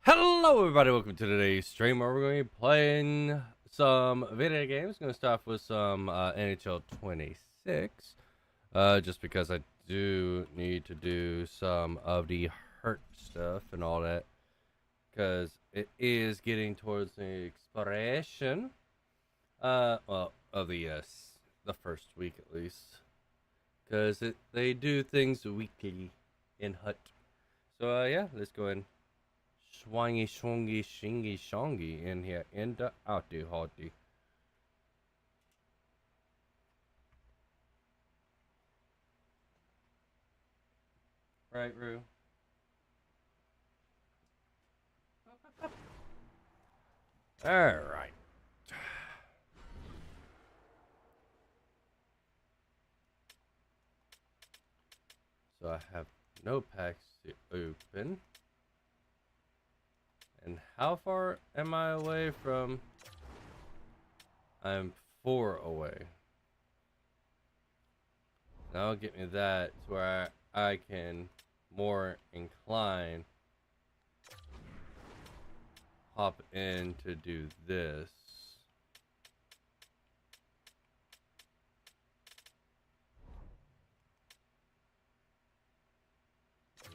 Hello everybody, welcome to today's stream where we're going to be playing some video games. Going to start off with some NHL 26, just because I do need to do some of the hurt stuff and all that, because it is getting towards the expiration, well, of the first week at least, because they do things weekly in Hut. So yeah, let's go ahead and Swangy, swongy, shingy, shongy in here, in the outy hotty. Right, Roo? Alright. So I have no packs to open. And how far am I away from? I'm 4 away. That'll get me that to where I can more incline hop in to do this.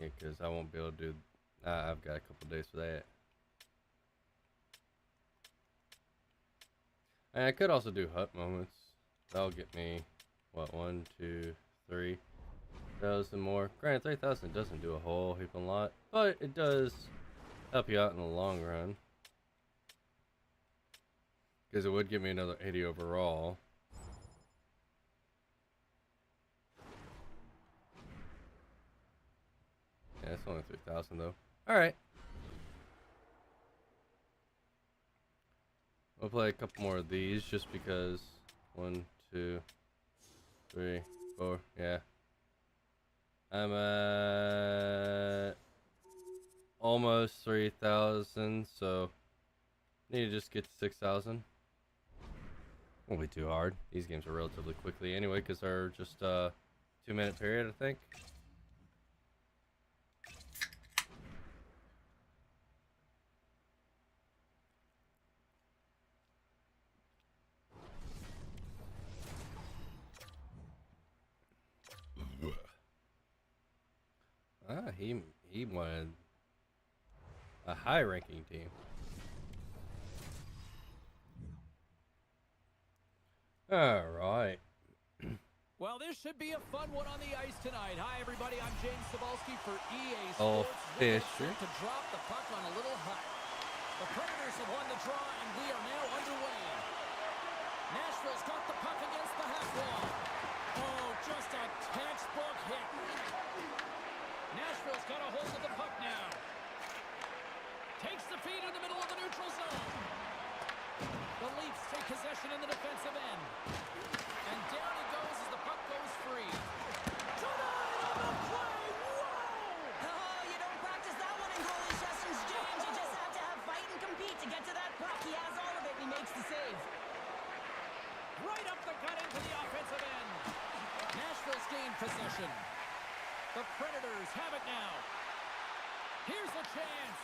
Yeah, because I won't be able to do. I've got a couple days for that. And I could also do hut moments. That'll get me, what, 1, 2, 3,000 more. Granted, 3,000 doesn't do a whole heap of lot, but it does help you out in the long run. Because it would give me another 80 overall. Yeah, it's only 3,000 though. Alright. We'll play a couple more of these just because. 1, 2, 3, 4. Yeah. I'm at almost 3,000, so need to just get to 6,000. Won't be too hard. These games are relatively quickly anyway because they're just 2-minute period, I think. He wanted a high-ranking team. All right. Well, this should be a fun one on the ice tonight. Hi, everybody. I'm James Cebulski for EA Oh, Sports. Fisher. To drop the puck on a little hut. The Predators have won the draw, and we are now underway. Nashville's got the puck against the half wall. Oh, just a textbook hit. Nashville's got a hold of the puck now. Takes the feed in the middle of the neutral zone. The Leafs take possession in the defensive end. And down he goes as the puck goes free. Tonight on the play, whoa! Oh, you don't practice that one in goalie sessions, James. You just have to have fight and compete to get to that puck. He has all of it and he makes the save. Right up the gut into the offensive end. Nashville's gained possession. The Predators have it now. Here's a chance.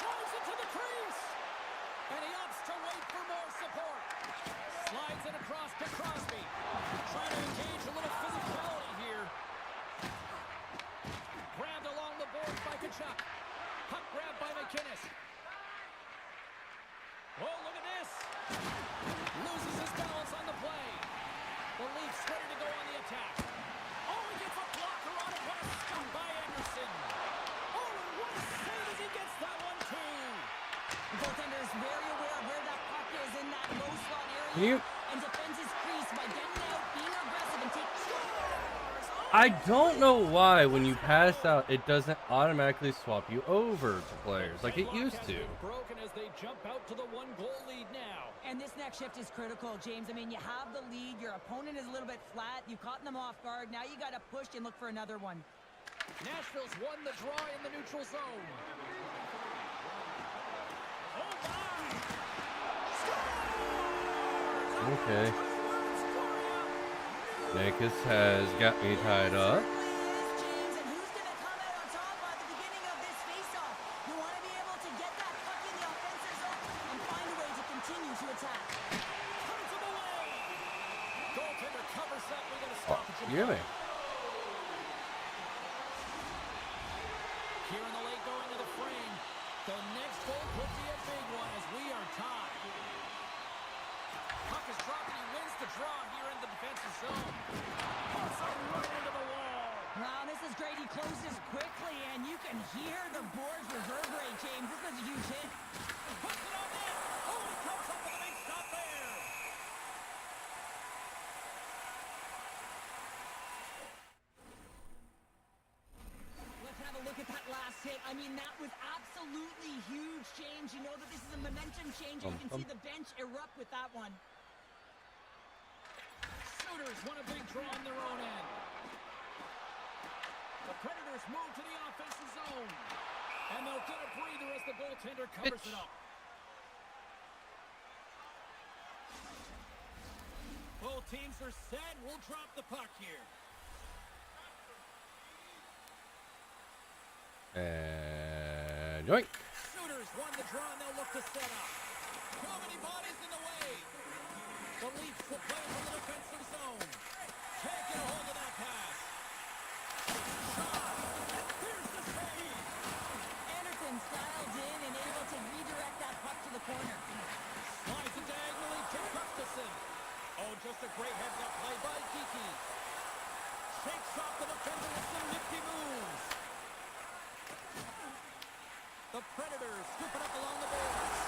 Drives it to the crease. And he opts to wait for more support. Slides it across to Crosby. Trying to engage a little physicality here. Grabbed along the boards by Kachuk. Puck grabbed by McInnes. Oh, look at this. Loses his balance on the play. The Leafs ready to go on the attack. Oh, he gets a blocker on it. What a stop by Anderson. Oh, and what a save as he gets that one, too. The goaltender is very aware of where that puck is in that low slot Can you? area and defends his crease by getting out, being aggressive, and taking scores. I don't know why when you pass out, it doesn't automatically swap you over to players like it used to. Broken as they jump out to the 1-goal lead now. And this next shift is critical, James. I mean, you have the lead. Your opponent is a little bit flat. You've caught them off guard. Now you got to push and look for another one. Nashville's won the draw in the neutral zone. Oh, my! Okay. Nakis has got me tied up. James, and who's going to come out on top by the beginning of this faceoff? The give me. Here in the late going of the frame. The next goal could be a big one as we are tied. Puck is dropped and he wins the draw here in the defensive zone. Puts it right into the wall. Wow, this is great. He closes quickly, and you can hear the boards reverberate, James. This was a huge hit. Puts it on in. Oh, he comes up with a big stop there. Let's have a look at that last hit. I mean, that was absolutely huge, James. You know that this is a momentum change, and you can see the bench erupt with that one. Shooters want a big draw on their own end. The Predators move to the offensive zone. And they'll get a breather as the goaltender covers it up. Both teams are set. We'll drop the puck here. And yoink. Shooters won the draw and they'll look to set up. Too many bodies in the way. The Leafs will play from the defensive zone. Can't get a hold of that pass. Shot. Here's the save. Anderson's dialed in and able to redirect that puck to the corner. Slides it diagonally to Gustafsson. Oh, just a great heads-up play by Kiki. Shakes off the defender with some nifty moves. The Predators scoop it up along the boards.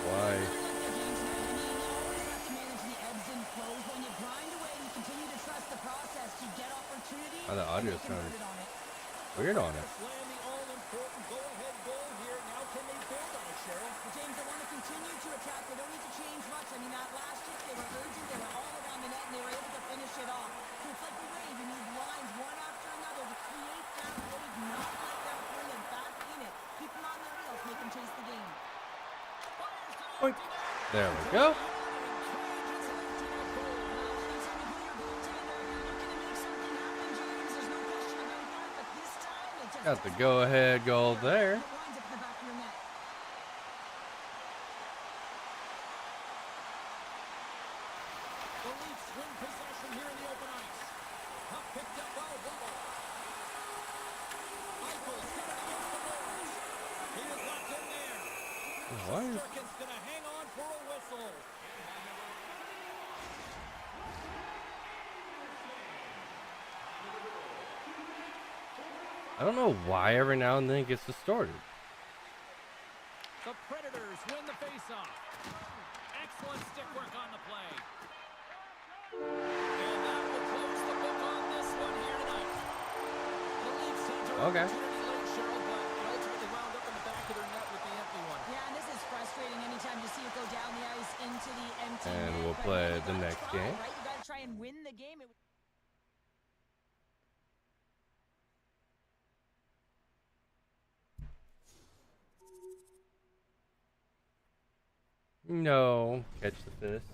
Why? Oh, the audio sounds weird on it. Slam the all-important go-ahead goal here. Now can they build on it, Cheryl? James, they want to continue to attack. They don't need to change much. I mean, that last hit, they were urgent. They were all around the net, and they were able to finish it off. So it's like the wave. You need lines one after another to create that wave, not let that bring it back in it. Keep them on their heels. Make them chase the game. Boink. There we go. Got the go-ahead goal there. The Leafs win possession here in the open ice. Puck picked up by Woes. Eichel's got it against the boards. He is locked in there. What? Sturkin's going to hang on for a whistle. I don't know why every now and then it gets distorted. The Predators win the faceoff. Excellent stick work on the play. And that will close the book on this one here tonight. The Leafs had their opportunity late, Cheryl, but they ultimately wound up in the back of their net with the empty one. Yeah, and this is frustrating anytime you see it go down the ice into the empty And net, we'll but play you the gotta next try, game. Right? You got to try and win the game. No. Catch the fist.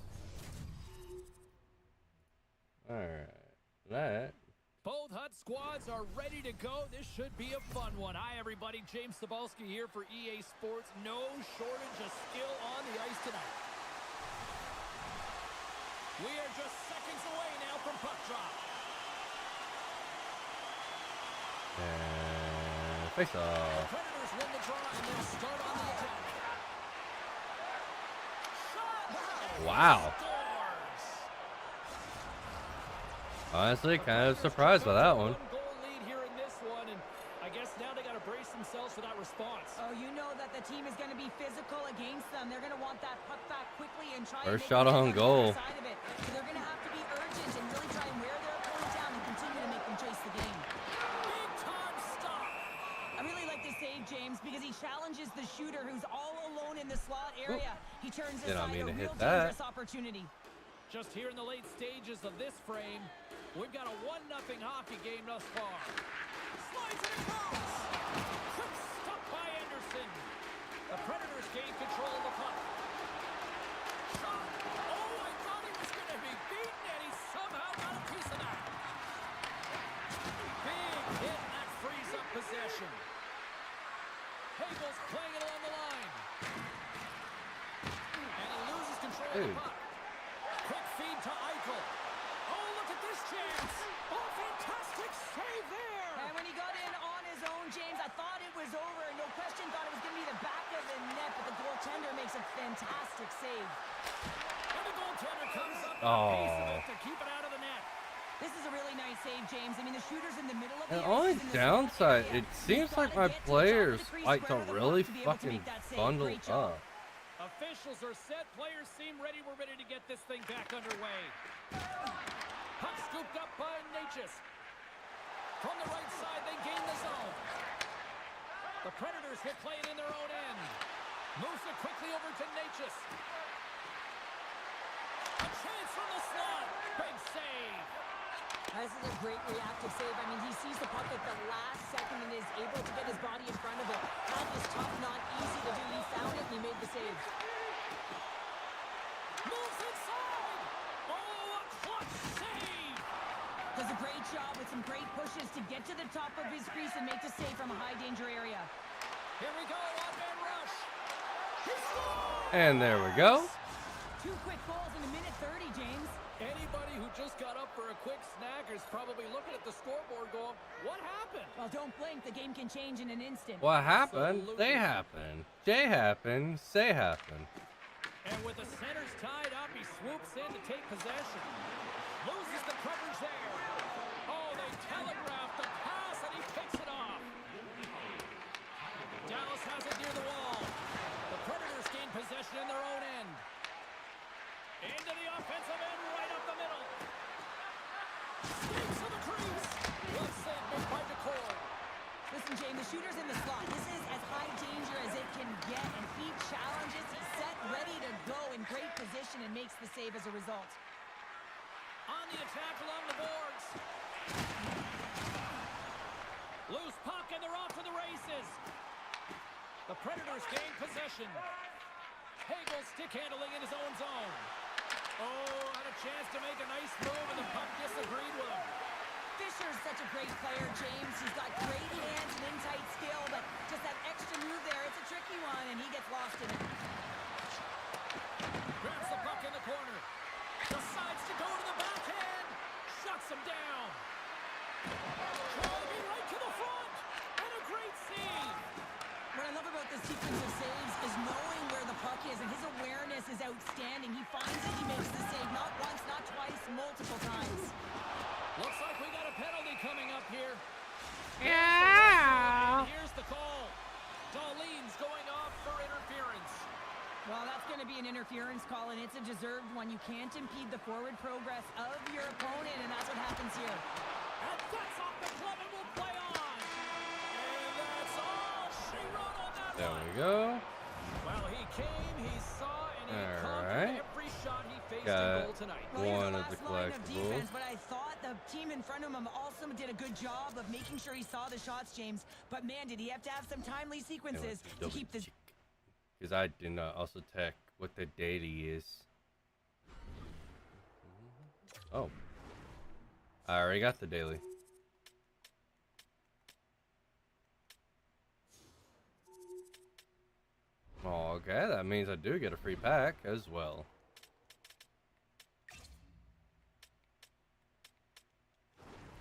Alright. That. Both Hut squads are ready to go. This should be a fun one. Hi, everybody. James Cebulski here for EA Sports. No shortage of skill on the ice tonight. We are just seconds away now from puck drop. And face off. Predators win the draw and they'll start on the attack. Wow. Honestly, kind of surprised by that one. Goal lead here in this one, and I guess now they got to brace themselves for that response. Oh, you know that the team is going to be physical against them. They're going to want that puck back quickly and try First and shot on goal. Side of it. So they're going to have to be urgent and really try and wear their opponent down and continue to make them chase the game. Big time stop. I really like the save, James, because he challenges the shooter who's all alone in the slot area. He turns Did not aside mean to a real hit that. dangerous opportunity. Just here in the late stages of this frame, we've got a 1-0 hockey game thus far. Slides it across. Quick stop by Anderson. The Predators gain control of the puck. Shot. Oh, I thought he was going to be beaten, and he somehow got a piece of that. Big hit, and that frees up possession. Hagel's playing it along the line. And he loses control of the Dude. puck. Quick feed to Eichel. Oh, look at this chance. Oh, fantastic save there. And when he got in on his own, James, I thought it was over. No question, thought it was going to be the back of the net, but the goaltender makes a fantastic save. And the goaltender comes up with a Oh. piece of it to keep it out of the net. This is a really nice save, James. I mean, the shooter's in the middle of the The ice, only he's in the downside, slot area. it He's seems like gotta my get to the top of the players crease like square to of the really puck to be able to fucking make that save. bundle Great job. up. Officials are set. Players seem ready. We're ready to get this thing back underway. Puck scooped up by Natchez. From the right side, they gain the zone. The Predators will play it in their own end. Moves it quickly over to Natchez. A chance from the slot. Big save. This is a great reactive save. I mean, he sees the puck at the last second and is able to get his body in front of it. That is tough, not easy to do. He found it and he made the save. Moves inside. Oh, a clutch save. Does a great job with some great pushes to get to the top of his crease and make the save from a high danger area. Here we go. One-man rush. He scores. And there we go. 2 quick goals in a minute 30, James. Anybody who just got up for a quick snack is probably looking at the scoreboard going, what happened? Well, don't blink. The game can change in an instant. What happened? Absolutely. They happen. J happen. Say happen. And with the centers tied up, he swoops in to take possession. Loses the coverage there. Oh, they telegraphed the pass, and he picks it off. Dallas has it near the wall. The Predators gain possession in their own end. Into the offensive end, right up the middle. Sneaks to the crease. One save made by Decor. Listen, James, the shooter's in the slot. This is as high danger as it can get, and he challenges. He's set, ready to go, in great position, and makes the save as a result. On the attack along the boards. Loose puck, and they're off to the races. The Predators gain possession. Hagel stick handling in his own zone. Oh, had a chance to make a nice move, and the puck disagreed with him. Fisher's such a great player, James. He's got great hands and in-tight skill, but just that extra move there, it's a tricky one, and he gets lost in it. Grabs the puck in the corner. Decides to go to the backhand. Shuts him down. Driving right to the front. And a great save. What I love about this sequence of saves is knowing where the puck is, and his awareness is outstanding. He finds it, he makes the save, not once, not twice, multiple times. Looks like we got a penalty coming up here. Yeah. And here's the call. Darlene's going off for interference. Well, that's going to be an interference call, and it's a deserved one. You can't impede the forward progress of your opponent, and that's what happens here. And that's off the club and will play on. And that's all she wrote on that There one. we go. Well, he came, he saw, and he All conquered right. every shot he faced Got in goal tonight. Well, he was one the of the last line of collectibles. defense, but I thought the team in front of him also did a good job of making sure he saw the shots, James. But man, did he have to have some timely sequences to keep this. Because I did not also check what the daily is. Oh. I already got the daily. Oh, okay, that means I do get a free pack as well.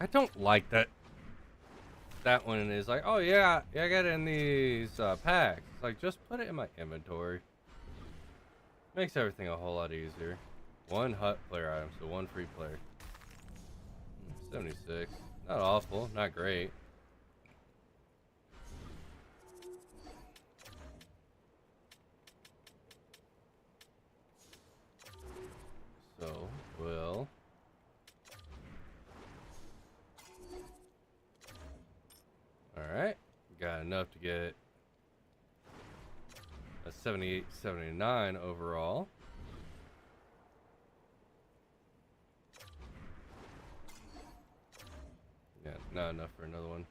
I don't like that. That one is like, oh yeah, I got it in these packs. It's like, just put it in my inventory. Makes everything a whole lot easier. One hut player item, so one free player. 76. Not awful, not great. So, well. Alright. Got enough to get a 78, 79 overall. Yeah, not enough for another one.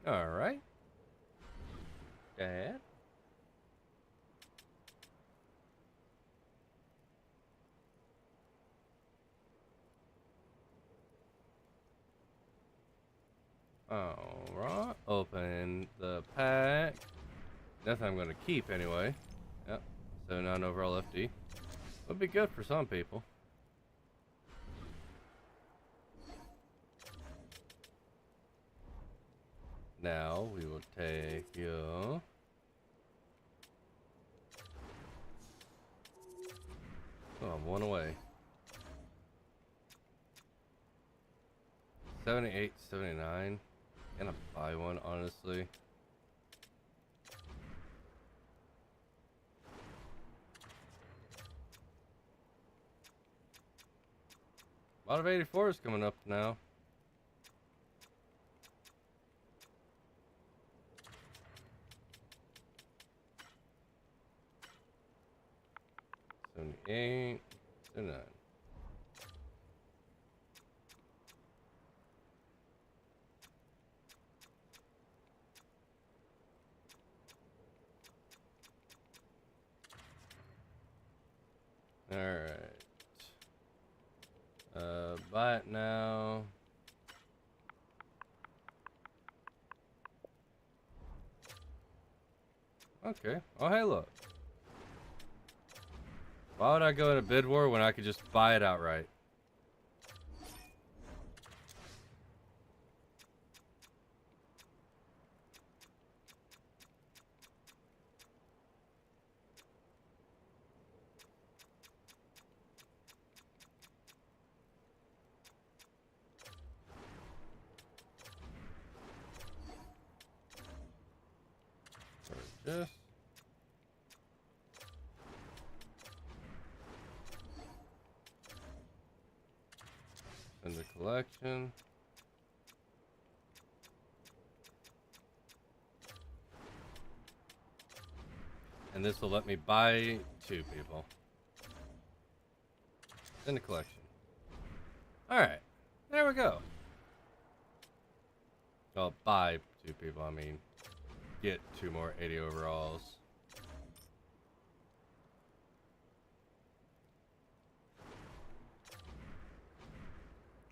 Alright. Dad. Alright, open the pack. Nothing I'm gonna keep anyway. Yep. 79 overall FD. Would be good for some people. Now we will take you. Oh, I'm one away. 78, 79. Gonna buy one, honestly. A lot of 84s coming up now. $78, $79. Alright. Buy it now. Okay. Oh, hey, look. Why would I go in a bid war when I could just buy it outright? Purchase. In the collection. And this will let me buy 2 people. In the collection. Alright. There we go. Well, buy 2 people, I mean. Get 2 more 80 overalls.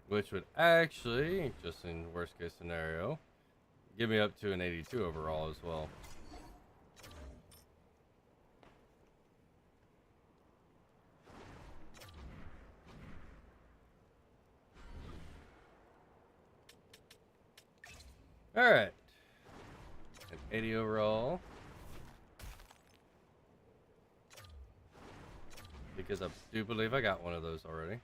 Which would actually, just in worst case scenario, give me up to an 82 overall as well. Alright. An 80 overall. Because I do believe I got one of those already.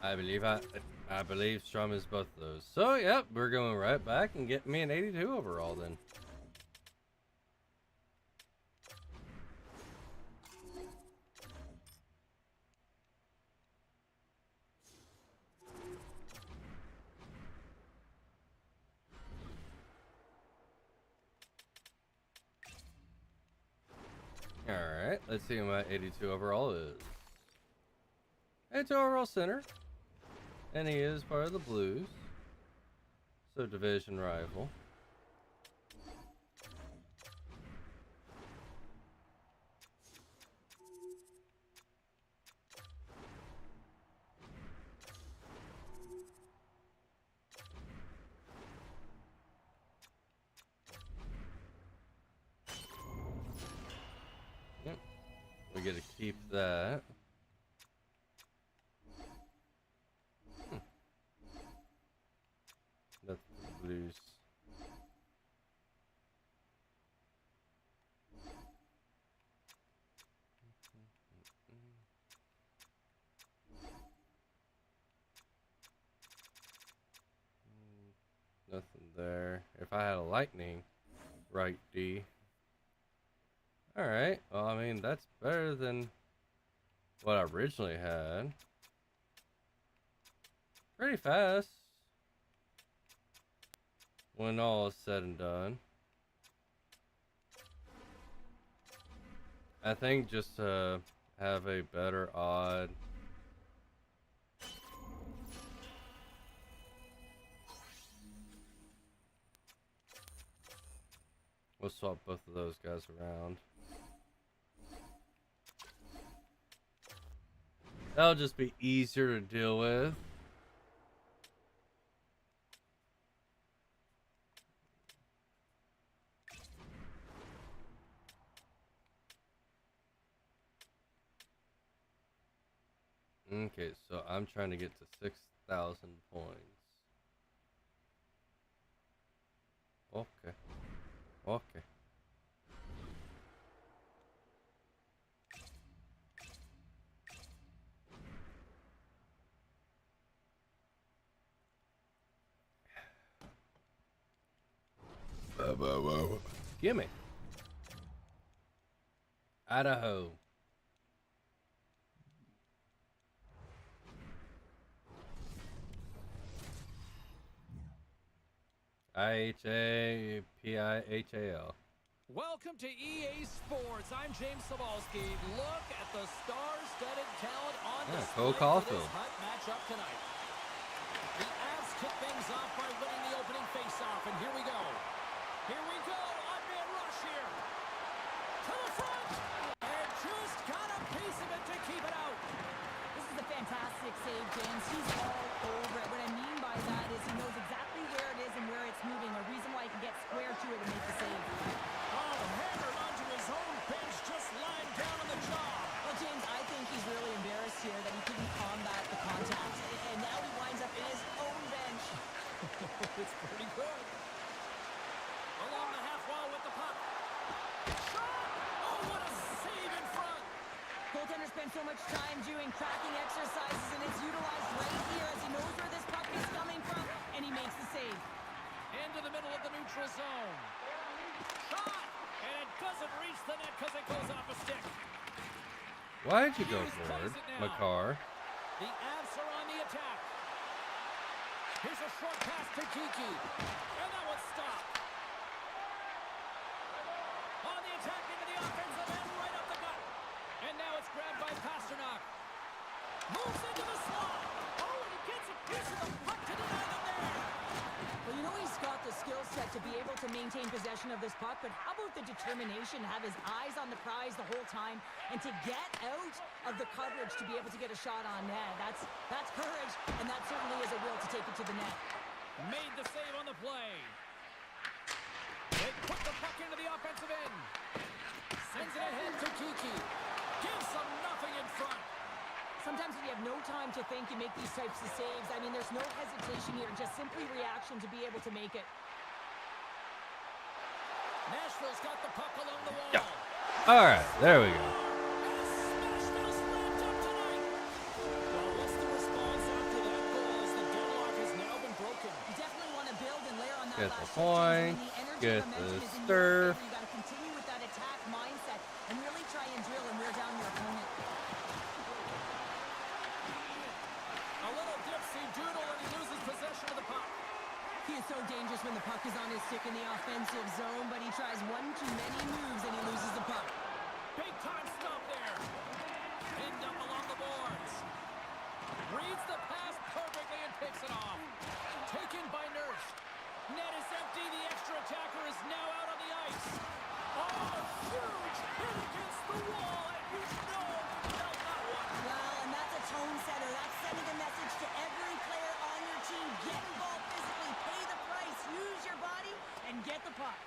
I believe Strum is both of those. So, yep, we're going right back and getting me an 82 overall then. Alright, let's see what my 82 overall is. 82 overall center. And he is part of the Blues. So division rival. Yep. We get to keep that. That's the Blues. Nothing there. If I had a lightning, right D. Alright, well, I mean, that's better than what I originally had. Pretty fast. When all is said and done. I think just to have a better odd. We'll swap both of those guys around. That'll just be easier to deal with. Okay, so I'm trying to get to 6,000 points. Okay. Okay. Gimme. Idaho. IHAPIHAL. Welcome to EA Sports. I'm James Sabalski. Look at the star-studded talent on display for this hot matchup tonight. The Avs kick things off by winning the opening face-off, and here we go. Here we go. Odd-man rush here. To the front. And just got a piece of it to keep it out. This is a fantastic save, James. He's all over it. What I mean by that is he knows exactly where it is and where it's moving. A reason why he can get square to it and make the save. Oh, hammered onto his own bench, just lying down on the jaw. Well, James, I think he's really embarrassed here that he couldn't combat the contact. And now he winds up in his own bench. It's pretty good. Along the half wall with the puck. Shot! Oh, what a save in front! Goaltender spends so much time doing cracking exercises, and it's utilized right here as he knows where this puck is coming from, and he makes the save. Into the middle of the neutral zone. Shot! And it doesn't reach the net because it goes off a stick. Why'd you go for it, Makar? The Avs are on the attack. Here's a short pass to Kiki. And that one's stopped. On the attack into the offensive end, right up the gut. And now it's grabbed by Pasternak. Moves into the slot. Oh, and he gets a piece of the puck to deny them there. Well, you know he's got the skill set to be able to maintain possession of this puck, but how about the determination to have his eyes on the prize the whole time and to get out of the coverage to be able to get a shot on net? That's courage, and that certainly is a will to take it to the net. Made the save on the play. They put the puck into the offensive end. Sends it ahead to Kiki. Gives them nothing in front. Sometimes when you have no time to think, you make these types of saves. I mean, there's no hesitation here, just simply reaction to be able to make it. Nashville's got the puck along the wall. Yeah. All right, there we go. Smash middle slammed up tonight. Well, what's the response after that goal as the deadlock has now been broken? You definitely want to build and layer on that Get the last point, shift, James. When the energy get and momentum the is in your stir. favor, you got to continue with that attack mindset and really try and drill and wear down your opponent. A little dipsy doodle and he loses possession of the puck. He is so dangerous when the puck is on his stick in the offensive zone, but he tries one too many moves and he loses the puck. Big time stop there. Pinned up along the boards. Reads the pass perfectly and picks it off. Taken by Nurse. Net is empty. The extra attacker is now out on the ice. Oh, huge hit against the wall, and you know he felt that one. Well, and that's a tone setter. That's sending a message to every player on your team. Get involved physically, pay the price, use your body, and get the puck.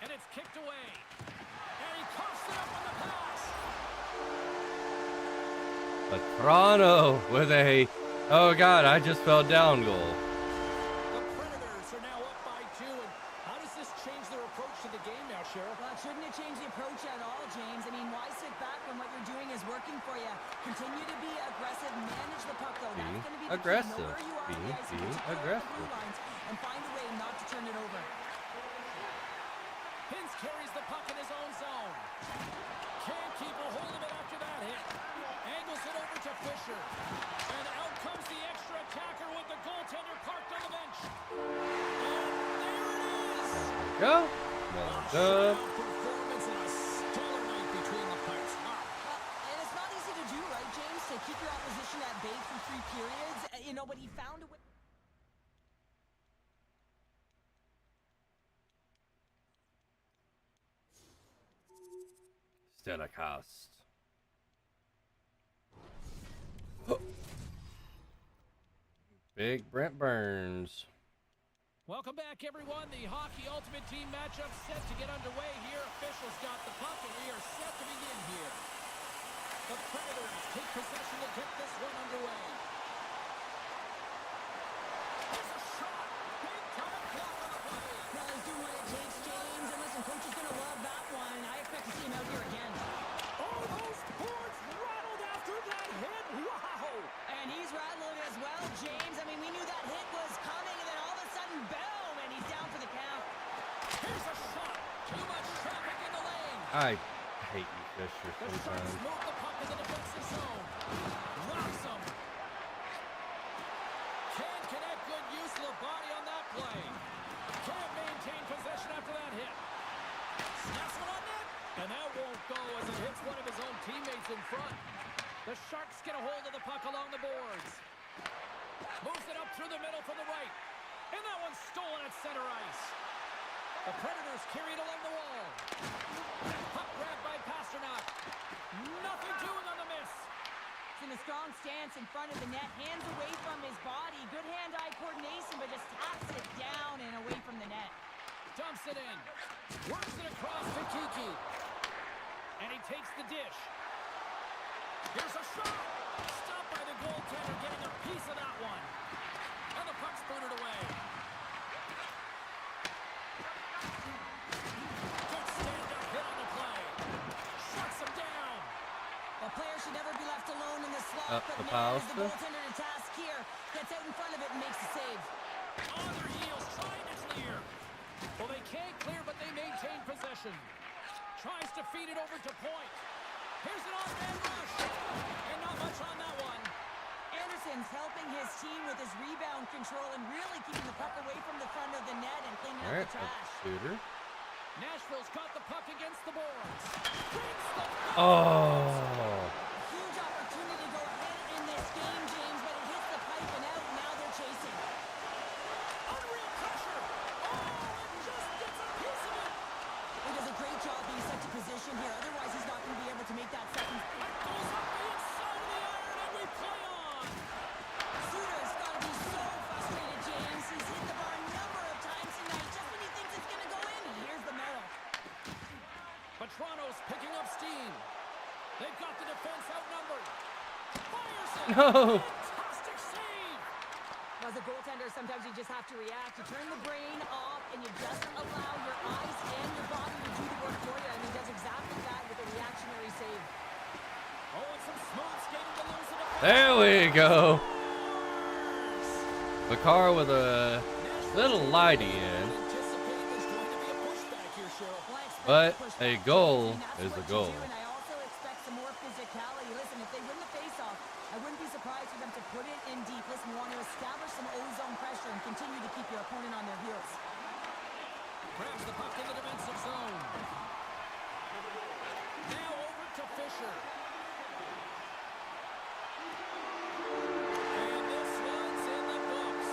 And it's kicked away. And he coughs it up on the pass. But Toronto with a, oh God, I just fell down goal. The Predators are now up by 2. And how does this change their approach to the game now, Sheriff? Well, it shouldn't have changed the approach at all, James. I mean, why sit back when what you're doing is working for you? Continue to be aggressive, manage the puck, though. That's going to be the aggressive. key. Know where you are on the ice, Being particularly at the aggressive. blue lines, and find a way not to turn it over. Hintz carries the puck in his own zone. Can't keep a hold of it after that hit. Angles it over to Fisher. And out comes the extra attacker with the goaltender parked on the bench. And there it is! Go. Well done. Performance and a stellar night between the pipes. Wow. And it's not easy to do, right, James? To keep your opposition at bay for 3 periods. You know, but he found a way. Stenacast. Big Brent Burns. Welcome back, everyone. The Hockey Ultimate Team matchup set to get underway here. Officials got the puck, and we are set to begin here. The Predators take possession to get this one underway. There's a shot. Big time block on the play. Well, he's doing what it takes, James. And listen, coach is going to love that one. I expect to see him out here again. Oh, those boards rattled after that hit. Wow. And he's rattling as well, James. I mean, we knew that hit was coming, and then all of a sudden, boom, and he's down for the count. Here's a shot. Too much traffic in the lane. I hate you, Fisher, The Sharks sometimes. move the puck in the defensive zone. Rocks him. Can't connect. Good use of the body on that play. Can't maintain possession after that hit. Snaps one on net. And that won't go as it hits one of his own teammates in front. The Sharks get a hold of the puck along the boards. Moves it up through the middle from the right. And that one's stolen at center ice. The Predators carry it along the wall. Puck grabbed by Pasternak. Nothing doing on the miss. He's in a strong stance in front of the net, hands away from his body. Good hand-eye coordination, but just taps it down and away from the net. Dumps it in. Works it across to Kiki. And he takes the dish. Here's a shot. Stopped by the goaltender, getting a piece of that one. And the puck's booted away. Good stand-up hit on the play. Shuts him down. The player should never be left alone in the slot, but the man, is the Pallister. goaltender to task here. Gets out in front of it and makes the save. On their heels, trying to clear. Well, they can't clear, but they maintain possession. Tries to feed it over to point. Here's an on-man rush. And not much on that one. Anderson's helping his team with his rebound control and really keeping the puck away from the front of the net and cleaning All right, up the trash. shooter. Nashville's got the puck against the boards. Brings the Oh. Huge opportunity to go ahead in this game, James, but it hits the pipe and out, and now they're chasing. unreal pressure. Oh, and just gets a piece of it. He does a great job being such a position here. Otherwise, he's not going to be able to make that second. Goes up the inside of the iron, and we play on. Suter's got to be so frustrated, James. He's hit the bar a number of times tonight. Just when he thinks it's going to go in, here's the medal. But Toronto's picking up steam. They've got the defense outnumbered. Fires it. No. Fantastic save. As a goaltender, sometimes you just have to react. You turn the brain off, and you just allow your eyes and your body to do the work for you. And he does exactly that with a reactionary save. Oh, and some smooth skating to lose the defense. There we go. The car with a little lighty in, Anticipating there's going to be a pushback here, Cheryl. Well, I expect but to push a back, goal James. I mean, that's is a what you goal. do, and I also expect some more physicality. Listen, if they win the faceoff, I wouldn't be surprised for them to put it in deep. Listen, you want to establish some ozone pressure and continue to keep your opponent on their heels. Grabs the puck in the defensive zone. Now over to Fisher. And this one's in the books.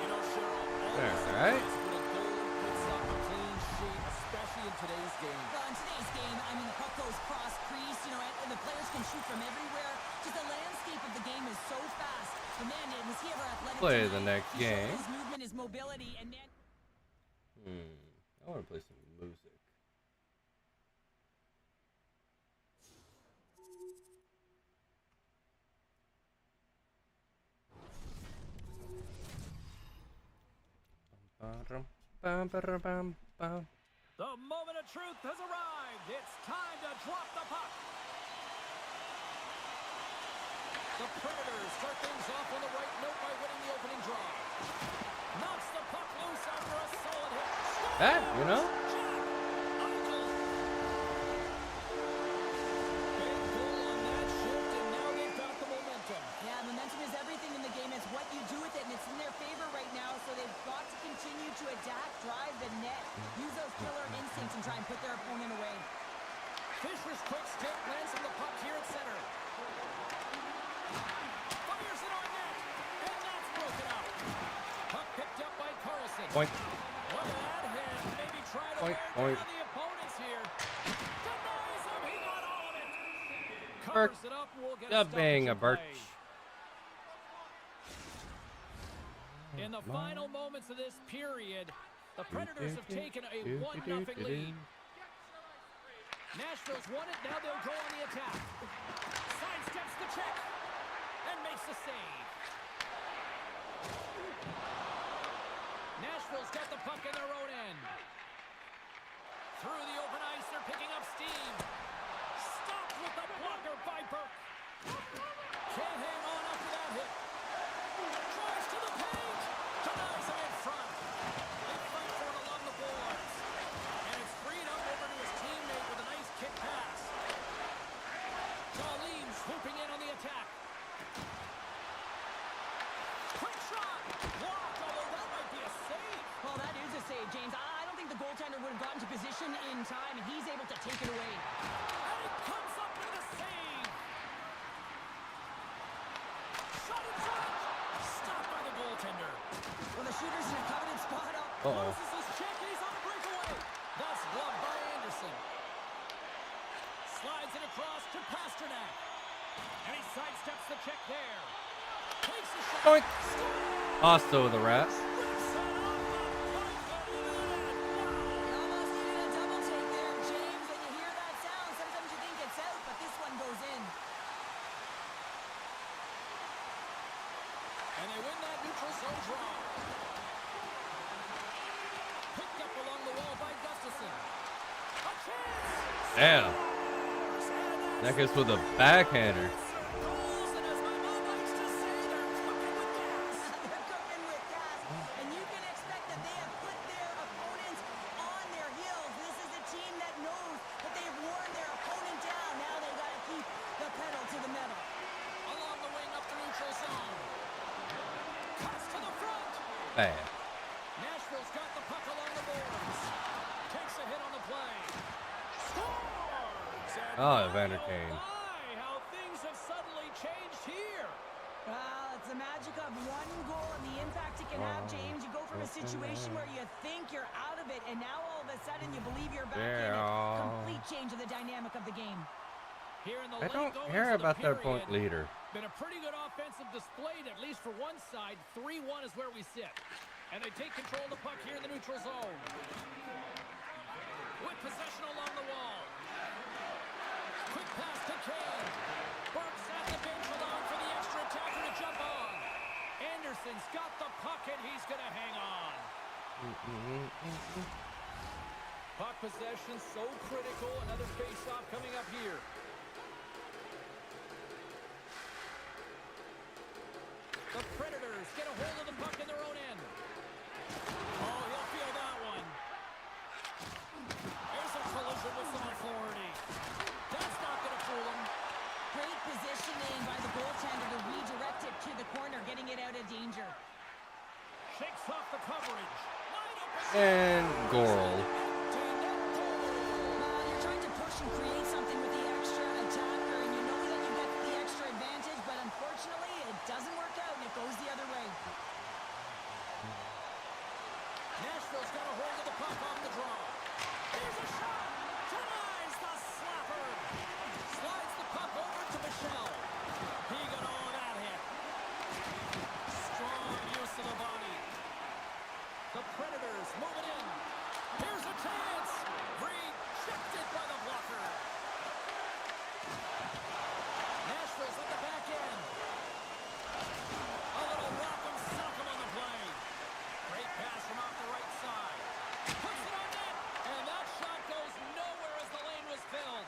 You know, Cheryl, All right. when a goal puts up a clean sheet, especially in today's game. Well, in today's game, I mean, the puck goes cross crease, you know, and the players can shoot from everywhere. Just the landscape of the game is so fast. And man, was he ever athletic Play tonight? the next He showed game. his movement, his mobility, and man. I want to play some music. Bum. The moment of truth has arrived. It's time to drop the puck. The Predators start things off on the right note by winning the opening draw. Knocks the puck loose after a solid hit. That, you know? Jack Eichel. Big goal on that shift, and now they've got the momentum. Yeah, momentum is everything in the game. It's what you do with it, and it's in their favor right now, so they've got to continue to adapt, drive the net, use those killer instincts, and try and put their opponent away. Fisher's quick stick lands on the puck here at center. Fires it on net, and that's broken out. Puck picked up by Carlson. Point. Look at that hit. Maybe try to Point, wear point. down the opponents here. Denies him. He got all of it. Birch. Covers it up. We'll get Stop a being a stoppage in birch. play. In the final moments of this period, the Predators have taken a 1-0 lead. Nashville's won it, now they'll go on the attack. Sidesteps the check and makes the save. Nashville's got the puck in their own end. Through the open ice, they're picking up steam. Stopped with the blocker by Burke. Can't hang on after that hit. Drives to the paint. Denies him in front. They fight for it along the boards. And it's freed up over to his teammate with a nice kick pass. Darlene's swooping in on the attack. Quick shot. Blocked, although that might be a save. Well, that is a save, James. I don't think the goaltender would have gotten to position in time, and he's able to take it away. And he comes up with a save. Shot in front. Stopped by the goaltender. Well, the shooter's in a coveted spot up. Loses his check, and he's on a breakaway. That's gloved by Anderson. Slides it across to Pasternak. And he sidesteps the check there. Takes the shot. Boink. Also the Rats. You almost needed a double take there, James. When you hear that sound, sometimes you think it's out, but this one goes in. And they win that neutral zone draw. Picked up along the wall by Gustafson. A chance! Damn. That gets with a backhander. Goals, and as my mom likes to say, they're cooking with gas. They're cooking with gas, and you can expect that they have put their opponents on their heels. This is a team that knows that they've worn their opponent down. Now they got to keep the pedal to the metal. Along the wing up the neutral zone. Cuts to the front. Bad. Nashville's got the puck along the boards. Takes a hit on the play. Scores! And Oh, Evander Kane. my, how things have suddenly changed here. Well, it's the magic of one goal and the impact it can have, James. You go from a situation where you think you're out of it, and now all of a sudden you believe you're back in it. Complete change of the dynamic of the game. Here in the I late don't goings care of the about their point period, leader. Been a pretty good offensive display, at least for one side. 3-1 is where we sit. And they take control of the puck here in the neutral zone. With possession along the wall. Quick pass to Kane. Burke's at the bench, allowing for the extra attacker to jump on. Anderson's got the puck, and he's going to hang on. Puck possession so critical. Another face-off coming up here. The Predators get a hold of the puck in their own end. Oh, he'll feel that one. There's a collision with some authority. That's not going to fool him. Great positioning by the goaltender to redirect it to the corner, getting it out of danger. Shakes off the coverage. Wide open. And Goral. Well, you're trying to push and create something with the extra attacker, and you know that you get the extra advantage, but unfortunately, it doesn't work out, and it goes the other way. Nashville's got a hold of the puck off the draw. Here's a shot. Denies the slapper. Slides the puck over to Michel. He got all of that hit. Strong use of the body. The Predators move it in. Here's a chance. Rejected by the blocker. Nashville's at the back end. A little rock'em sock'em on the play. Great pass from off the right side. Puts it on net. And that shot goes nowhere as the lane was filled.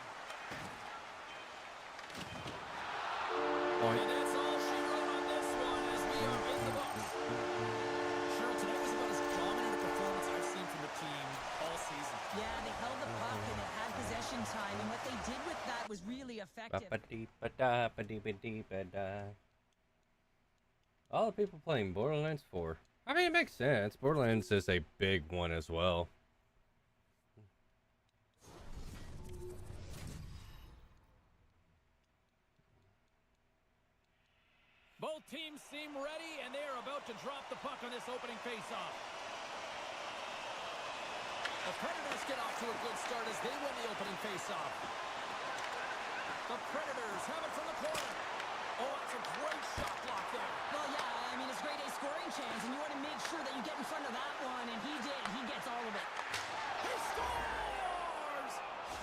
Point. And that's all she wrote on this one as we are in the books. Sure, today was about as dominant a performance I've seen from the team all season. Yeah, they held the puck and they had possession time, and what they did with that was really effective. Ba-ba-dee-ba-da-ba-dee-ba-da. All the people playing Borderlands 4. I mean, it makes sense. Borderlands is a big one as well. Both teams seem ready, and they are about to drop the puck on this opening faceoff. The Predators get off to a good start as they win the opening faceoff. The Predators have it from the corner. Oh, it's a great shot block there. Well, yeah, I mean, it's grade A scoring chance, and you want to make sure that you get in front of that one, and he did. He gets all of it. He scores!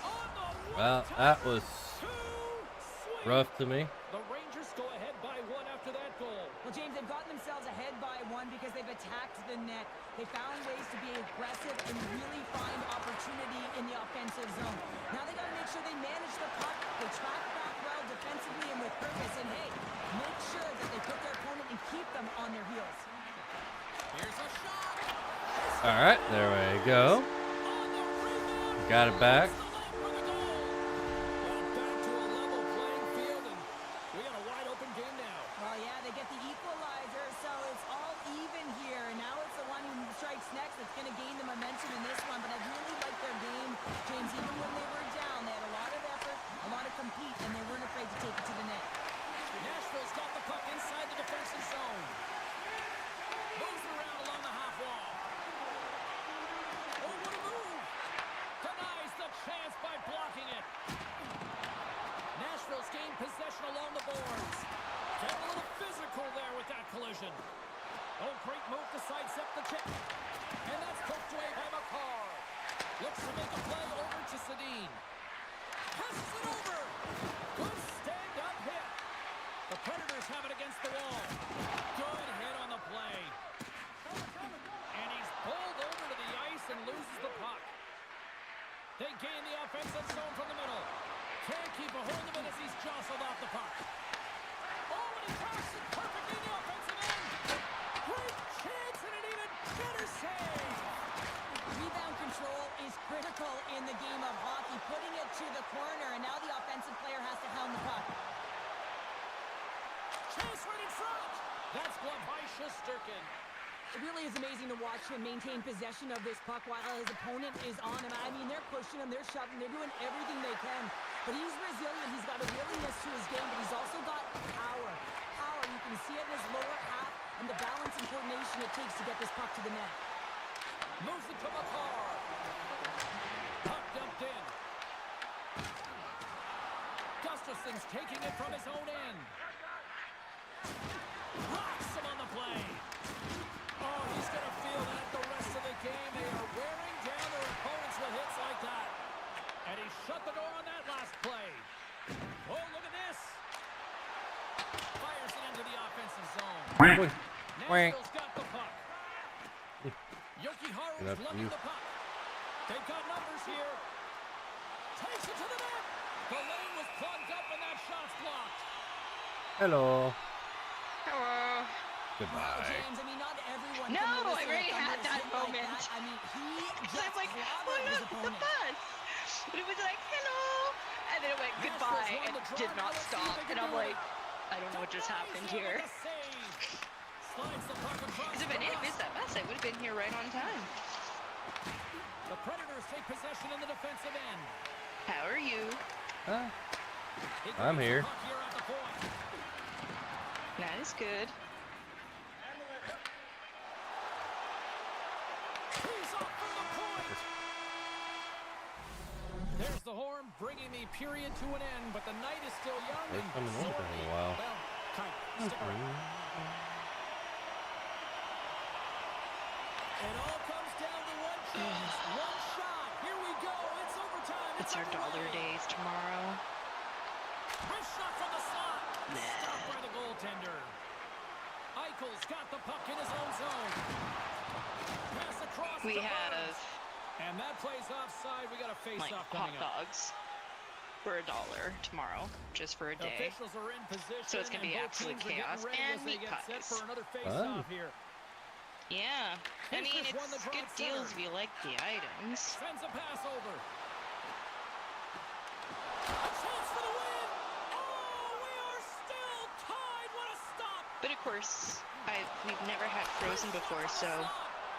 On the Well, one-timer, that was sweet. rough to me. The Rangers go ahead by one after that goal. Well, James, they've gotten themselves ahead by one because they've attacked the net. They found ways to be aggressive and really find opportunity in the offensive zone. Now they got to make sure they manage the puck. They track back well defensively and with purpose. And hey, make sure that they put their opponent and keep them on their heels. Here's a shot. All right, there we go. On the rebound. Got it back. For the goal. Well, back to a level playing field, and we got a wide open game now. Well, yeah, they get the equalizer, so it's all even here. And now it's the one who strikes next that's going to gain the momentum in this one. But I really like their game, James. Even when they were down, they had a lot of effort, a lot of compete, and they weren't afraid to take it to the net. Nashville's got the puck inside the defensive zone. Moves around along the half wall. Oh, what a move! Denies the chance by blocking it. Nashville's gained possession along the boards. Getting a little physical there with that collision. Oh, great move to sidestep the chip. And that's poked away by McCarr. Looks to make a play over to Sedin. Passes it over. Good stand-up hit. The Predators have it against the wall. Good hit on the play. And he's pulled over to the ice and loses the puck. They gain the offensive zone from the middle. Can't keep a hold of it as he's jostled off the puck. Oh, and he cracks it perfectly in the offensive end. Great chance and an even better save. Rebound control is critical in the game of hockey, putting it to the corner, and now the offensive player has to hound the puck. Chase right in front. That's blocked by Shesterkin. It really is amazing to watch him maintain possession of this puck while his opponent is on him. I mean, they're pushing him, they're shoving, they're doing everything they can. But he's resilient, he's got a willingness to his game, but he's also got power. Power, you can see it in his lower half and the balance and coordination it takes to get this puck to the net. Moves it to McCarr. Puck dumped in. Gustafson's taking it from his own end. Rocks him on the play. Oh, he's going to feel that the rest of the game. They are wearing down their opponents with hits like that. And he shut the door on that last play. Oh, look at this. Fires it into the offensive zone. Nashville's got the puck. Yokiharu's lugging the puck. They've got numbers here. Takes it to the net. The lane was plugged up and that shot's blocked. Hello. Hello. Goodbye. James, I mean, not everyone No, can I already had that moment. Like that. I mean, he Because just I'm like, oh clobbered his look, the opponent. bus. But it was like, hello. And then it went goodbye and did not stop. And I'm like, I don't know what just happened here. Because if I didn't miss that bus, I would have been here right on time. The Predators take possession in the defensive end. How are you? Huh? He I'm grabs the here. puck here at the point. That is good. He's off from the point. There's the horn, bringing the period to an end, but the night is still young. They're and coming over in a while. Well, kind of. Stick around. It all comes down to one chance, one shot. Here we go. It's overtime. It's our dollar underway. days tomorrow. Wrist shot from the slot. Stopped by the goaltender. Eichel's got the puck in his own zone. Pass across We to have Burns. And that plays offside. We got a like face-off hot coming up. dogs for $1 tomorrow, just for a day. Officials are in position. So it's gonna and be both absolute teams are getting chaos ready and as they meat get set pies. for another face-off here. Yeah. I mean, Fischer's won the it's draw good at deals center. if you like the items. Sends a pass over. A chance for the win. Oh, we are still tied. What a stop. But of course, we've never had Frozen before, so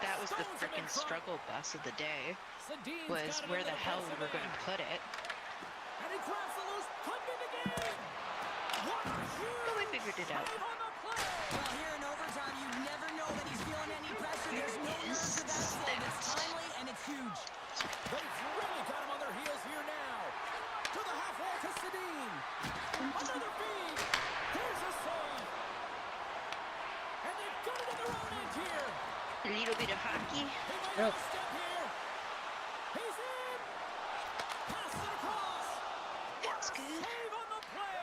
that was the frickin' struggle bus of the day. Sedin's Was got it where in the hell we defensive were going end. to put it. And he grabs the loose puck in the game. What a huge But we figured it out. save on the play. Well, here in overtime, you never know that he's feeling any pressure. There's no nerves to that save. It's timely and it's huge. They've really got him on their heels here now. To the half wall to Sedin. Another feed. Here's a save. And they've got bit of hockey. Yep. Step here. He's in. Pass it across. That's good. Save on the play.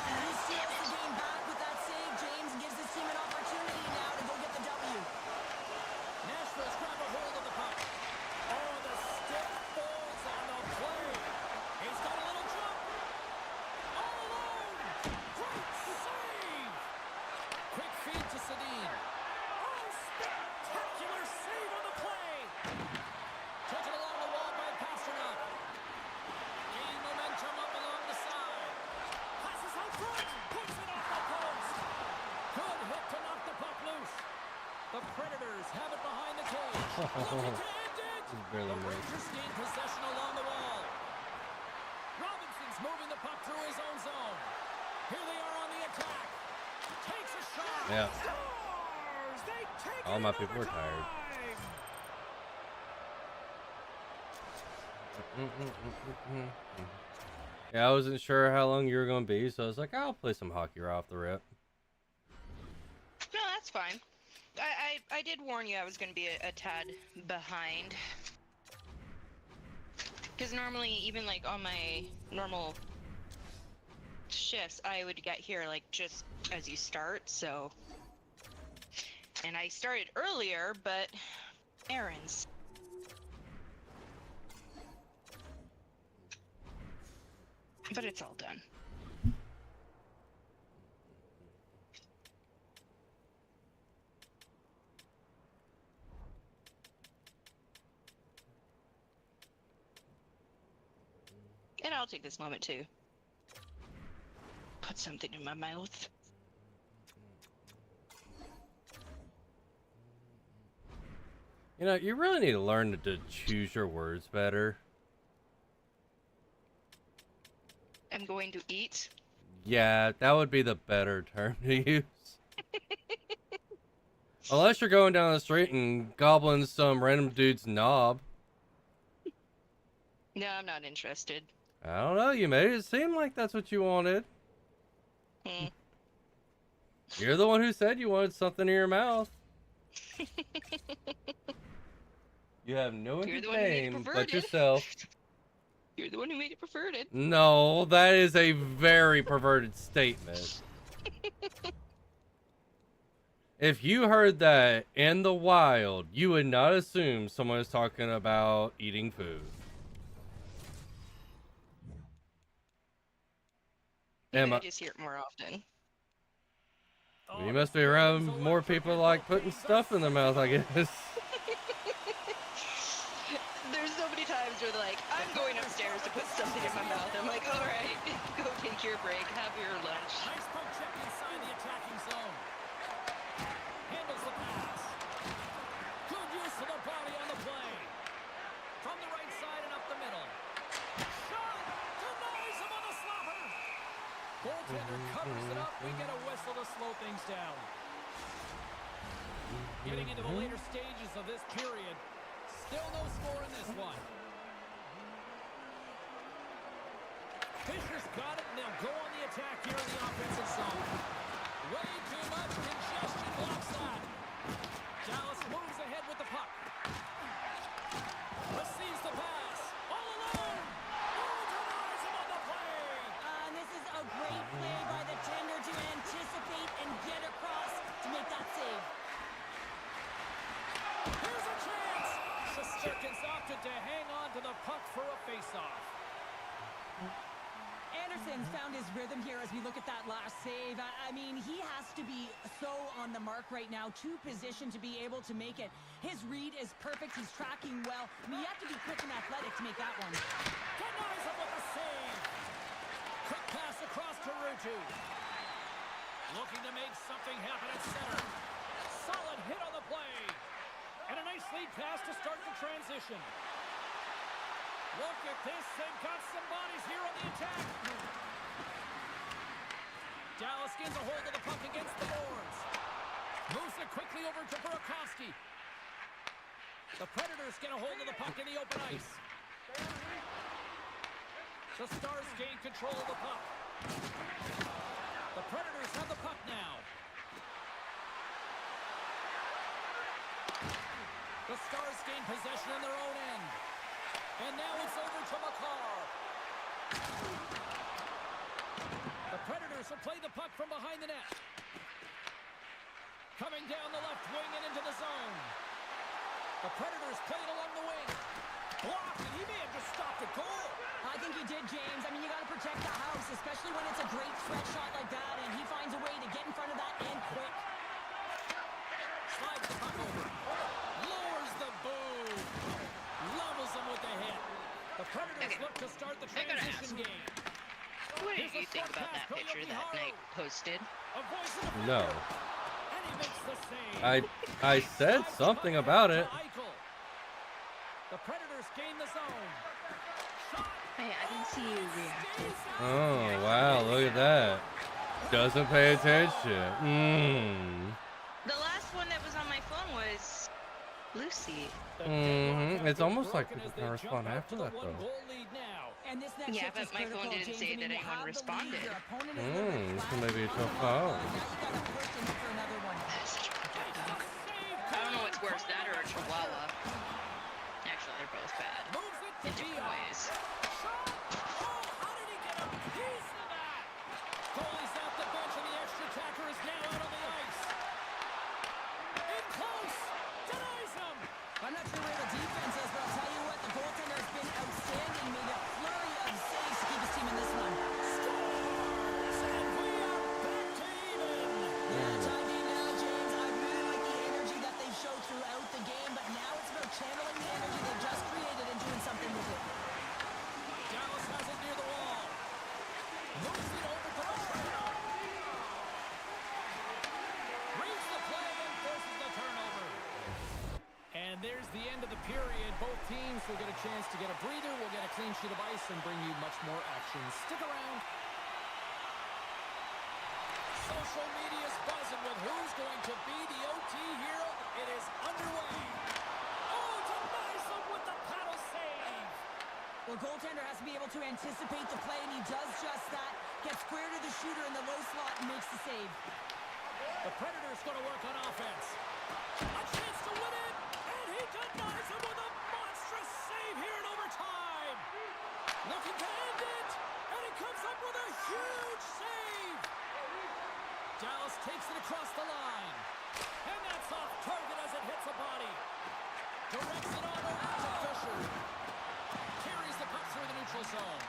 He steals the game back with that save. James gives his team an opportunity now to go get the W. Nashville's grabbed a hold of the puck. Oh, the stick falls on the play. He's got a little jump. All alone. Great save. Quick feed to Sedin. Oh, spectacular save on the play. Taken along the wall by Pasternak. Gaining momentum up along the side. Passes out front. Puts it off the post. Good hit to knock the puck loose. The Predators have it behind the cage. Looking to end it. He's barely The moved. Rangers gain possession along the wall. Robinson's moving the puck through his own zone. Here they are on the attack. Takes a shot. Yeah. Scores! They take All it my in people are tired. overtime. Yeah, I wasn't sure how long you were gonna be, so I was like, I'll play some hockey right off the rip. No, that's fine. I did warn you I was going to be a tad behind. Because normally, even like on my normal shifts, I would get here like just as you start, so. And I started earlier, but errands. But it's all done. And I'll take this moment to put something in my mouth. You know, you really need to learn to choose your words better. I'm going to eat. Yeah, that would be the better term to use. Unless you're going down the street and gobbling some random dude's knob. No, I'm not interested. I don't know, you made it seem like that's what you wanted. Hmm. You're the one who said you wanted something in your mouth. You have no one You're to the one who made it blame but perverted. yourself. You're the one who made it perverted. No, that is a very perverted statement. If you heard that in the wild, you would not assume someone is talking about eating food. Maybe Am I I? just hear it more often. You must be around more people like putting stuff in their mouth, I guess. There's so many times where they're like, I'm going upstairs to put something in my mouth. I'm like, all right, go take your break, have your lunch. Nice poke check inside the attacking zone. Handles the pass. Good use of the body on the play. From the right side and up the middle. Shot! Denies him on the slapper. Goaltender covers it up. We get a whistle to slow things down. Getting into the later stages of this period. Still no score in this one. Fisher's got it, and they'll go on the attack here in the offensive zone. Way too much congestion blocks that. Dallas moves ahead with the puck. Receives the pass. All alone. Oh, denies him on the play. And this is a great play by the tender to anticipate and get across to make that save. Here's a chance. Shesterkin's opted to hang on to the puck for a face-off. Anderson's found his rhythm here as we look at that last save. I mean, he has to be so on the mark right now, too positioned to be able to make it. His read is perfect. He's tracking well. I mean, you have to be quick and athletic to make that one. Denies him with a save. Quick pass across to Ruju. Looking to make something happen at center. Solid hit on the play. And a nice lead pass to start the transition. Look at this. They've got some bodies here on the attack. Dallas gains a hold of the puck against the boards. Moves it quickly over to Burakovsky. The Predators get a hold of the puck in the open ice. The Stars gain control of the puck. The Predators have the puck now. The Stars gain possession in their own end. And now it's over to McCarr. The Predators will play the puck from behind the net. Coming down the left wing and into the zone. The Predators play it along the wing. Blocked, and he may have just stopped a goal. I think he did, James. I mean, you got to protect the house, especially when it's a great threat shot like that, and he finds a way to get in front of that and quick. Slides the puck over. Lowers the boom. Levels him with the hit. The Predators look to start the transition game. What did you think about that picture that Nick posted? A voice in the No. and he makes the save. I said something about it. The Predators gain the zone. Hey, I didn't see you reacting. Oh, wow, look at that. Doesn't pay attention. The last one that was on my phone was Lucy. It's almost like people can respond after that, though. And this next Yeah, shift is but my phone critical, didn't James. say I mean, that you anyone have the lead, responded. your opponent is a little bit This flat. can maybe a tough Now foul. you gotta push and look for another one. That's such a perfect dunk. I don't know what's worse, that or a chihuahua. Actually, they're both bad. In different ways. Goalie's off the bench and the extra attacker is now out on the ice. In close. Denies him. I'm not sure where the defense is, but I'll tell you what, the goaltender has been outstanding. Made a flurry of saves to keep his team in this one. Scores! And we are back to even. Yeah, tie game now, James. I really like the energy that they show throughout the game, but now it's about channeling the energy they just created and doing something with it. Dallas has it near the wall. Moves it over to the Predator. Reads the play and forces the turnover. And there's the end of the period. Both teams will get a chance to get a breather. We'll get a clean sheet of ice and bring you much more action. Stick around. Social media's buzzing with who's going to be the OT hero. It is underway. Oh, denies him with the paddle save. Well, goaltender has to be able to anticipate the play, and he does just that. Gets square to the shooter in the low slot and makes the save. The Predators going to work on offense. A chance to win it, and he denies him with a monstrous save here in overtime. Looking to end it, and he comes up with a huge save. Dallas takes it across the line, and that's off target as it hits a body. Directs it on over to Fisher. Carries the puck through the neutral zone.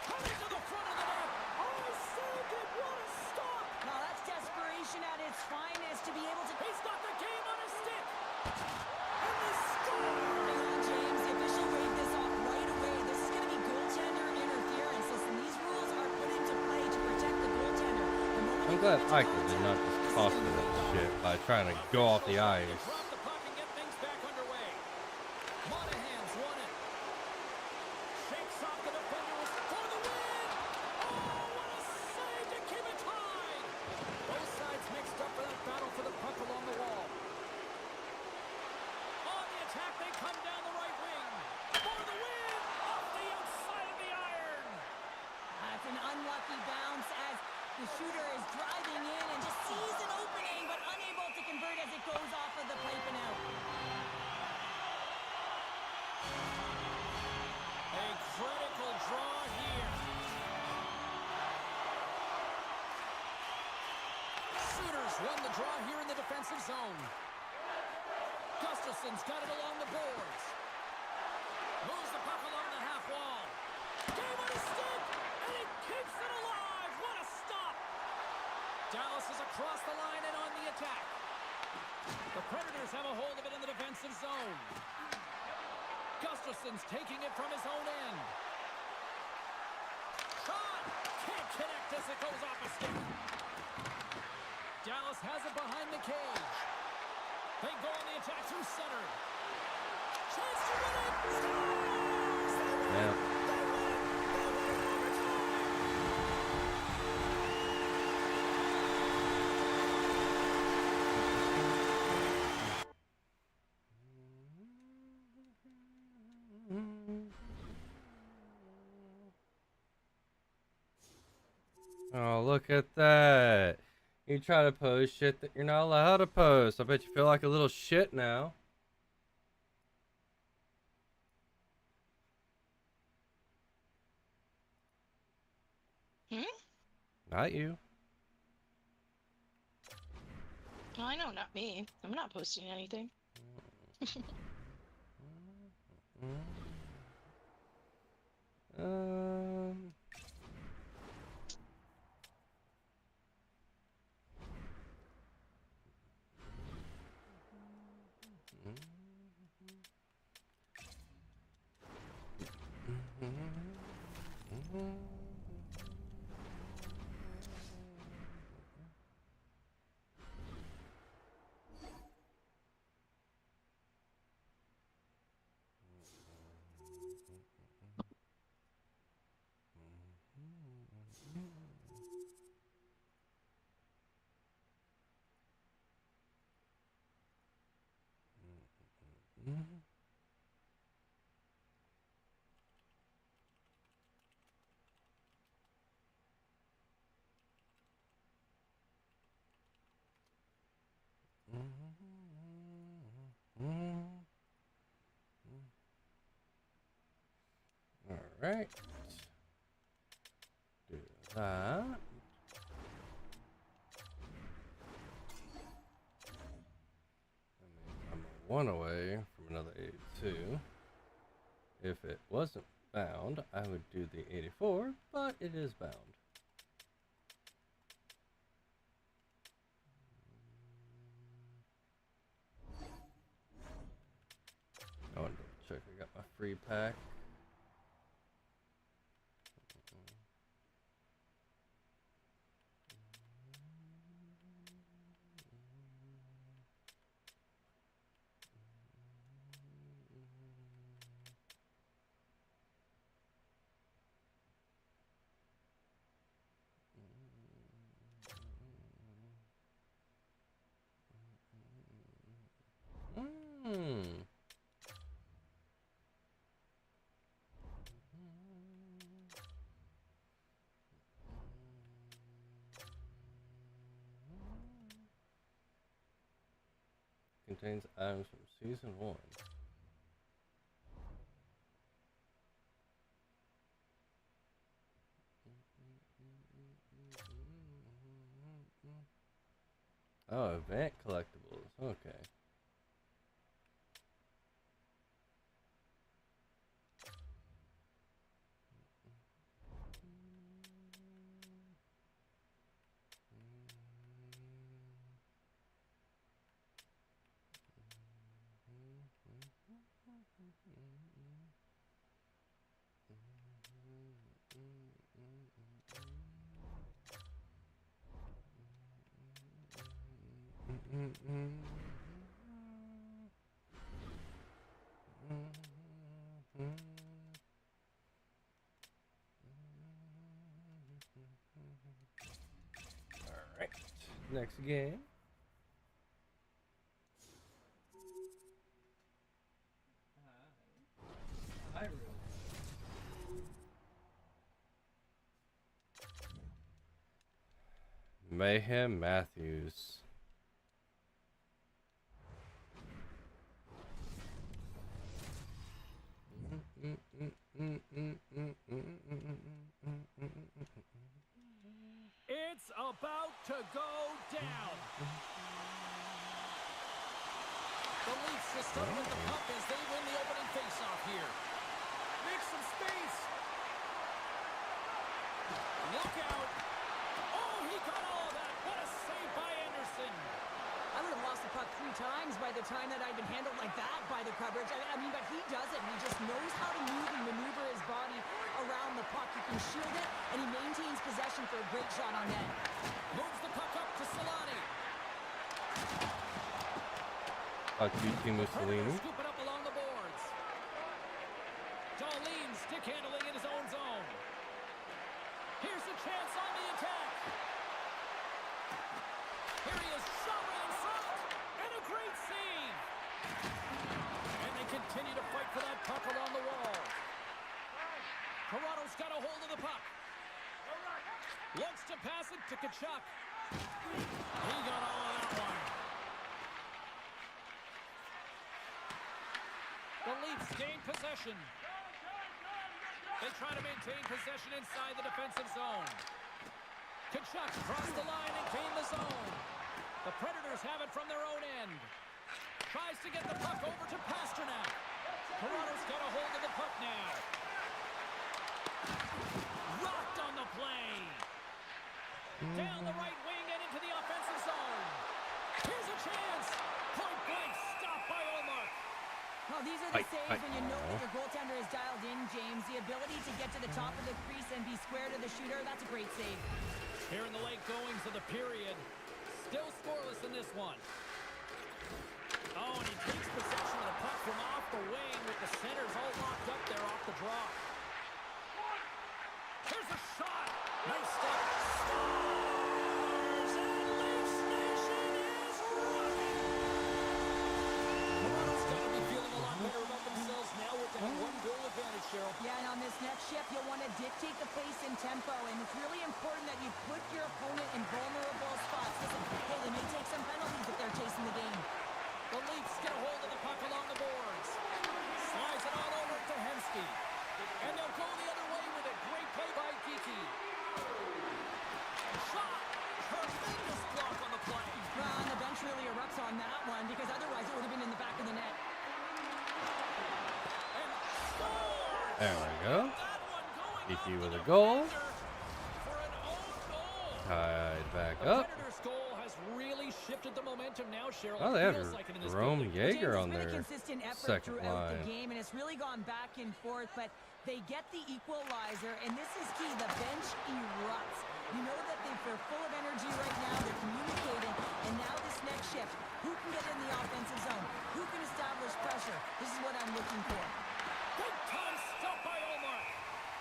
Coming to the front of the net. Oh, he saved it. What a stop. Now, that's desperation at its finest to be able to... He's got the game on his stick. And they score. Hang on, James. The official waved this off right away. This is going to be goaltender interference. Listen, these rules are put into play to protect the goaltender. The moment I'm you glad come into Eichel did not contact, just this toss is me gonna be that goal. shit by trying to go off the ice. Drop the puck and get things back underway. Monahan's won it. Shakes off the defender for the win. Oh, what a save to keep it tied. Both sides mixed up for that battle for the puck along the wall. On the attack, they come down the right wing. For the win, off the outside of the iron. That's an unlucky bounce as the shooter is driving in and just sees an opening, but unable to convert as it goes off of the pipe and out. A critical draw here. Shooters won the draw here in the defensive zone. Gustafson's got it along the boards. Moves the puck along the half wall. Game on his stick, and he keeps it alive. What a stop. Dallas is across the line and on the attack. The Predators have a hold of it in the defensive zone. Gustafson's taking it from his own end. Shot! Can't connect as it goes off a stick. Dallas has it behind the cage. They go on the attack through center. Chance to win it! Scores! They win it! Yeah. They win it! They win it in overtime! Oh, look at that. You try to post shit that you're not allowed to post. I bet you feel like a little shit now. Hmm? Not you. Well, I know, not me. I'm not posting anything. Um. All right. Do that. I'm one away from another 82. If it wasn't bound, I would do the 84, but it is bound. I want to check I got my free pack. Hmm. Contains items from season 1. Oh, event collectibles. Okay. Alright. Next game. Mayhem Matthews. It's about to go down. The Leafs just start with the puck as they win the opening faceoff here. Make some space. Look out. Oh, he got all of that. What a save by Anderson. I would have lost the puck 3 times by the time that I'd been handled like that by the coverage. I mean, but he does it. He just knows how to move and maneuver his body around the puck. He can shield it, and he maintains possession for a great shot on net. Moves the puck up to Solani. Fuck you, Team Mussolini. Scoop it up along the boards. Darlene stick handling in his own zone. Here's a chance on the attack. Here he is, shot right in front. And a great save. And they continue to fight for that puck along the wall. Toronto's got a hold of the puck. Looks to pass it to Kachuk. Leafs gain possession. They try to maintain possession inside the defensive zone. Kachuk crossed the line and gained the zone. The Predators have it from their own end. Tries to get the puck over to Pasternak. Toronto's got a hold of the puck now. Rocked on the play. Down the right wing and into the offensive zone. Here's a chance. Point blank, stopped by Ullmark. Well, these are the saves when you know that your goaltender is dialed in, James. The ability to get to the top of the crease and be square to the shooter, that's a great save. Here in the late goings of the period. Still scoreless in this one. Oh, and he takes possession of the puck from off the wing with the centers all locked up there off the draw. Here's a shot. Nice step. Stars and Leafs Nation is rocking. Toronto's got to be feeling a lot better about themselves now with that one-goal advantage, Cheryl. Yeah, and on this next shift, you'll want to dictate the pace and tempo, and it's really important that you put your opponent in vulnerable spots. Listen, hey, they may take some penalties if they're chasing the game. The Leafs get a hold of the puck along the boards. Slides it on over to Hemsky. And they'll go the other way with it. Great play by Geeky. Shot! Tremendous block on the play. Well, and the bench really erupts on that one, because otherwise it would have been in the back of the net. And scores! There we go. That one going Geeky off with the a goal. defender for an own goal. Tied back The up. Predators' goal has really shifted the momentum now, Cheryl. Oh, they It have feels like it in this Jerome building. Yeager James, on it's been a their consistent effort second throughout line. the game, and it's really gone back and forth, but they get the equalizer, and this is key. The bench erupts. You know that they're full of energy right now. They're communicating, and now this next shift, who can get in the offensive zone? Who can establish pressure? This is what I'm looking for. Big time stop by Ullmark.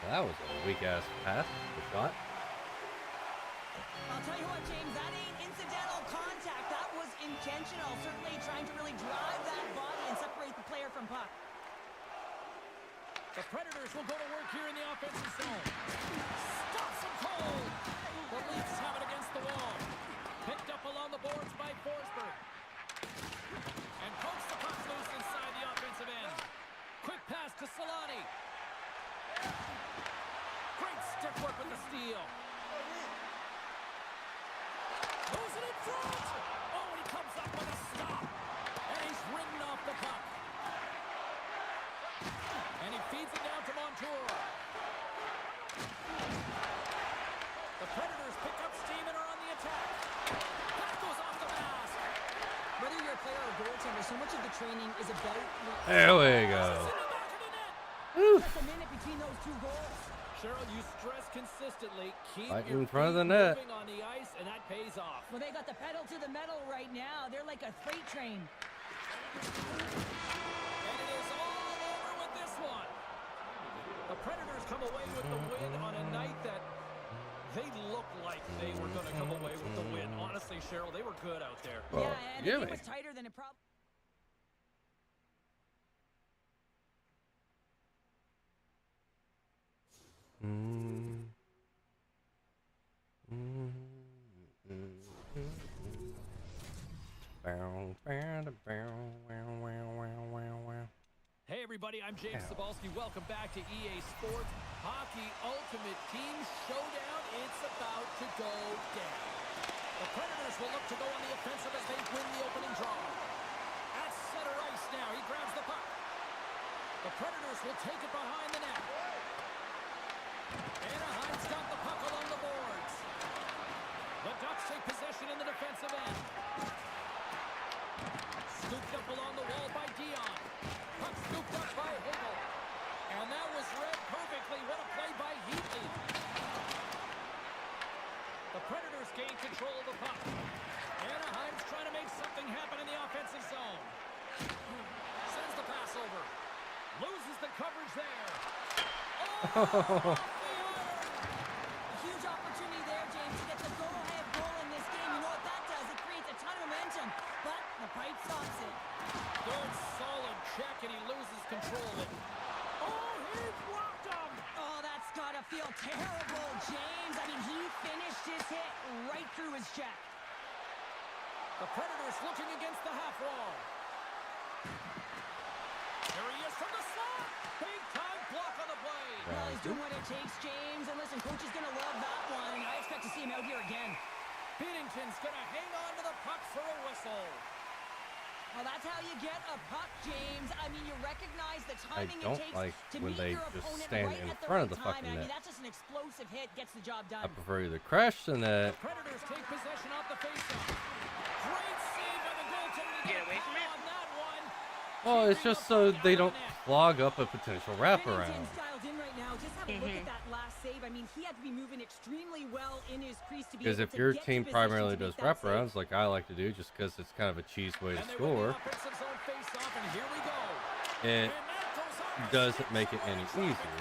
That was a weak-ass pass. The shot. I'll tell you what, James, that ain't incidental contact. That was intentional. Certainly trying to really drive that body and separate the player from puck. The Predators will go to work here in the offensive zone. Stops him cold. The Leafs have it against the wall. Picked up along the boards by Forsberg. And pokes the puck loose inside the offensive end. Quick pass to Solani. Great stick work with the steal. Moves it in front. Oh, and he comes up with a stop. And he's ridden off the puck. And he feeds it down to Montour. The Predators pick up steam and are on the attack. That goes off the mask. Whether you're a player or a goaltender, so much of the training is about... There we It's go. in the back of the net. Just a minute between those two goals. Cheryl, you stress consistently. Keep Right your in front of feet the net. moving on the ice, and that pays off. Well, they got the pedal to the metal right now. They're like a freight train. And it is all over with this one. The Predators come away with the win on a night that they looked like they were going to come away with the win. Honestly, Cheryl, they were good out there. Well, yeah, and give it me. was tighter than it probably... Hey everybody, I'm James Cebulski. Welcome back to EA Sports Hockey Ultimate Team Showdown. It's about to go down. The Predators will look to go on the offensive as they win the opening draw. At center ice now, he grabs the puck. The Predators will take it behind the net. Anaheim's got the puck along the boards. The Ducks take possession in the defensive end. Scooped up along the wall by Dion. Puck scooped up by Hagel. And that was read perfectly. What a play by Heatley. The Predators gain control of the puck. Anaheim's trying to make something happen in the offensive zone. Sends the pass over. Loses the coverage there. Oh! Huge opportunity there, James, to get the go-ahead goal in this game. You know what that does? It creates a ton of momentum, but the pipe stops it. Good, solid check, and he loses control of it. Oh, he blocked him! Oh, that's gotta feel terrible, James. I mean, he finished his hit right through his check. The Predators looking against the half wall. There he is from the slot. Big time block on the play. Well, he's doing what it takes, James. And listen, coach is going to love that one. I expect to see him out here again. Binnington's going to hang on to the puck for a whistle. Well, that's how you get a puck, James. I mean, you recognize the I timing don't it takes like to when meet they your just opponent stand right in at the front right of the time. fucking I mean, net. that's just an explosive hit, gets the job done. I prefer either crash than that. Predators take possession off the faceoff. Great save by the goaltender to Get get away from it. on that one. Well, it's Keeping just the so puck they out of don't the net. clog up a potential wraparound. Binnington's dialed in right now. Just have a look at that last save. I mean, he had to be moving extremely well in his crease to be Because able if to your get to team position primarily to does make that save. wraparounds, like I like to do, just because it's kind of a cheese way to And they win score, the offensive zone faceoff, and here we go. it And that goes off the doesn't sticks make it away any in traffic. easier.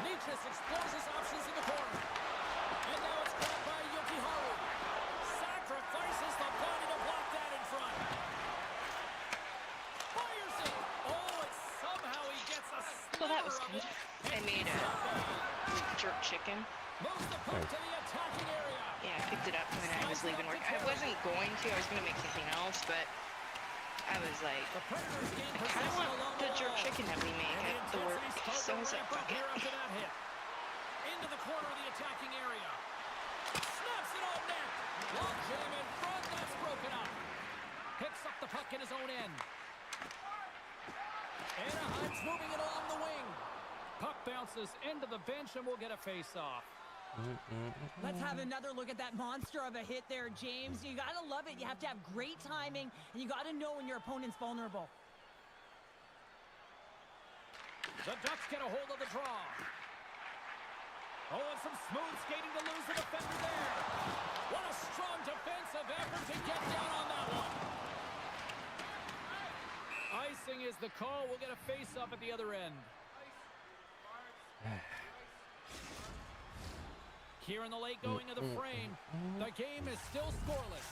Nietzsche explores his options in the corner. And now it's grabbed by Yokiharu. Sacrifices the body to block that in front. Fires it. Oh, and somehow he gets a Well, that was sliver of good. it. I made a jerk chicken. Moves the puck to the attacking area. Yeah, I picked it up when I was leaving work. I wasn't going to. I was going to make something else, but I was like, The Predators gain I kind of possession want along the the jerk wall. chicken that we make And the at the work. intensity So I starts was to like, ramp up fuck it. here after that hit. Into the corner of the attacking area. Snaps it on net. Long jam in front. That's broken up. Picks up the puck in his own end. Anaheim's moving it along the wing. Puck bounces into the bench and we'll get a face-off. Let's have another look at that monster of a hit there, James. You got to love it. You have to have great timing, and you got to know when your opponent's vulnerable. The Ducks get a hold of the draw. Oh, and some smooth skating to lose the defender there. What a strong defensive effort to get down on that one. Icing is the call. We'll get a face-off at the other end. Here in the late going of the frame, the game is still scoreless.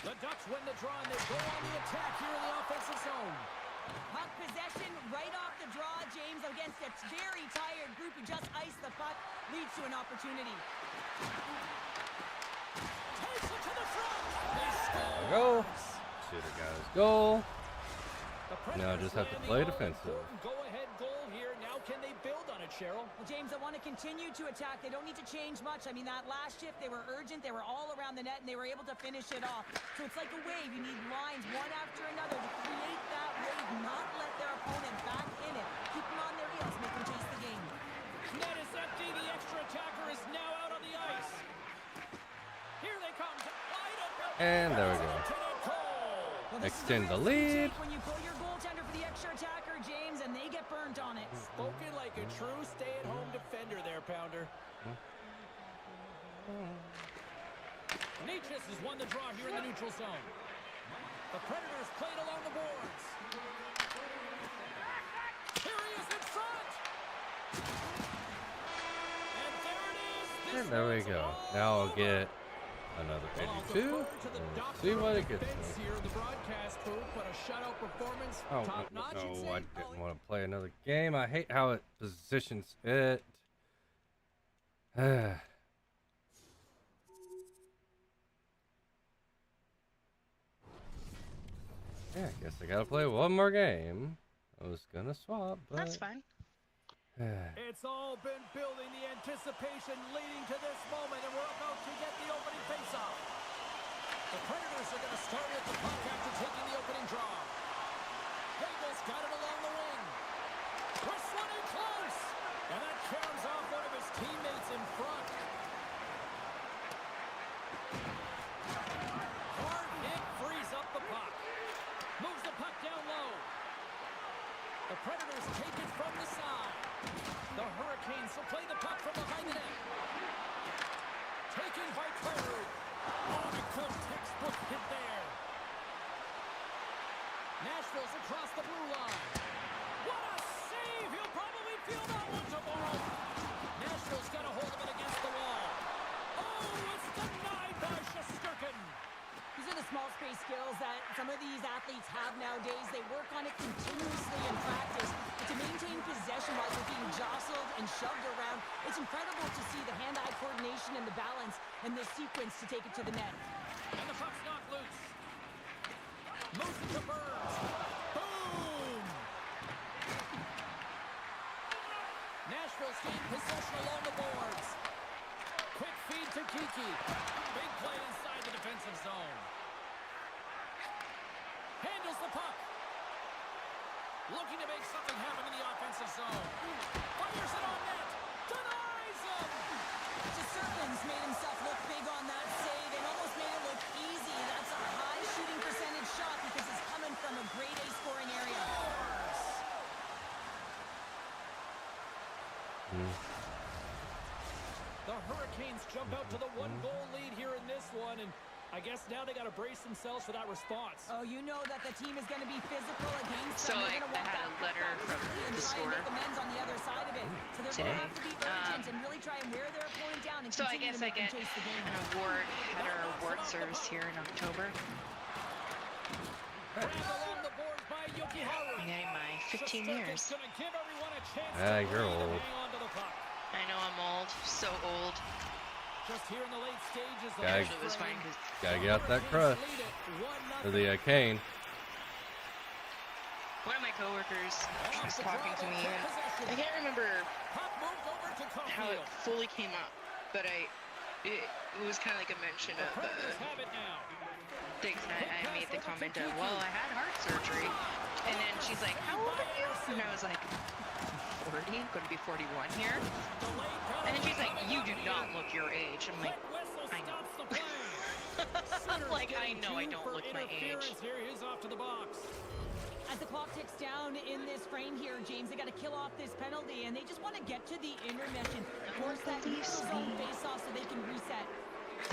The Ducks win the draw, and they go on the attack here in the offensive zone. Puck possession right off the draw, James, against a very tired group who just iced the puck, leads to an opportunity. Takes it to the front. They There score. we go. Should have got his goal. The Now Predators just have to land the play all-important defensive. Go-ahead goal here. Now can they build on it, Cheryl? Well, James, I want to continue to attack. They don't need to change much. I mean, that last shift, they were urgent. They were all around the net, and they were able to finish it off. So it's like a wave. You need lines one after another to create that wave, not let their opponent back in it. Keep them on their heels, make them chase the game. Net is empty. The extra attacker is now out on the ice. Here they come. Wide open. And there we go. Lieutenant Cole. Well, this is Extend the risk you lead. take when you pull your goaltender for the extra attacker, James, and they get burnt on it. Spoken like a true stay-at-home defender there, Pounder. Nietzsche has won the draw here in the neutral zone. The Predators played along the boards. Here he is in front. And there it is. This And there we one's go. all Now I'll over. get another Well, I'll 82. defer to the and doctor see what of it gets defense me. here in the broadcast booth, but a shutout performance, Oh, top notch, you'd no, say. I didn't want to play another game. I hate how it positions it. Yeah, I guess I gotta play one more game. I was gonna swap, but That's fine. It's all been building, the anticipation leading to this moment, and we're about to get the opening faceoff. The Predators are going to start with the puck after taking the opening draw. Hagel's got it along the wing. Whistling in close, and that caroms off one of his teammates in front. Hard hit frees up the puck. Moves the puck down low. The Predators take it from the side. The Hurricanes will play the puck from behind the net. Taken by Kyrou. Oh, a good textbook hit there. Nashville's across the blue line. What a save! He'll probably feel that one tomorrow. Nashville's got a hold of it against the wall. Oh, it's denied by Shesterkin. These are the small space skills that some of these athletes have nowadays. They work on it continuously in practice. But to maintain possession while they're being jostled and shoved around, it's incredible to see the hand-eye coordination and the balance in this sequence to take it to the net. And the puck's knocked loose. Moves it to Burns. Boom! Nashville's gained possession along the boards. Quick feed to Kiki. Big play inside the defensive zone. Handles the puck. Looking to make something happen in the offensive zone. Fires it on net. Denies him. Serpens made himself look big on that save and almost made it look easy. That's a high shooting percentage shot because it's coming from a grade A scoring area. The Hurricanes jump out to the 1-goal lead here in this one, and I guess now they got to brace themselves for that response. Oh, you know that the team is going to be physical against So them. like I had a letter from the store And make amends on the other side of it. So they're going to have to be urgent and really try and wear their opponent down and so I continue guess to I make them get chase the game. an award at our award service here in October. Grabbed along the boards by Yokiharu. I'm getting my 15 years. Gonna give everyone a chance Ah, to you're breathe and old. hang on to the puck. I know I'm old, so old. Just here in the late stages of Gotta- this It was fine frame, 'cause Gotta get out that Hurricanes crush. lead it 1-0. Or the cane. one of my coworkers was talking to me, and I can't remember Puck moved over to how it Caulfield. fully came up, but it was kind of like a mention The of Predators have it now. things, and I made the comment of, well, I had heart surgery, and then she's like, how old are you? And I was like, 40, going to be 41 here. And then she's like, you do not look your age. I'm like, I know. I'm like, I know I don't look my age. Here, he's off to the box. As the clock ticks down in this frame here, James, they got to kill off this penalty, and they just want to get to the intermission, force that neutral zone face-off so they can reset.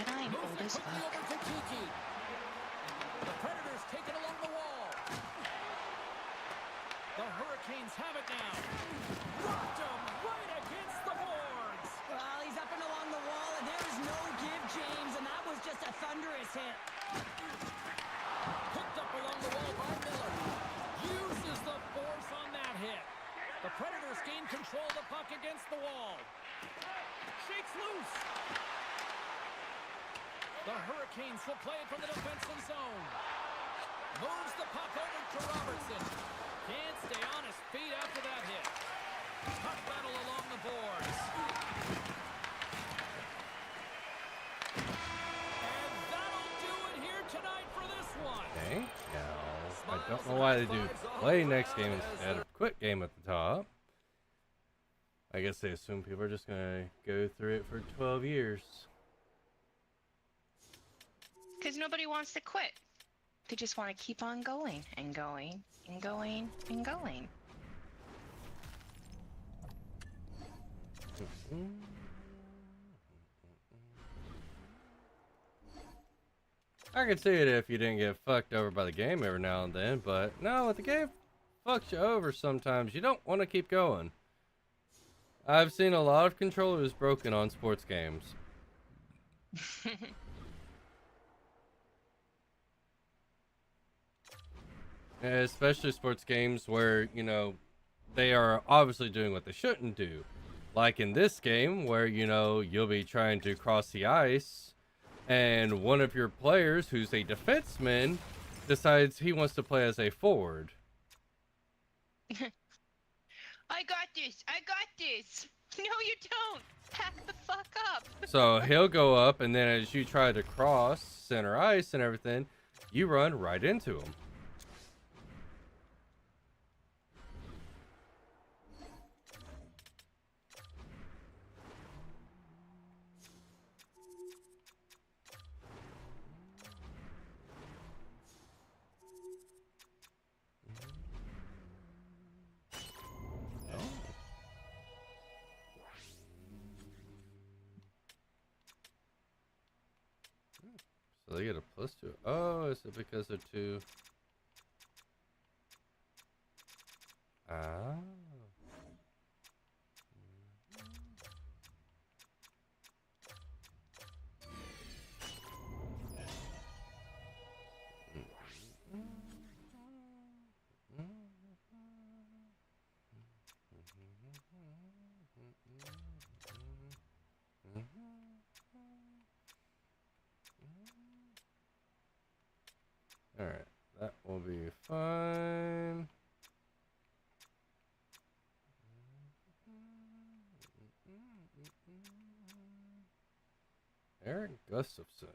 And I'm Moves old it as quickly fuck. over to Kiki. The Predators take it along the wall. The Hurricanes have it now. Rocked him right against the boards. Well, he's up and along the wall, and there is no give, James, and that was just a thunderous hit. Picked up along the wall by Miller. Uses the force on that hit. The Predators gain control of the puck against the wall. Shakes loose. The Hurricanes will play it from the defensive zone. Moves the puck over to Robertson. Can't stay on his feet after that hit. Puck battle along the boards. And that'll do it here tonight for this one. Okay, now I don't know why they do play next game instead of quit game at the top. I guess they assume people are just gonna go through it for 12 years. Because nobody wants to quit. They just want to keep on going and going and going and going. I could see it if you didn't get fucked over by the game every now and then, but no, if the game fucks you over sometimes, you don't want to keep going. I've seen a lot of controllers broken on sports games. Especially sports games where, you know, they are obviously doing what they shouldn't do. Like in this game where, you know, you'll be trying to cross the ice and one of your players who's a defenseman decides he wants to play as a forward. I got this. I got this. No, you don't. Pack the fuck up. So he'll go up, and then as you try to cross center ice and everything, you run right into him. So they get a +2. Oh, is it because they're two? Ah. Alright, That will be fine. Eric Gustafson.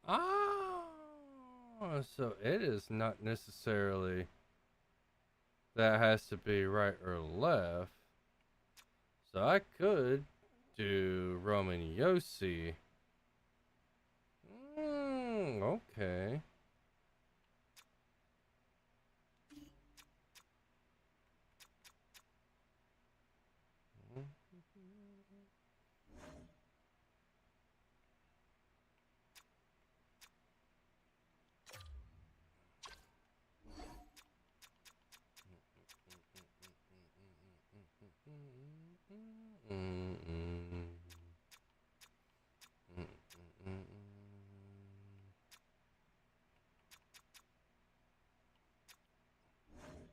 Oh, so it is not necessarily that has to be right or left. So I could do Roman Yossi. Okay.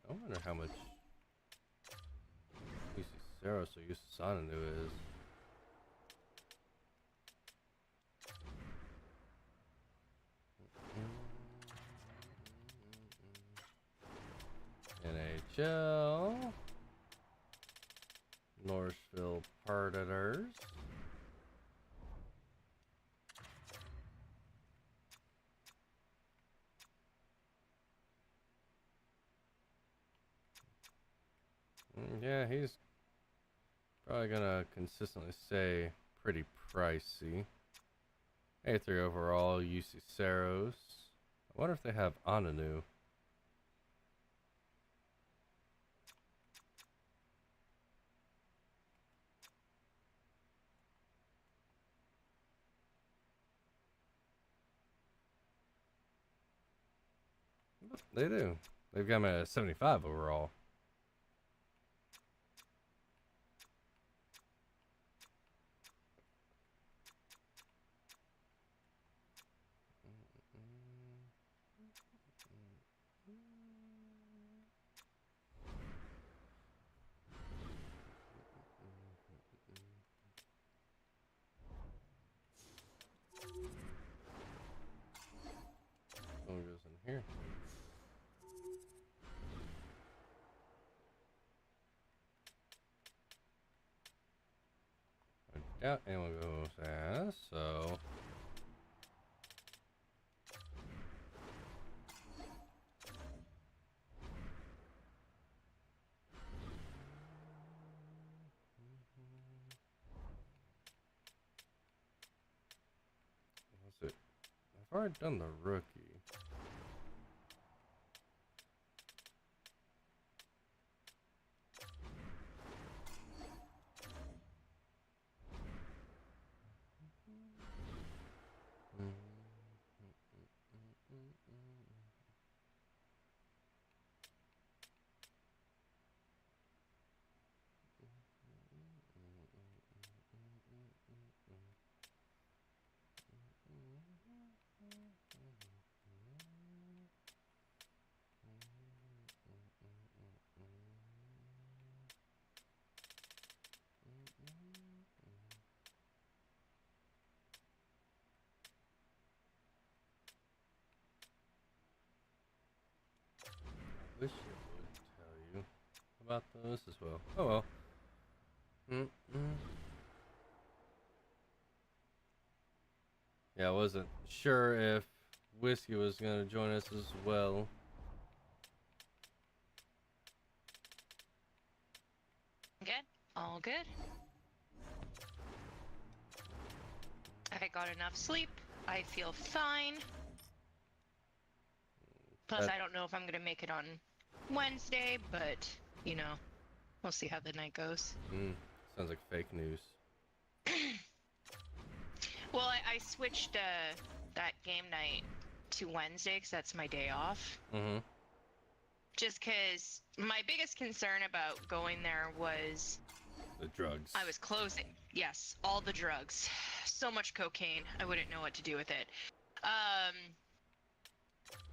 I wonder how much Saros or Sananu is. NHL Northville Predators. Yeah, he's probably gonna consistently stay pretty pricey. 83 overall, UC Saros. I wonder if they have Ananu. They do. They've got him at 75 overall. One goes in here. I doubt anyone goes as, so. What's it? I've already done the rookie. Wish it would tell you about those as well. Oh well. Yeah, I wasn't sure if Whiskey was going to join us as well. Good. All good. I got enough sleep. I feel fine. Plus, I don't know if I'm going to make it on Wednesday, but, you know, we'll see how the night goes. Sounds like fake news. Well, I switched that game night to Wednesday because that's my day off. Just because my biggest concern about going there was the drugs. I was closing. Yes, all the drugs. So much cocaine. I wouldn't know what to do with it.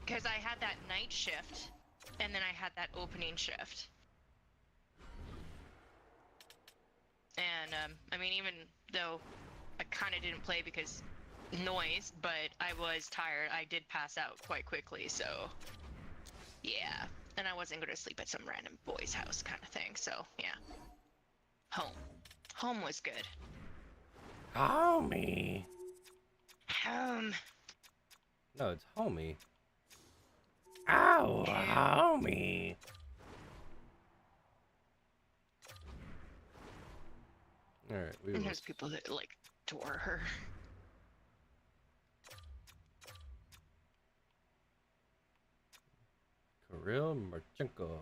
Because I had that night shift, and then I had that opening shift. And I mean, even though I kind of didn't play because noise, but I was tired. I did pass out quite quickly, so yeah. And I wasn't going to sleep at some random boy's house kind of thing, so yeah. Home. Home was good. Homie. Home. No, it's homie. Ow, Ew. homie. Alright, we And will. there's people that like adore her. Kirill Marchenko.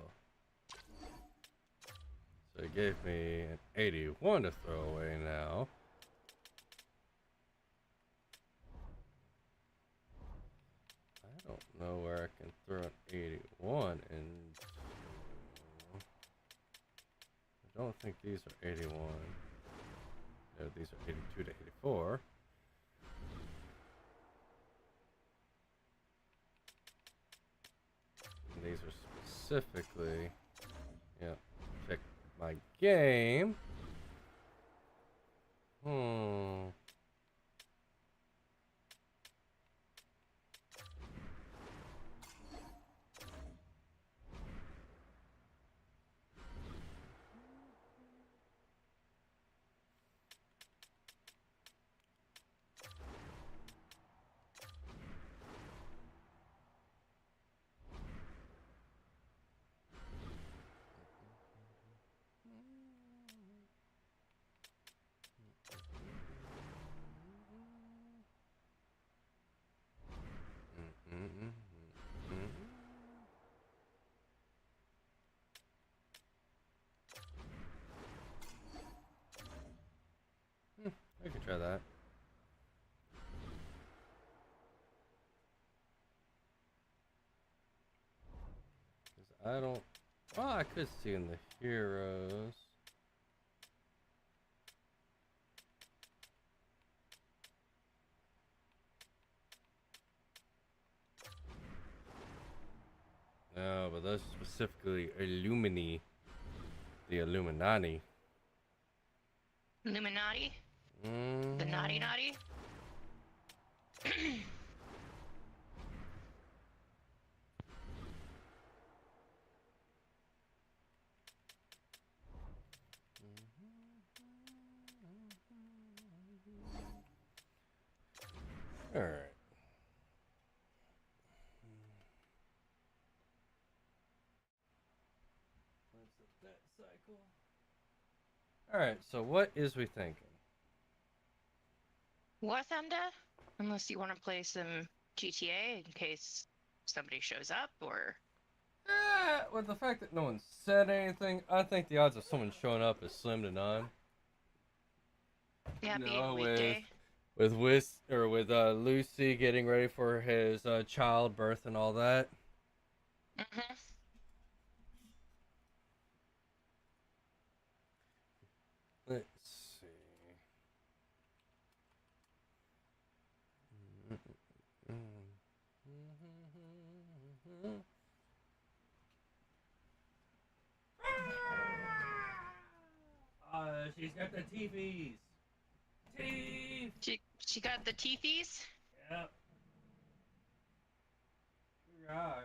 So he gave me an 81 to throw away now. I don't know where I can throw an 81 into. I don't think these are 81. No, these are 82 to 84. And these are specifically, yeah, check my game. I can try that. Cause I don't. Well, I could see in the heroes. No, but those specifically Illumini. The Illuminati. Illuminati? Mm. The naughty naughty? All right. That cycle. All right. So what is we thinking? War Thunder? Unless you want to play some GTA in case somebody shows up, or With the fact that no one said anything, I think the odds of someone showing up is slim to none. yeah, being No, weekday. with Lucy getting ready for his childbirth and all that. Mm-hmm. Let's see. She's got the TVs. Teeth. She got the teethies? Yep. Right.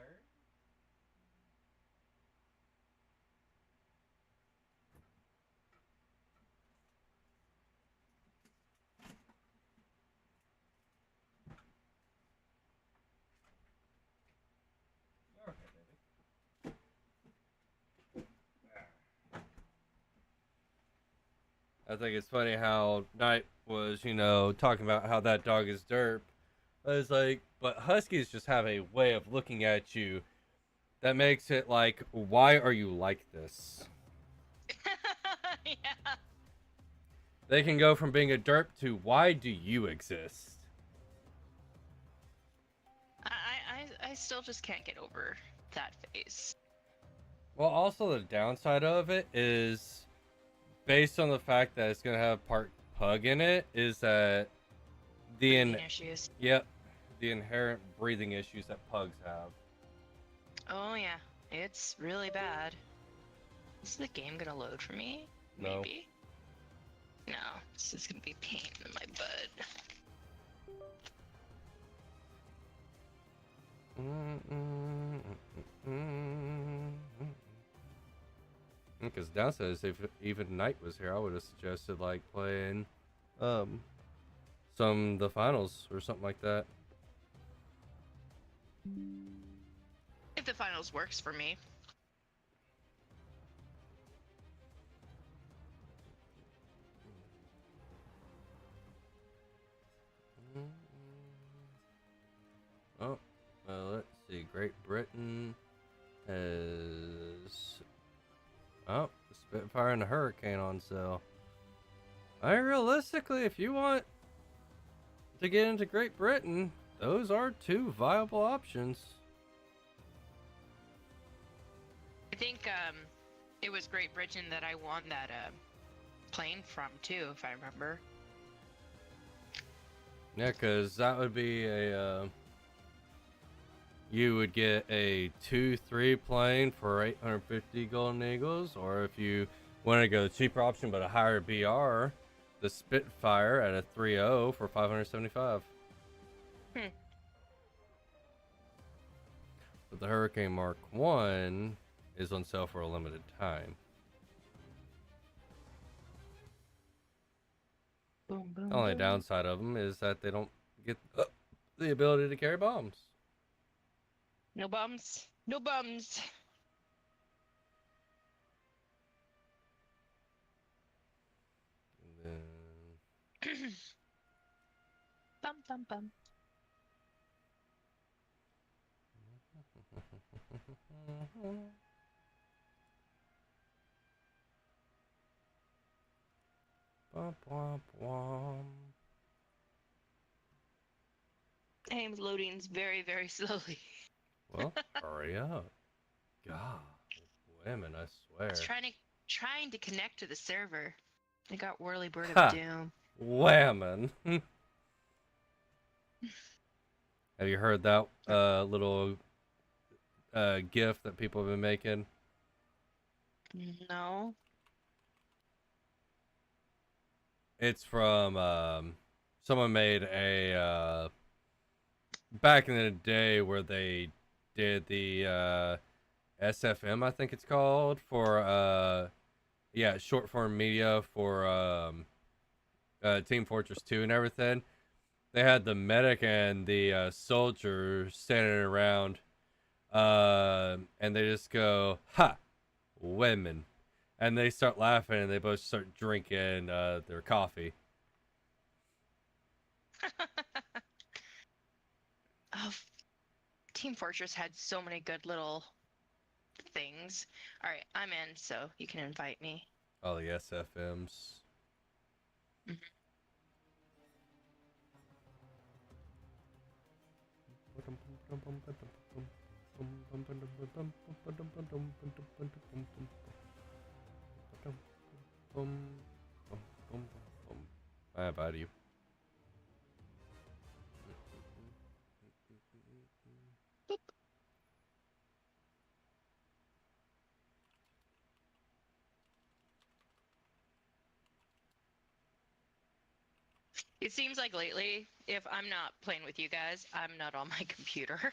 Okay, baby. I think it's funny how Knight was, talking about how that dog is derp. I was like, but Huskies just have a way of looking at you that makes it like, why are you like this? Yeah. They can go from being a derp to why do you exist? I still just can't get over that face. Well, also the downside of it is based on the fact that it's gonna have part pug in it, is that Breathing issues. yep, the inherent breathing issues that pugs have. Oh yeah, it's really bad. Is the game gonna load for me? No. Maybe. No, this is gonna be pain in my butt. Because downstairs, if even Knight was here, I would have suggested like playing some the finals or something like that. If the finals works for me. Oh, well, let's see. Great Britain has the Spitfire and the Hurricane on sale. I mean, realistically, if you want to get into Great Britain, those are two viable options. I think it was Great Britain that I won that plane from too, if I remember. Yeah, because that would be a you would get a 2-3 plane for 850 Golden Eagles, or if you want to go the cheaper option but a higher BR, the Spitfire at a 3.0 for 575. But the Hurricane Mark 1 is on sale for a limited time. Boom, boom, The only boom. downside of them is that they don't get the ability to carry bombs. No bums. No bums. And then Bum bum bum. Bum, bum, bum. Aim's loading very, very slowly. Well, hurry up. God, women, I I swear. was trying to connect to the server. I got Whirly Bird of Ha! Doom. Whammon. Have you heard that little gif that people have been making? No. It's from someone made a back in the day where they did the SFM, I think it's called, for short form media for Team Fortress 2 and everything. They had the medic and the soldier standing around, and they just go, "Ha, women," and they start laughing, and they both start drinking their coffee. Oh, Team Fortress had so many good little things. All right, I'm in, so you can invite me. All the SFMs. How about you? Boop. It seems like lately, if I'm not playing with you guys, I'm not on my computer.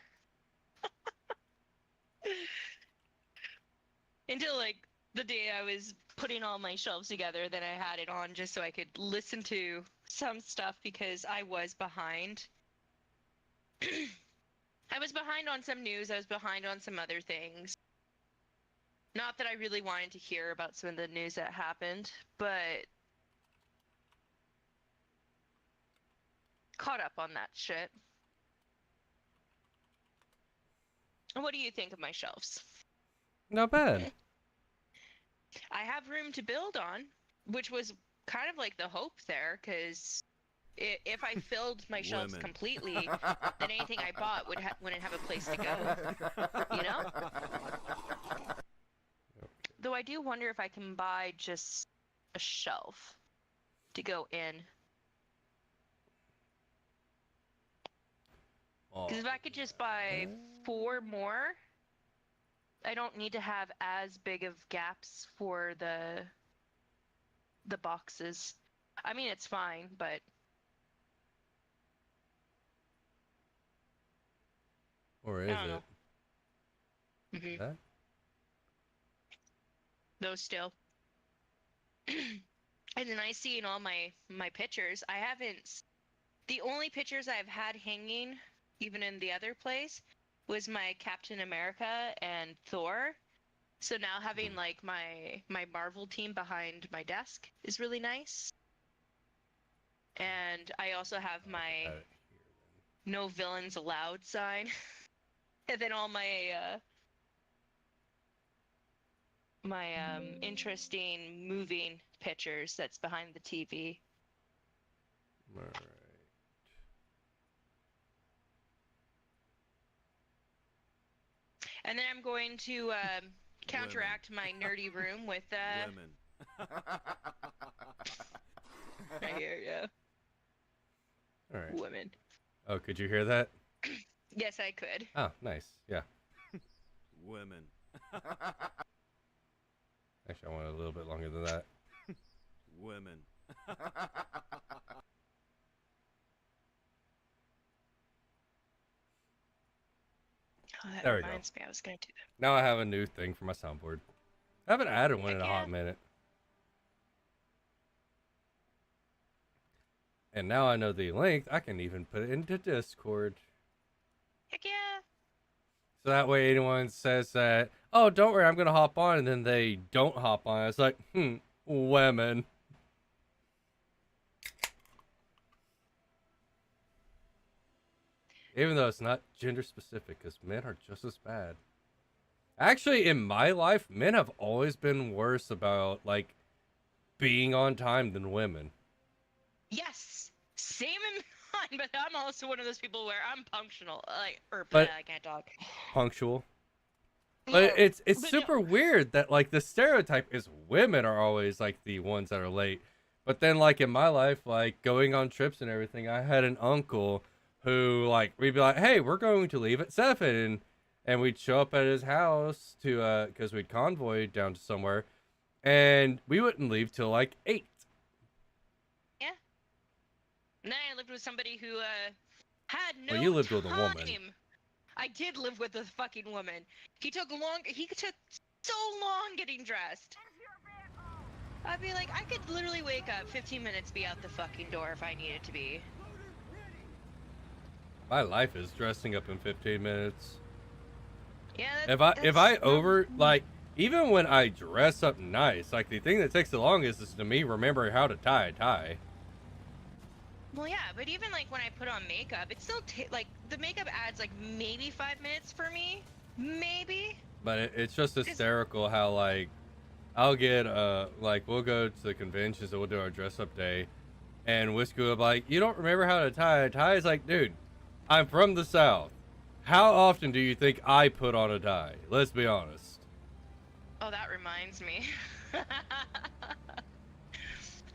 Until like the day I was putting all my shelves together, then I had it on just so I could listen to some stuff because I was behind. I was behind on some news, I was behind on some other things. Not that I really wanted to hear about some of the news that happened, but caught up on that shit. And what do you think of my shelves? Not bad. I have room to build on, which was kind of like the hope there, because if I filled my shelves Women. completely, then anything I bought wouldn't have a place to go. You know? Though I do wonder if I can buy just a shelf to go in. Because if I could just buy 4 more, I don't need to have as big of gaps for the boxes. I mean, it's fine, but Or I is don't it? know. Hmm. That? Those still. And then I see in all my pictures, I haven't. The only pictures I've had hanging, even in the other place, was my Captain America and Thor. So now having like my Marvel team behind my desk is really nice. And I also have Oh, I could my add it here no villains allowed sign. And then all my interesting moving pictures that's behind the TV. then. All right. And then I'm going to counteract my nerdy room with Women. right here, yeah. All right. Women. Oh, could you hear that? Yes, I could. Oh, nice. Yeah. Women. Actually, I want it a little bit longer than that. Women. Oh, that There we go. reminds me, I was gonna do that. Now I have a new thing for my soundboard. I haven't added one in a Heck yeah. hot minute. And now I know the length, I can even put it into Discord. Heck yeah. So that way anyone says that, oh, don't worry, I'm going to hop on, and then they don't hop on. It's like, women. Even though it's not gender specific, because men are just as bad. Actually, in my life, men have always been worse about, like, being on time than women. Yes. Same in mine, but I'm also one of those people where I'm punctual. But- I can't talk. Punctual. But Yeah, it's but no. super weird that, like, the stereotype is women are always, like, the ones that are late. But then, like, in my life, like, going on trips and everything, I had an uncle who, like, we'd be like, hey, we're going to leave at 7. And we'd show up at his house to, because we'd convoy down to somewhere. And we wouldn't leave till, like, 8. Yeah. And then I lived with somebody who had no Well, you lived with a woman. time. I did live with a fucking woman. He took so long getting dressed. I'd be like, I could literally wake up 15 minutes, be out the fucking door if I needed to be. My life is dressing up in 15 minutes. Yeah, If I over, like, even when I dress up nice, like, the thing that takes the longest is to me remember how to tie a tie. Well, yeah, but even like when I put on makeup, it's still like the makeup adds like maybe 5 minutes for me, maybe. But it's just hysterical how, like, I'll get, like, we'll go to the conventions and we'll do our dress up day, and Whiskey will be like, you don't remember how to tie a tie? It's like, dude, I'm from the South. How often do you think I put on a tie? Let's be honest. Oh, that reminds me. I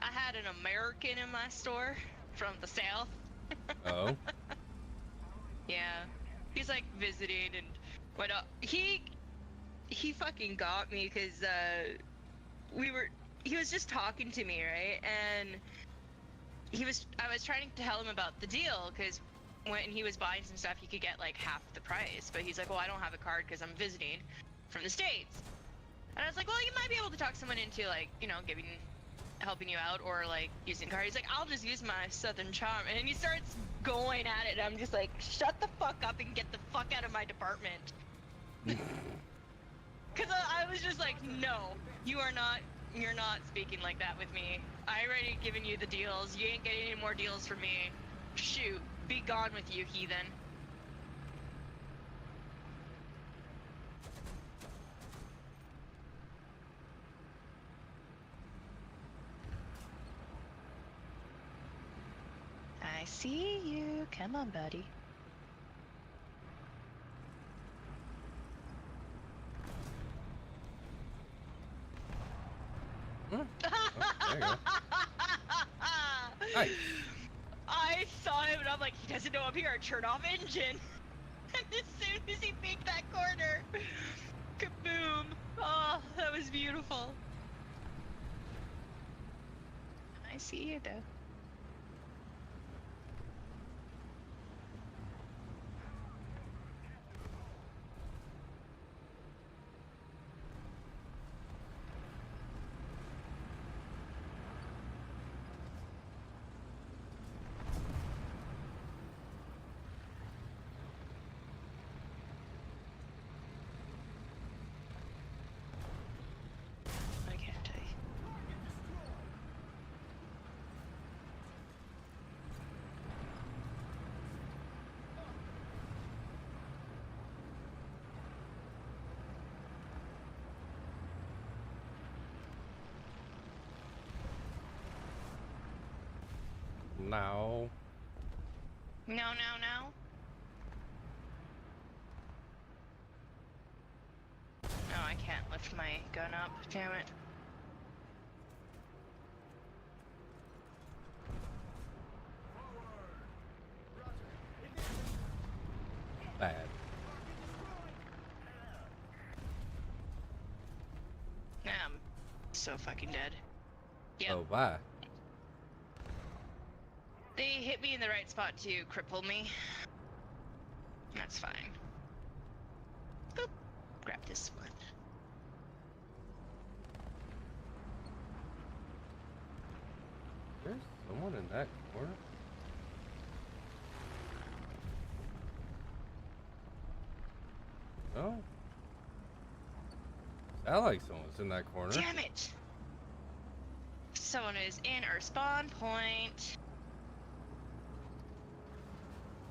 had an American in my store from the South. Oh? Yeah, he's like visiting and whatnot. He fucking got me because he was just talking to me, right? And I was trying to tell him about the deal because when he was buying some stuff, he could get like half the price. But he's like, well, I don't have a card because I'm visiting from the States. And I was like, well, you might be able to talk someone into, like, you know, helping you out or like using card. He's like, I'll just use my Southern charm. And he starts going at it. And I'm just like, shut the fuck up and get the fuck out of my department. Because I was just like, no, you're not speaking like that with me. I already given you the deals. You ain't getting any more deals from me. Shoot, be gone with you, heathen. I see you. Come on, buddy. Oh, there you go. Nice. I saw him and I'm like, he doesn't know I'm here. Turn off engine. And as soon as he peeked that corner, kaboom. Oh, that was beautiful. I I see you though. I can't tell you. No. No, no, no. No, I can't lift my gun up. Damn it. Bad. I'm so fucking dead. Yep. Oh, why? They hit me in the right spot to cripple me. That's fine. Boop. Grab this one. There's someone in that corner. Oh. Sound like someone's in that corner. Damn it! Someone is in our spawn point.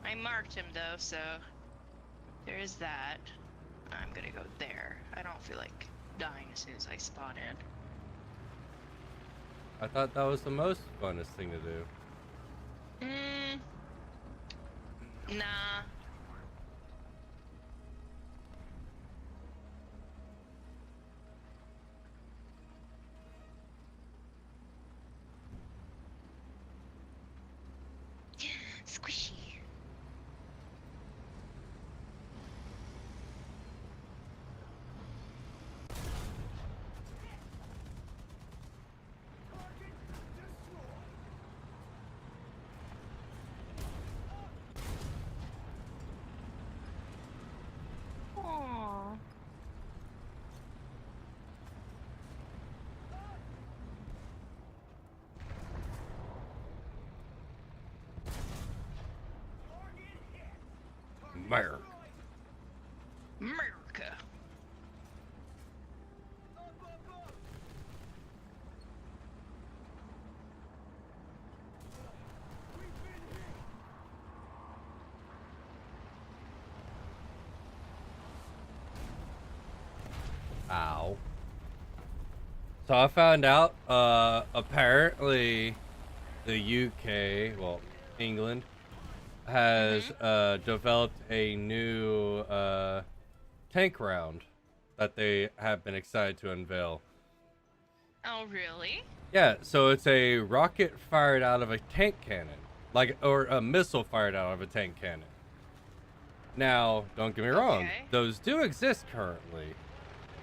I marked him though, so there is that. I'm gonna go there. I don't feel like dying as soon as I spawn in. I thought that was the most funnest thing to do. Nah. Squishy. Aww. America. America. Ow. So I found out, apparently the UK, well, England, has developed a new tank round that they have been excited to unveil. Oh, really? Yeah, so it's a rocket fired out of a tank cannon, or a missile fired out of a tank cannon. Now, don't get me wrong, Okay. those do exist currently,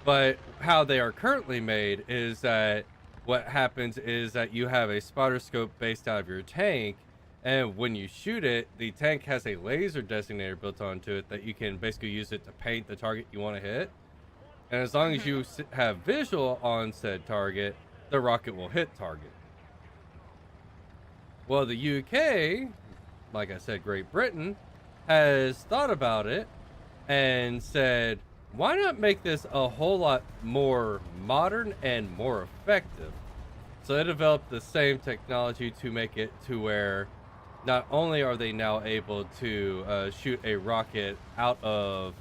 but how they are currently made is that what happens is that you have a spotter scope based out of your tank, and when you shoot it, the tank has a laser designator built onto it that you can basically use it to paint the target you want to hit. And as long as you have visual on said target, the rocket will hit target. Well, the UK, like I said, Great Britain, has thought about it and said, why not make this a whole lot more modern and more effective? So they developed the same technology to make it to where not only are they now able to shoot a rocket out of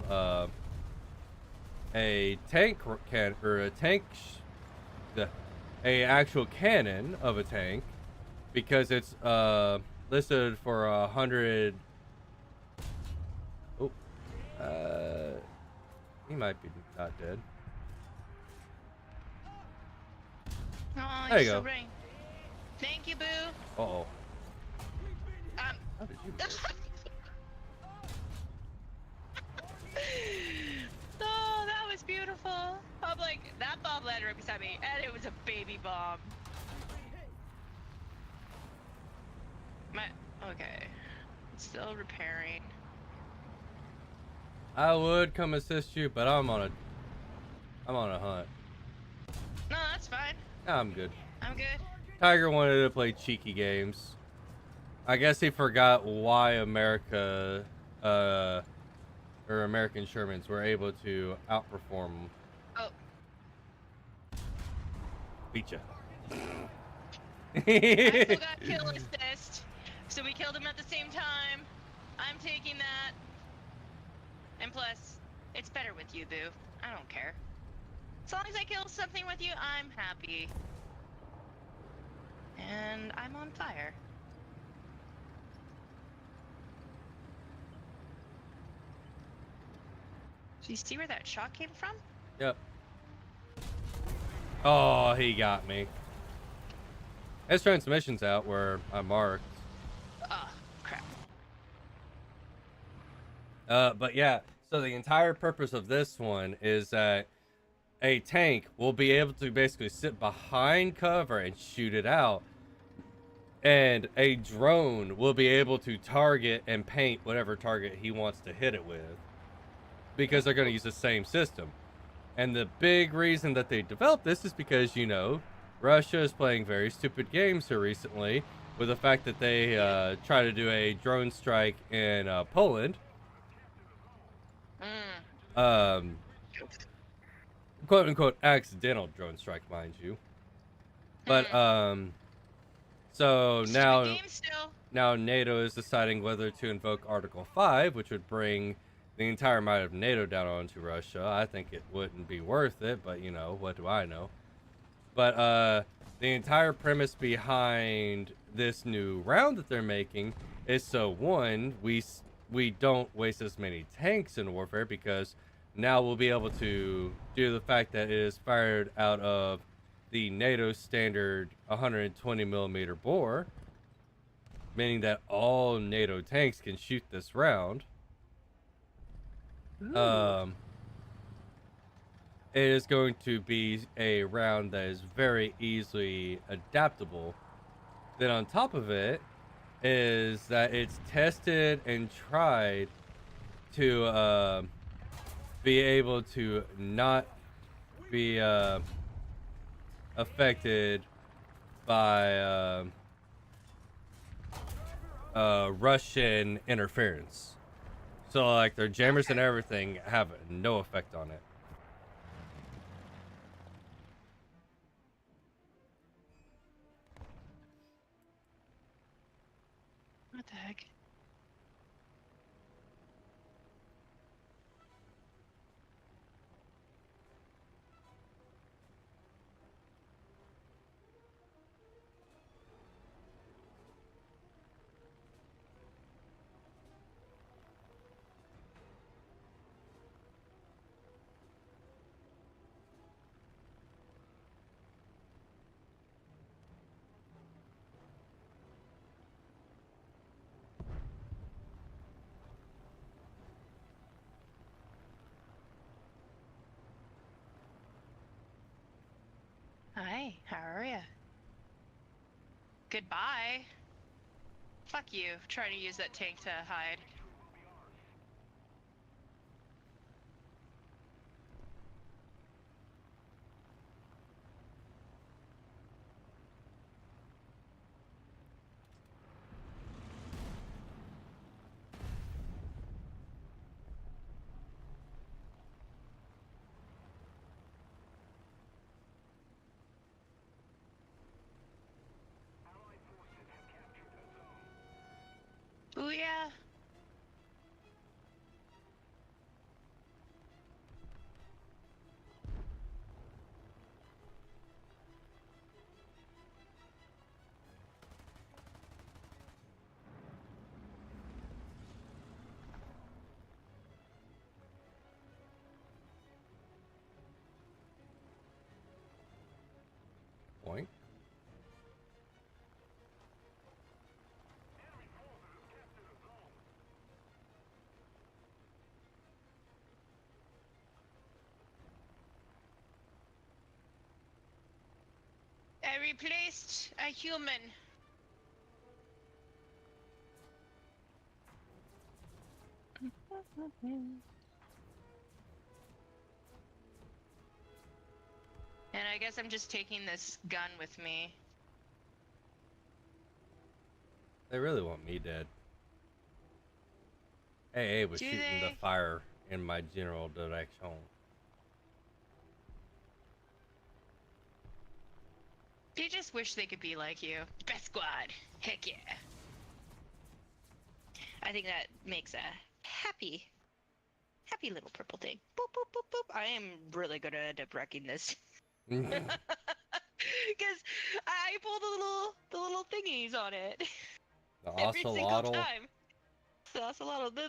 a tank can or a tank, a actual cannon of a tank, because it's listed for 100. Oh, he might be not dead. Oh, There you you're so go. right. Thank you, Boo. Uh-oh. Um, How did you do it? Oh, that was beautiful. I'm like, that bomb landed right beside me, and it was a baby bomb. Okay. It's still repairing. I would come assist you, but I'm on a hunt. No, that's fine. I'm good. I'm good. Tiger wanted to play cheeky games. I guess he forgot why America, or American Shermans were able to outperform them. Oh, Beat ya. I still got kill assist. So we killed him at the same time. I'm taking that. And plus, it's better with you, boo. I don't care. As long as I kill something with you, I'm happy. And I'm on fire. Do you see where that shot came from? Yep. Oh, he got me. His transmission's out where I marked. Oh, crap. But yeah, so the entire purpose of this one is that a tank will be able to basically sit behind cover and shoot it out. And a drone will be able to target and paint whatever target he wants to hit it with. Because they're going to use the same system. And the big reason that they developed this is because, you know, Russia is playing very stupid games here recently with the fact that they try to do a drone strike in Poland. Quote unquote accidental drone strike, mind you. But so now NATO is deciding whether to invoke Article 5, which would bring the entire might of NATO down onto Russia. I think it wouldn't be worth it, but you know, what do I know? But the entire premise behind this new round that they're making is so one, we don't waste as many tanks in warfare, because now we'll be able to, due to the fact that it is fired out of the NATO standard 120 millimeter bore, meaning that all NATO tanks can shoot this round. It is going to be a round that is very easily adaptable. Then on top of it is that it's tested and tried to be able to not be affected by Russian interference. So like their jammers and everything have no effect on it. What the heck? Hi, how are ya? Goodbye. Fuck you, trying to use that tank to hide. Booyah! Point. I replaced a human. And I guess I'm just taking this gun with me. They really want me dead. AA was Do shooting the they? fire in my general direction. You just wish they could be like you. Best squad. Heck yeah. I think that makes a happy little purple thing. Boop, boop, boop, boop. I am really gonna end up wrecking this. The Because I pull the little thingies on it every single ocelotl. time. The ocelotl, the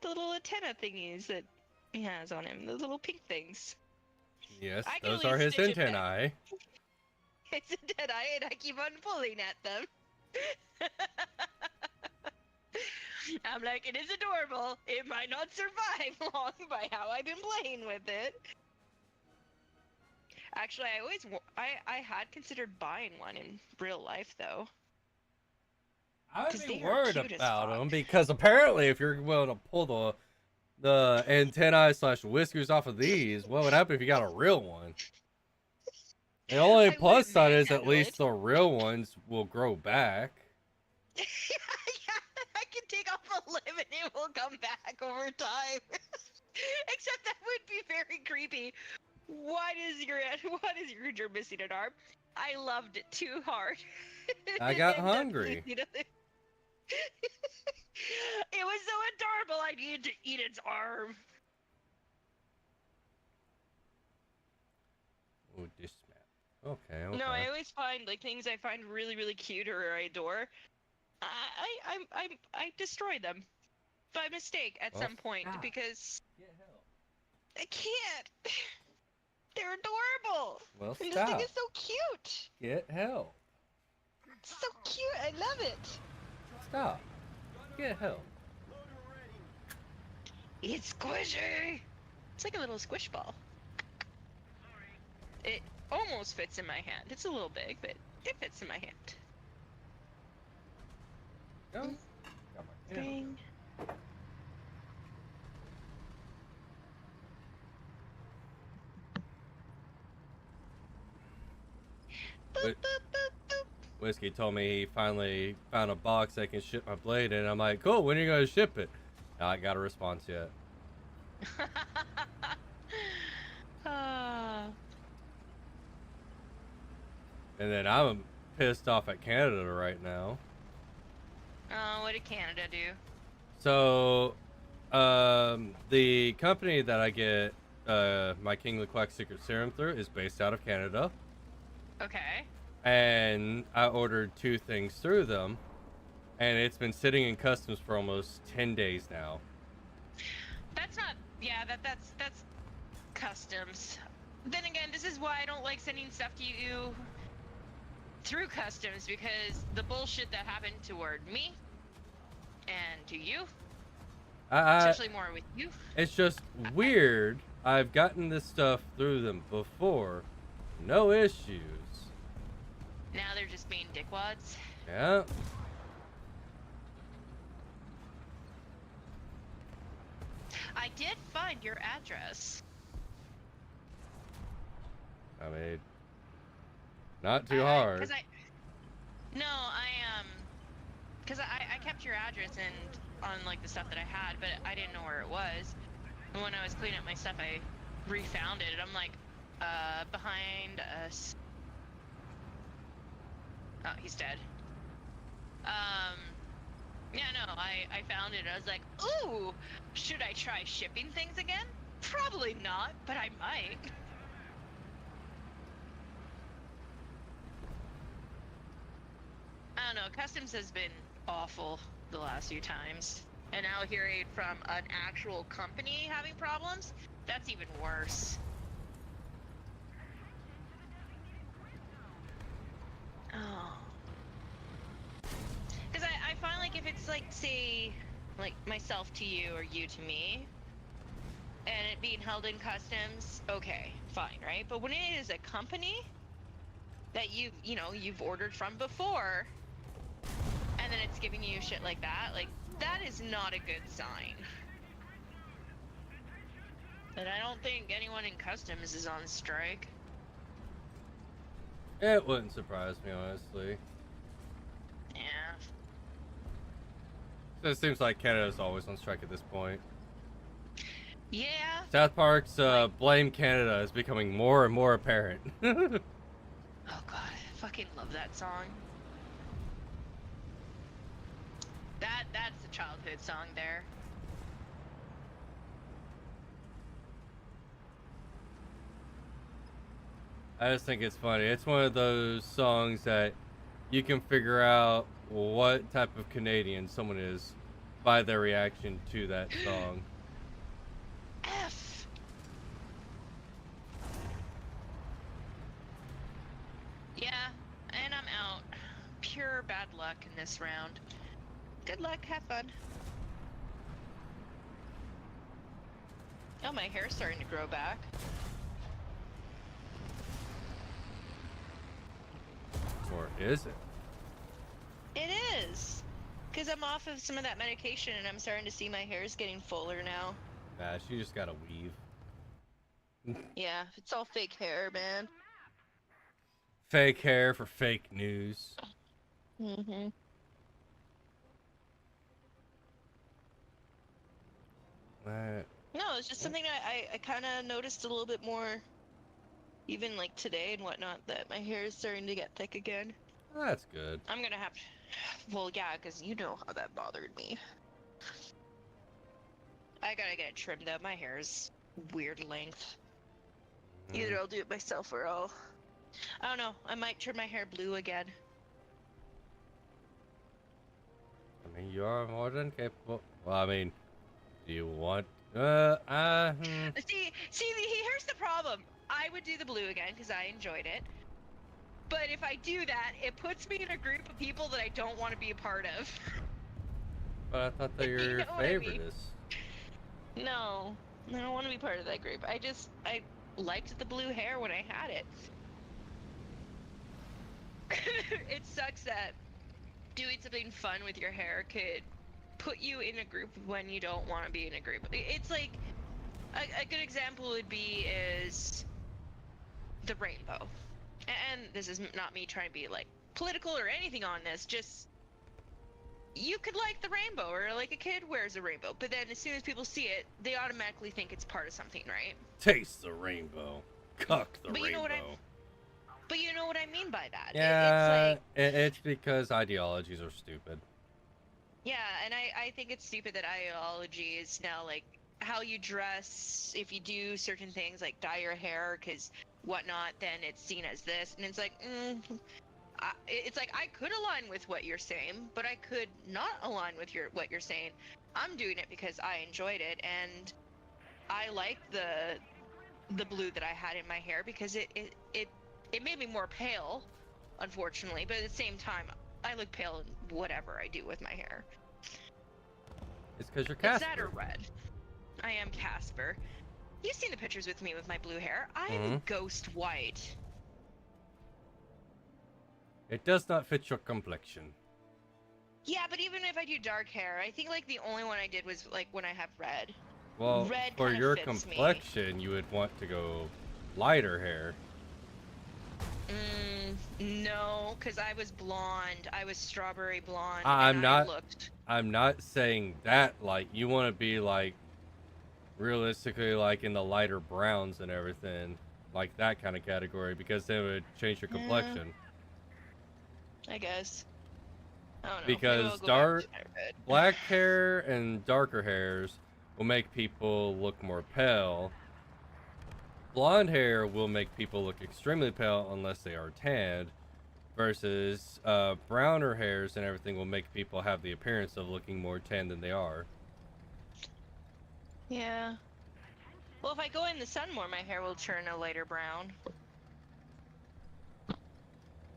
little antenna thingies that he has on him, the little pink things. Yes, I can those at are least his stitch it back. antennae. It's a dead eye, and I keep on pulling at them. I'm like, it is adorable. It might not survive long by how I've been playing with it. Actually, I had considered buying one in real life, though. I would 'Cause be they are worried cute as about fuck. them because apparently, if you're willing to pull the antennae / whiskers off of these, what would happen if you got a real one? The only I plus wouldn't side is at manhandle least it. the real ones will grow back. Yeah, I can take off a limb and it will come back over time. Except that would be very creepy. Why is your creature missing an arm? I loved it too hard. I got End up hungry. losing it. It was so adorable. I needed to eat its arm. Oh, this map. Okay, okay. No, I always find like things I find really, really cute or I adore. I destroy them by mistake at Well, some point stop. because Get help. I can't. They're adorable. Well, And this thing stop. is so cute. Get help. It's so cute. I love it. Stop. Get help. It's squishy. It's like a little squish ball. It almost fits in my hand. It's a little big, but it fits in my hand. Go. Got my camera. Bing. Boop, Wait. boop, boop, boop. Whiskey told me he finally found a box that can ship my blade in. I'm like, cool, when are you going to ship it? Now I got a response yet. Ah. And then I'm pissed off at Canada right now. Oh, what did Canada do? So, the company that I get my King Quack Secret Serum through is based out of Canada. Okay. And I ordered 2 things through them. And it's been sitting in customs for almost 10 days now. That's not. Yeah, that's customs. Then again, this is why I don't like sending stuff to you through customs, because the bullshit that happened toward me and to you, especially more with you. It's just weird. I've gotten this stuff through them before. No issues. Now they're just being dickwads. Yeah. I did find your address. I mean, not too hard. Cause I kept your address and on like the stuff that I had, but I didn't know where it was. And when I was cleaning up my stuff, I refound it. And I'm like, behind us. Oh, he's dead. Yeah, no, I found it. I was like, ooh, should I try shipping things again? Probably not, but I might. I don't know, customs has been awful the last few times. And now hearing from an actual company having problems, that's even worse. Oh. Because I find like if it's like, say, like myself to you or you to me, and it being held in customs, okay, fine, right? But when it is a company that you've ordered from before, and then it's giving you shit like that, like, That is not a good sign. And I don't think anyone in customs is on strike. It wouldn't surprise me, honestly. Yeah. So it seems like Canada's always on strike at this point. Yeah. South Park's Blame Canada is becoming more and more apparent. Oh god, I fucking love that song. That's a childhood song there. I just think it's funny. It's one of those songs that you can figure out what type of Canadian someone is by their reaction to that song. F. Yeah, and I'm out. Pure bad luck in this round. Good luck, have fun. Oh, my hair's starting to grow back. Or is it? It is! Because I'm off of some of that medication and I'm starting to see my hair's getting fuller now. Nah, she just gotta weave. Yeah, it's all fake hair, man. Fake hair for fake news. Mm-hmm. No, it's just something I kind of noticed a little bit more, even like today and whatnot, that my hair is starting to get thick again. That's good. I'm gonna have to, well, yeah, because you know how that bothered me. I gotta get it trimmed up. My hair is weird length. Either I'll do it myself or I don't know, I might trim my hair blue again. I mean, you are more than capable. Well, I mean, do you want? See, here's the problem. I would do the blue again because I enjoyed it. But if I do that, it puts me in a group of people that I don't want to be a part of. But I thought they were You your know what I mean? favorites. No, I don't want to be part of that group. I liked the blue hair when I had it. It sucks that doing something fun with your hair could put you in a group when you don't want to be in a group. It's like a good example would be is the rainbow. And this is not me trying to be like political or anything on this, just you could like the rainbow or like a kid wears a rainbow, but then as soon as people see it, they automatically think it's part of something, right? Taste the rainbow. Cuck the But rainbow. You know what I mean by that. Yeah, It's like, it's because ideologies are stupid. yeah, and I think it's stupid that ideology is now like how you dress, if you do certain things like dye your hair because whatnot, then it's seen as this, and it's like, it's like I could align with what you're saying, but I could not align with what you're saying. I'm doing it because I enjoyed it, and I like the blue that I had in my hair because it made me more pale, unfortunately, but at the same time, I look pale in whatever I do with my hair. It's because you're It's Casper. that or red. I am Casper. You've seen the pictures with me with my blue hair. I am Mhm. ghost white. It does not fit your complexion. Yeah, but even if I do dark hair, I think like the only one I did was like when I have red. Well, Red for kinda your fits me. complexion, you would want to go lighter hair. No, because I was blonde. I was strawberry blonde. I'm and not- I looked. I'm not saying that, like, you want to be, like, realistically, like, in the lighter browns and everything. Like, that kind of category, because then it would change your Yeah. complexion. I guess. I don't know. Because Maybe I'll go dark- back to my red. Black hair and darker hairs will make people look more pale. Blonde hair will make people look extremely pale unless they are tanned. Versus browner hairs and everything will make people have the appearance of looking more tan than they are. Yeah. Well, if I go in the sun more, my hair will turn a lighter brown.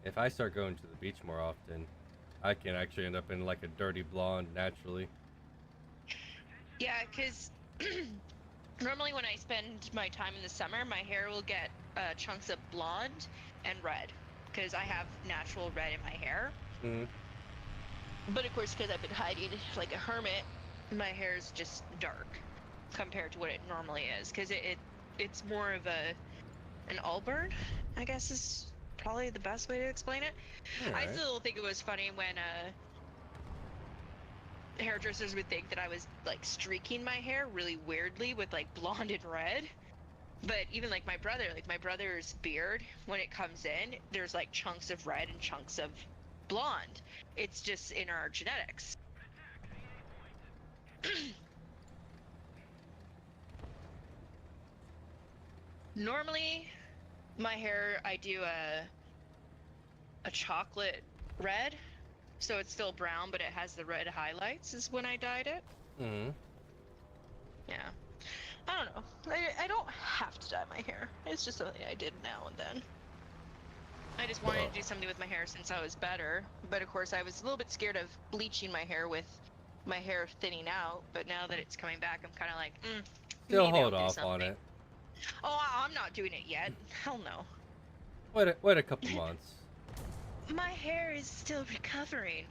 If I start going to the beach more often, I can actually end up in like a dirty blonde naturally. Yeah, because normally when I spend my time in the summer, my hair will get chunks of blonde and red. Because I have natural red in my hair. Mm-hmm. But of course, because I've been hiding like a hermit, my hair is just dark compared to what it normally is. Because it's more of an Allburn, I guess is probably the best way to explain it. All I right. still think it was funny when hairdressers would think that I was like streaking my hair really weirdly with like blonde and red. But even like my brother's beard, when it comes in, there's like chunks of red and chunks of blonde. It's just in our genetics. Normally, my hair, I do a chocolate red, so it's still brown, but it has the red highlights. Is when I dyed it. Mm-hmm. Yeah, I don't know. I don't have to dye my hair. It's just something I did now and then. I just wanted Well, to do something with my hair since I was better, but of course I was a little bit scared of bleaching my hair with my hair thinning out. But now that it's coming back, I'm kind of like, still maybe I'll hold do off on something. it. Oh, I'm not doing it yet. Hell no. Wait a couple months. My hair is still recovering.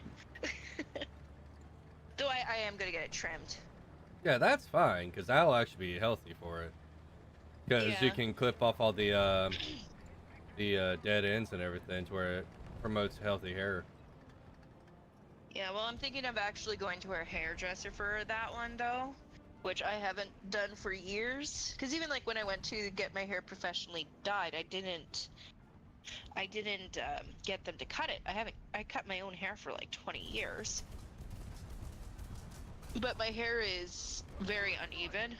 Though I am gonna get it trimmed. Yeah, that's fine, because that'll actually be healthy for it. Because you Yeah. can clip off all the dead ends and everything to where it promotes healthy hair. Yeah, well, I'm thinking of actually going to a hairdresser for that one though, which I haven't done for years. Because even like when I went to get my hair professionally dyed, I didn't get them to cut it. I cut my own hair for like 20 years. But my hair is very uneven,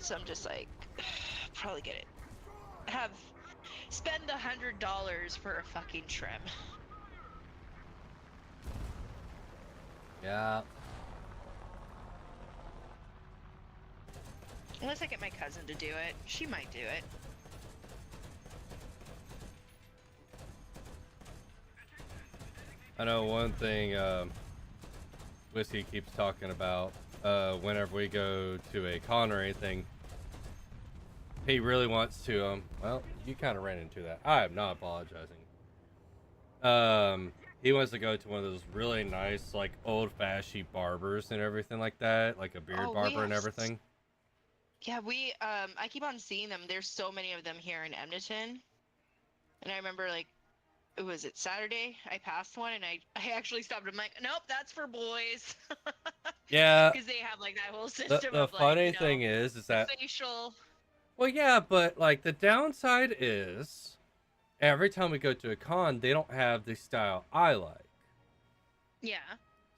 so I'm just like, probably get it. Have spend $100 for a fucking trim. Yeah. Unless I get my cousin to do it. She might do it. I know one thing Whiskey keeps talking about whenever we go to a con or anything. He really wants to, well, you kind of ran into that. I am not apologizing. He wants to go to one of those really nice, like, old-fashioned barbers and everything like that, like a beard Oh, we barber and have. everything. Yeah, I keep on seeing them. There's so many of them here in Edmonton. And I remember like was it Saturday? I passed one and I actually stopped. I'm like, nope, that's for boys. Yeah, Because they have like that whole the system the of like, funny thing is the that, facial. well, yeah, but like the downside is every time we go to a con, they don't have the style I like. Yeah.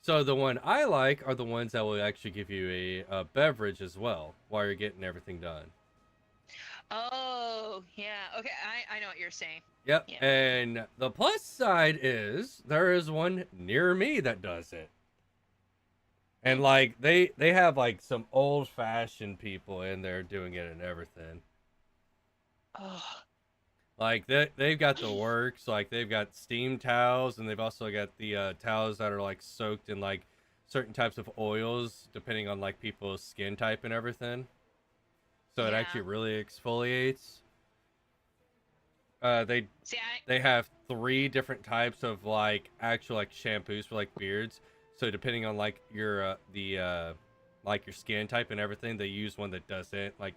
So the one I like are the ones that will actually give you a beverage as well while you're getting everything done. Oh, yeah. Okay, I know what you're saying. Yep. Yeah. And the plus side is there is one near me that does it. And like they have like some old fashioned people in there doing it and everything. Oh. Like they've got the works, like they've got steam towels and they've also got the towels that are like soaked in like certain types of oils depending on like people's skin type and everything. So it actually Yeah. really exfoliates. They See, they have 3 different types of like actual like shampoos for like beards. So depending on like your like your skin type and everything, they use one that doesn't like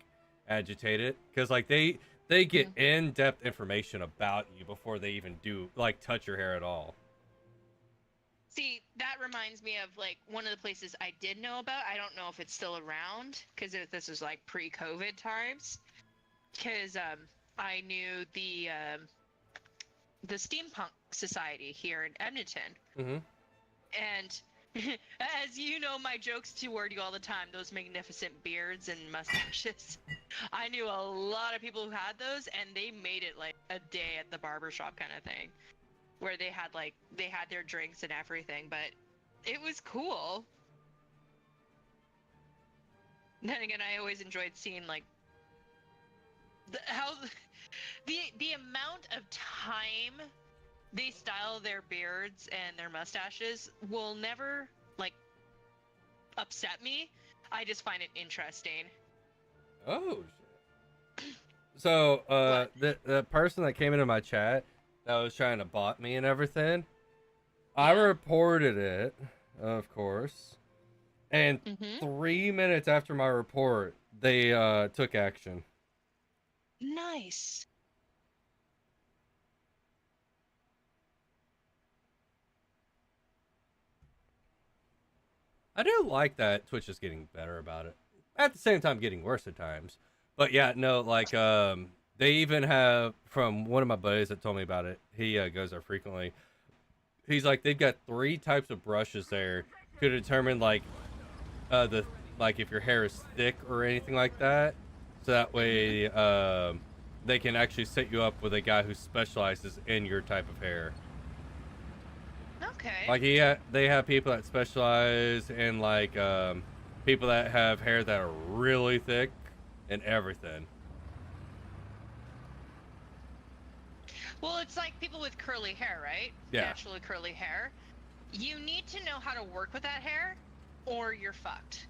agitate it because like they get in-depth information about you before they even do like touch your hair at all. See, that reminds me of like one of the places I did know about. I don't know if it's still around because this was like pre-COVID times. Because I knew the Steampunk Society here in Edmonton, Mm-hmm. and as you know, my jokes toward you all the time, those magnificent beards and mustaches. I knew a lot of people who had those, and they made it like a day at the barbershop kind of thing, where they had their drinks and everything, but it was cool. Then again, I always enjoyed seeing like how the amount of time they style their beards and their mustaches will never like upset me. I just find it interesting. Oh shit. So What? the person that came into my chat that was trying to bot me and everything, I Yeah. reported it, of course, and Mm-hmm. 3 minutes after my report, they took action. Nice. I do like that Twitch is getting better about it. At the same time, getting worse at times. But yeah, no, like they even have from one of my buddies that told me about it. He goes there frequently. He's like they've got 3 types of brushes there to determine like the like if your hair is thick or anything like that. So that Mm-hmm. way they can actually set you up with a guy who specializes in your type of hair. Okay. Like they have people that specialize in like people that have hair that are really thick and everything. Well, it's like people with curly hair, right? Yeah. Naturally curly hair. You need to know how to work with that hair, or you're fucked.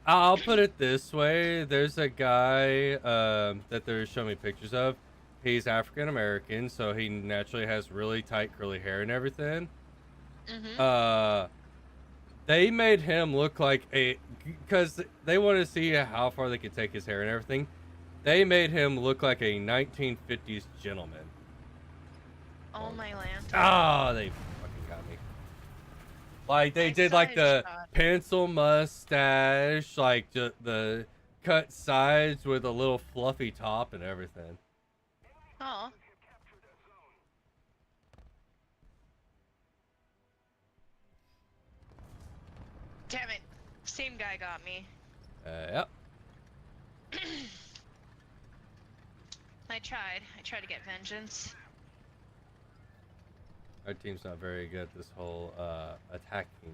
I'll put it this way: there's a guy that they're showing me pictures of. He's African American, so he naturally has really tight curly hair and everything. Mm-hmm. They made him look like a because they wanted to see how far they could take his hair and everything. They made him look like a 1950s gentleman. Oh my land. Oh, they fucking got me. Like they I did saw like his the shot. pencil mustache, like the cut sides with a little fluffy top and everything. Oh. Damn it. Same guy got me. Yep. I tried. I tried to get vengeance. Our team's not very good at this whole attacking.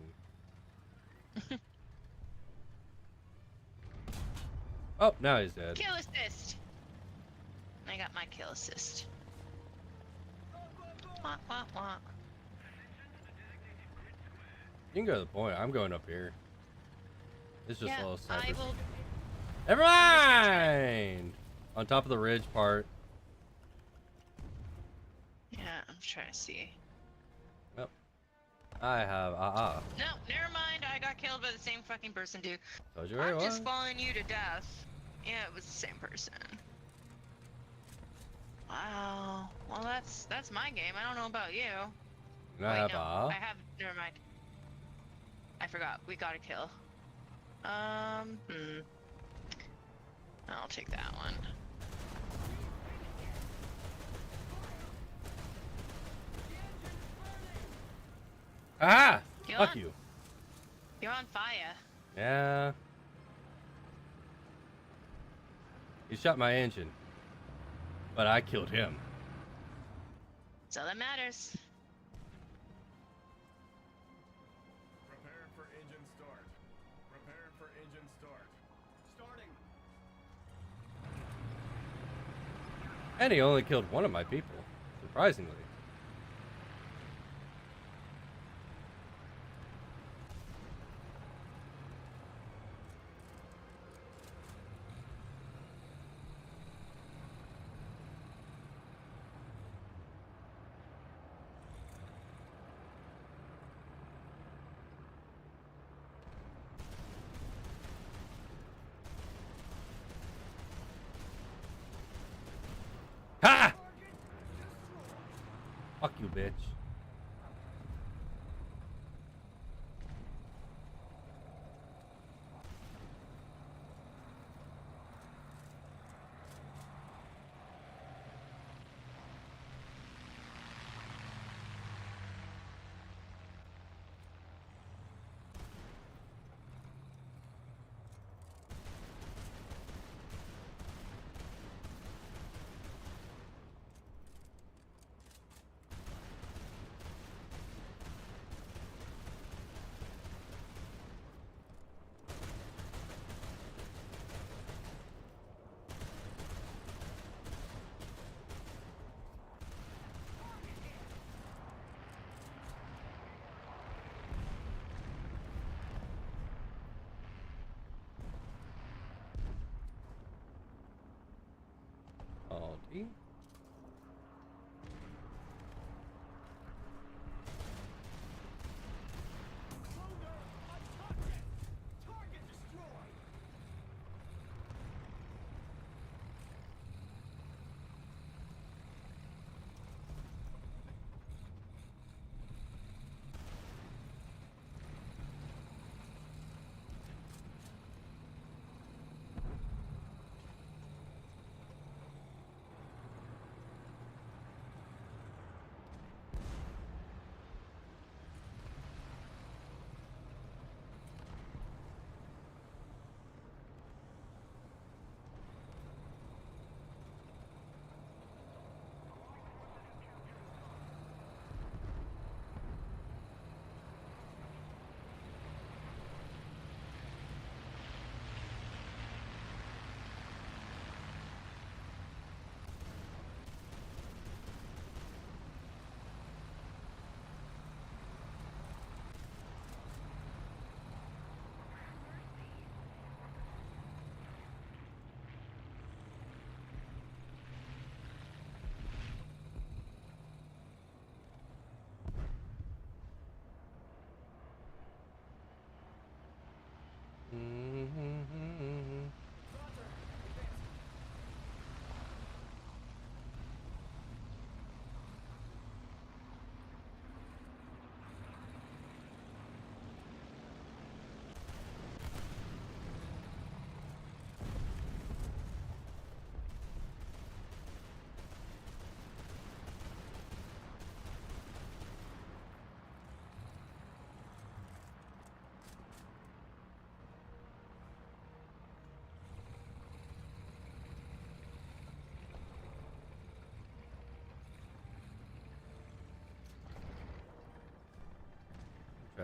Oh, now he's dead. Kill assist. I got my kill assist. Wah, wah, wah. You can go to the point. I'm going up here. It's just a Yeah, little I sniper. will. Never mind. On top of the ridge part. Yeah, I'm trying to see. Yep. I have No, never mind. I got killed by the same fucking person, dude. Told you where it I'm was. just following you to death. Yeah, it was the same person. Wow. Well, that's my game. I don't know about you. And I Wait, have no. ah. I have. Never mind. I forgot. We got a kill. I'll take that one. Ah! You're Fuck on, you. You're on fire. Yeah. He shot my engine. But I killed him. That's all that matters. Prepare for engine start. Prepare for engine start. Starting. And he only killed one of my people. Surprisingly. Ha! Fuck you, bitch. Aldi.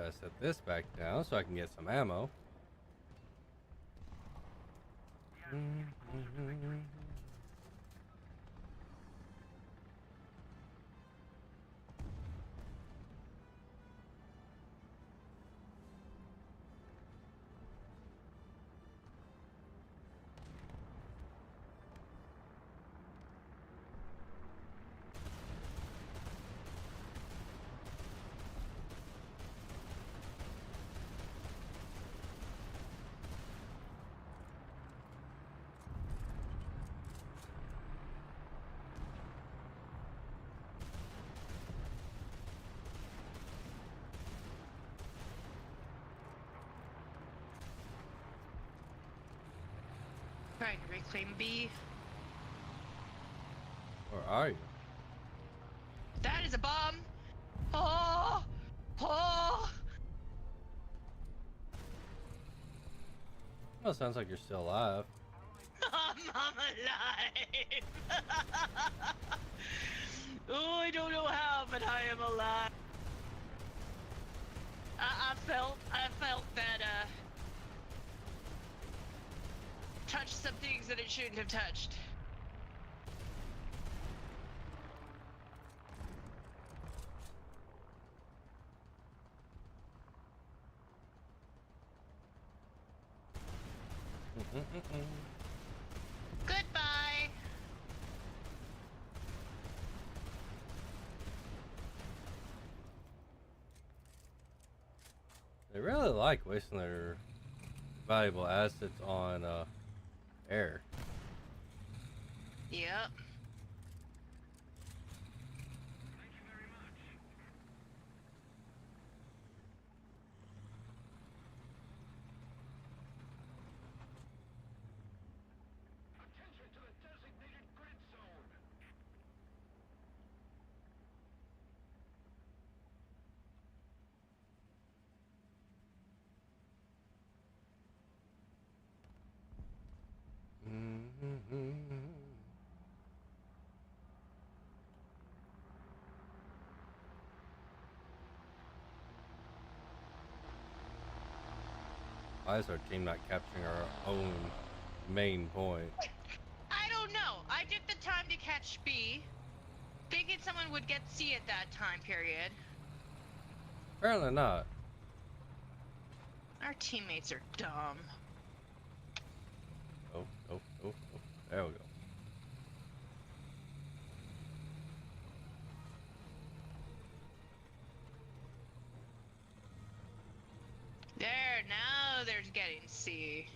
I set this back down so I can get some ammo. Trying to reclaim B. Where are you? That is a bomb! Oh! Oh! Well, it sounds like you're still alive. I'm alive! Oh, I don't know how, but I am alive. I felt that, touched some things that it shouldn't have touched. Goodbye! They really like wasting their valuable assets on air. Yep. Attention to the designated grid zone. Why is our team not capturing our own main point? I don't know. I took the time to catch B, thinking someone would get C at that time period. Apparently not. Our teammates are dumb. Oh. There we go. There, now there's getting C.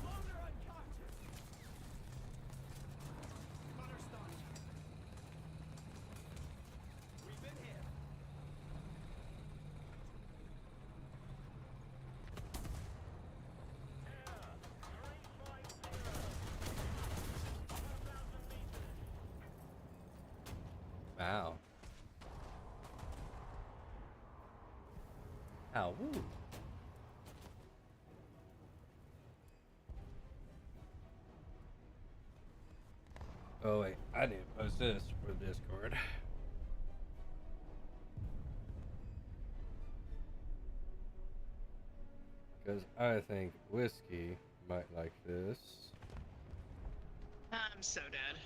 Loader unconscious. Gunner stunned. We've been hit. Wow. Ow. Woo. Oh wait, I need to post this for Discord. Because I think Whiskey might like this. I'm so dead.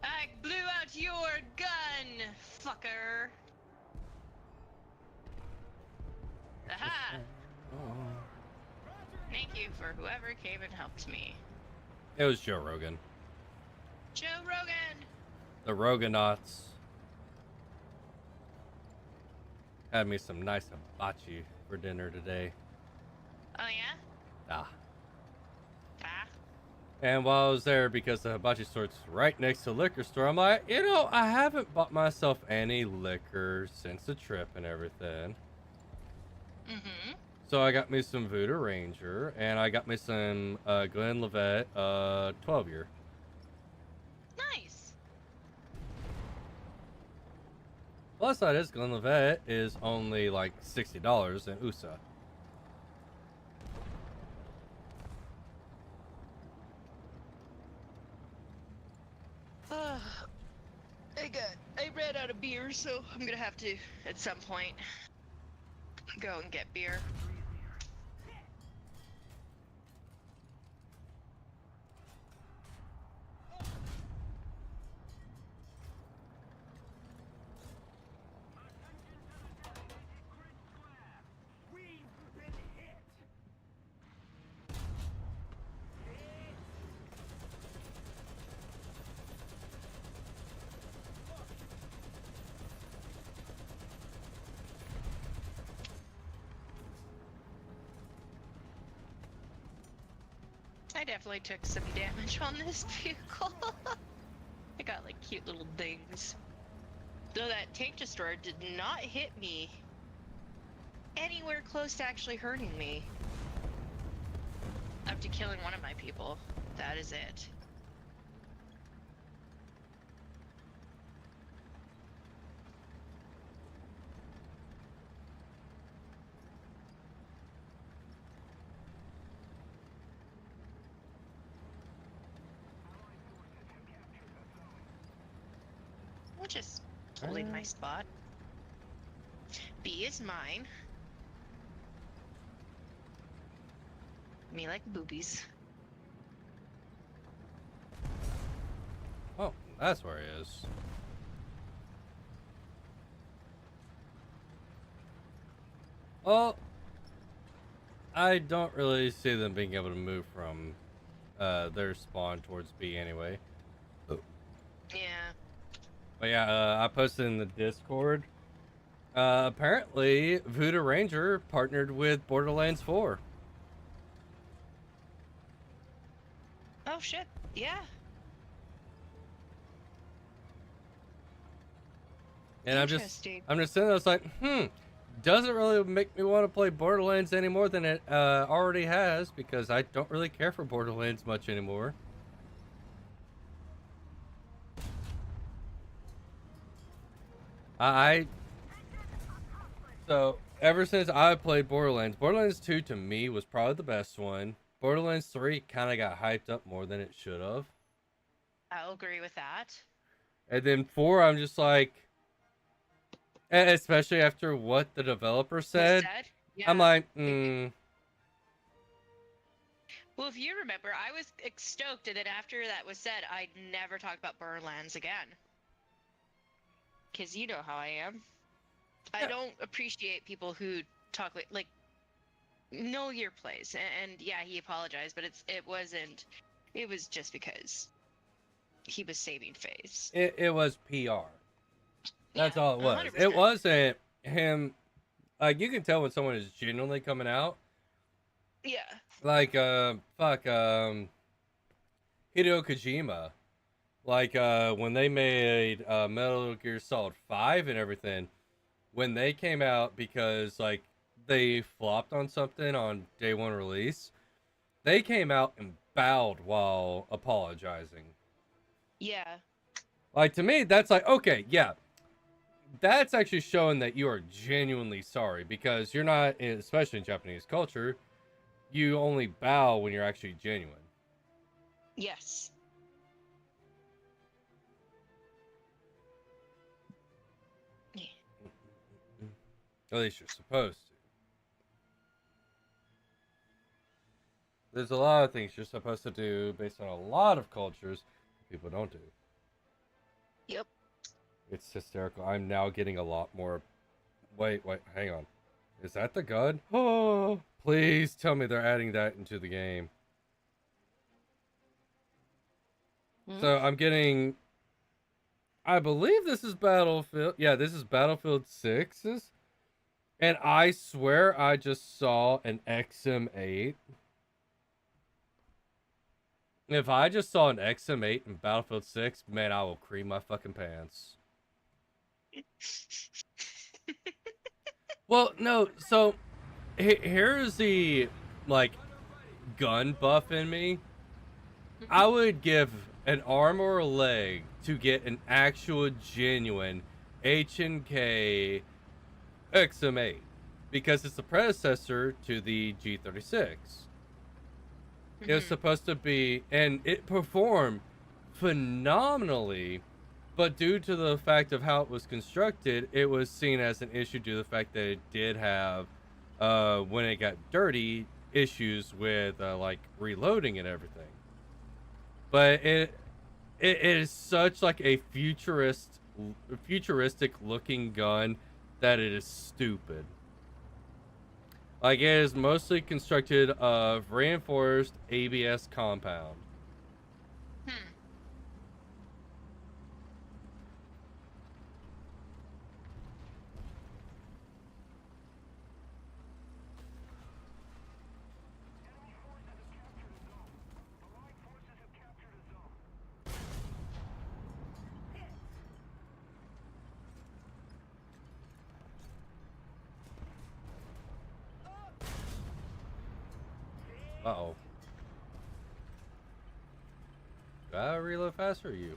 I blew out your gun, fucker. Aha! Thank you for whoever came and helped me. It was Joe Rogan. Joe Rogan! The Roganauts. Had me some nice hibachi for dinner today. Oh yeah? Ah. Ah. And while I was there, because the hibachi store's right next to the liquor store, I'm like, I haven't bought myself any liquor since the trip and everything. Mm-hmm. So I got me some Voodoo Ranger, and I got me some Glenlivet 12 year. Nice. Plus side is Glenlivet is only like $60 in USA. I ran out of beer, so I'm gonna have to, at some point, go and get beer. I definitely took some damage on this vehicle. I got like cute little dings. Though that tank destroyer did not hit me anywhere close to actually hurting me. Up to killing one of my people. That is it. We'll just holding my spot. B is mine. Me like boobies. Oh, that's where he is. Well, I don't really see them being able to move from their spawn towards B anyway. Yeah. But yeah, I posted in the Discord. Apparently, Voodoo Ranger partnered with Borderlands 4. Oh shit. Yeah. And I'm just Interesting. sitting there, it's like, doesn't really make me want to play Borderlands any more than it already has, because I don't really care for Borderlands much anymore. So ever since I played Borderlands 2 to me was probably the best one. Borderlands 3 kind of got hyped up more than it should have. I'll agree with that. And then 4, I'm just like, especially after what the developer said, Yeah. I'm like, Well, if you remember, I was stoked, and then after that was said, I never talked about Borderlands again. Because you know how I am. I don't appreciate people who talk like know your place. And yeah, he apologized, but it wasn't. It was just because he was saving face. it was PR. That's Yeah, all it was. 100%. It wasn't him. Like, you can tell when someone is genuinely coming out. Yeah. Like, Hideo Kojima. Like, when they made Metal Gear Solid 5 and everything, when they came out because, like, they flopped on something on day one release, they came out and bowed while apologizing. Yeah. Like, to me, that's like, okay, yeah. That's actually showing that you are genuinely sorry, because you're not, especially in Japanese culture, you only bow when you're actually genuine. Yes. At least you're supposed to. There's a lot of things you're supposed to do based on a lot of cultures people don't do. Yep. It's hysterical. I'm now getting a lot more. Wait, hang on. Is that the gun? Oh, please tell me they're adding that into the game. So I'm getting. I believe this is Battlefield. Yeah, this is Battlefield 6's And I swear I just saw an XM8. If I just saw an XM8 in Battlefield 6, man, I will cream my fucking pants. Well, no, so here's the like gun buff in me. I would give an arm or a leg to get an actual genuine H&K XM8 because it's the predecessor to the G36. It was supposed to be, and it performed phenomenally, but due to the fact of how it was constructed, it was seen as an issue due to the fact that it did have, when it got dirty, issues with like reloading and everything. But it is such like a futuristic looking gun that it is stupid. Like, it is mostly constructed of reinforced ABS compound. Uh-oh. Do I reload faster or you?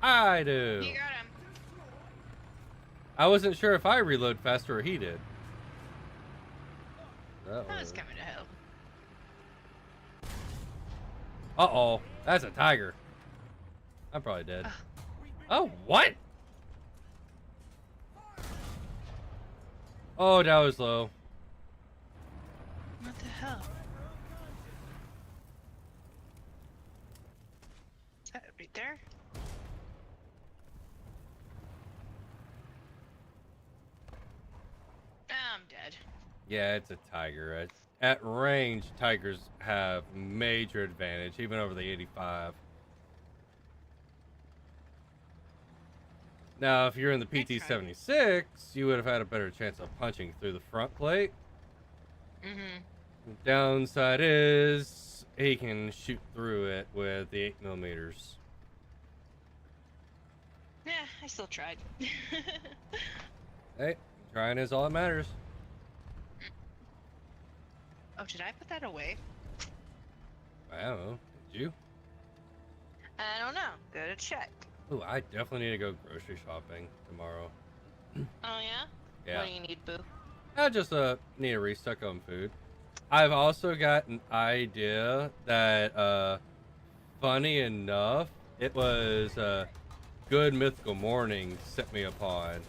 I do. You got him. I wasn't sure if I reload faster or he did. Uh-oh. I was coming to help. Uh-oh. That's a tiger. I'm probably dead. Oh, what? Oh, that was low. What the hell? Is that right there? I'm dead. Yeah, it's a tiger. At range, tigers have major advantage, even over the 85. Now, if you're in the PT-76, you would have had a better chance of punching through the front plate. Downside is he can shoot through it with the 8 millimeters. Yeah, I still tried. Hey, trying is all that matters. Oh, did I put that away? I don't know. Did you? I don't know. Gotta check. Ooh, I definitely need to go grocery shopping tomorrow. Oh, yeah? Yeah. What do you need, boo? I just need a restock on food. I've also got an idea that, funny enough, it was Good Mythical Morning set me upon.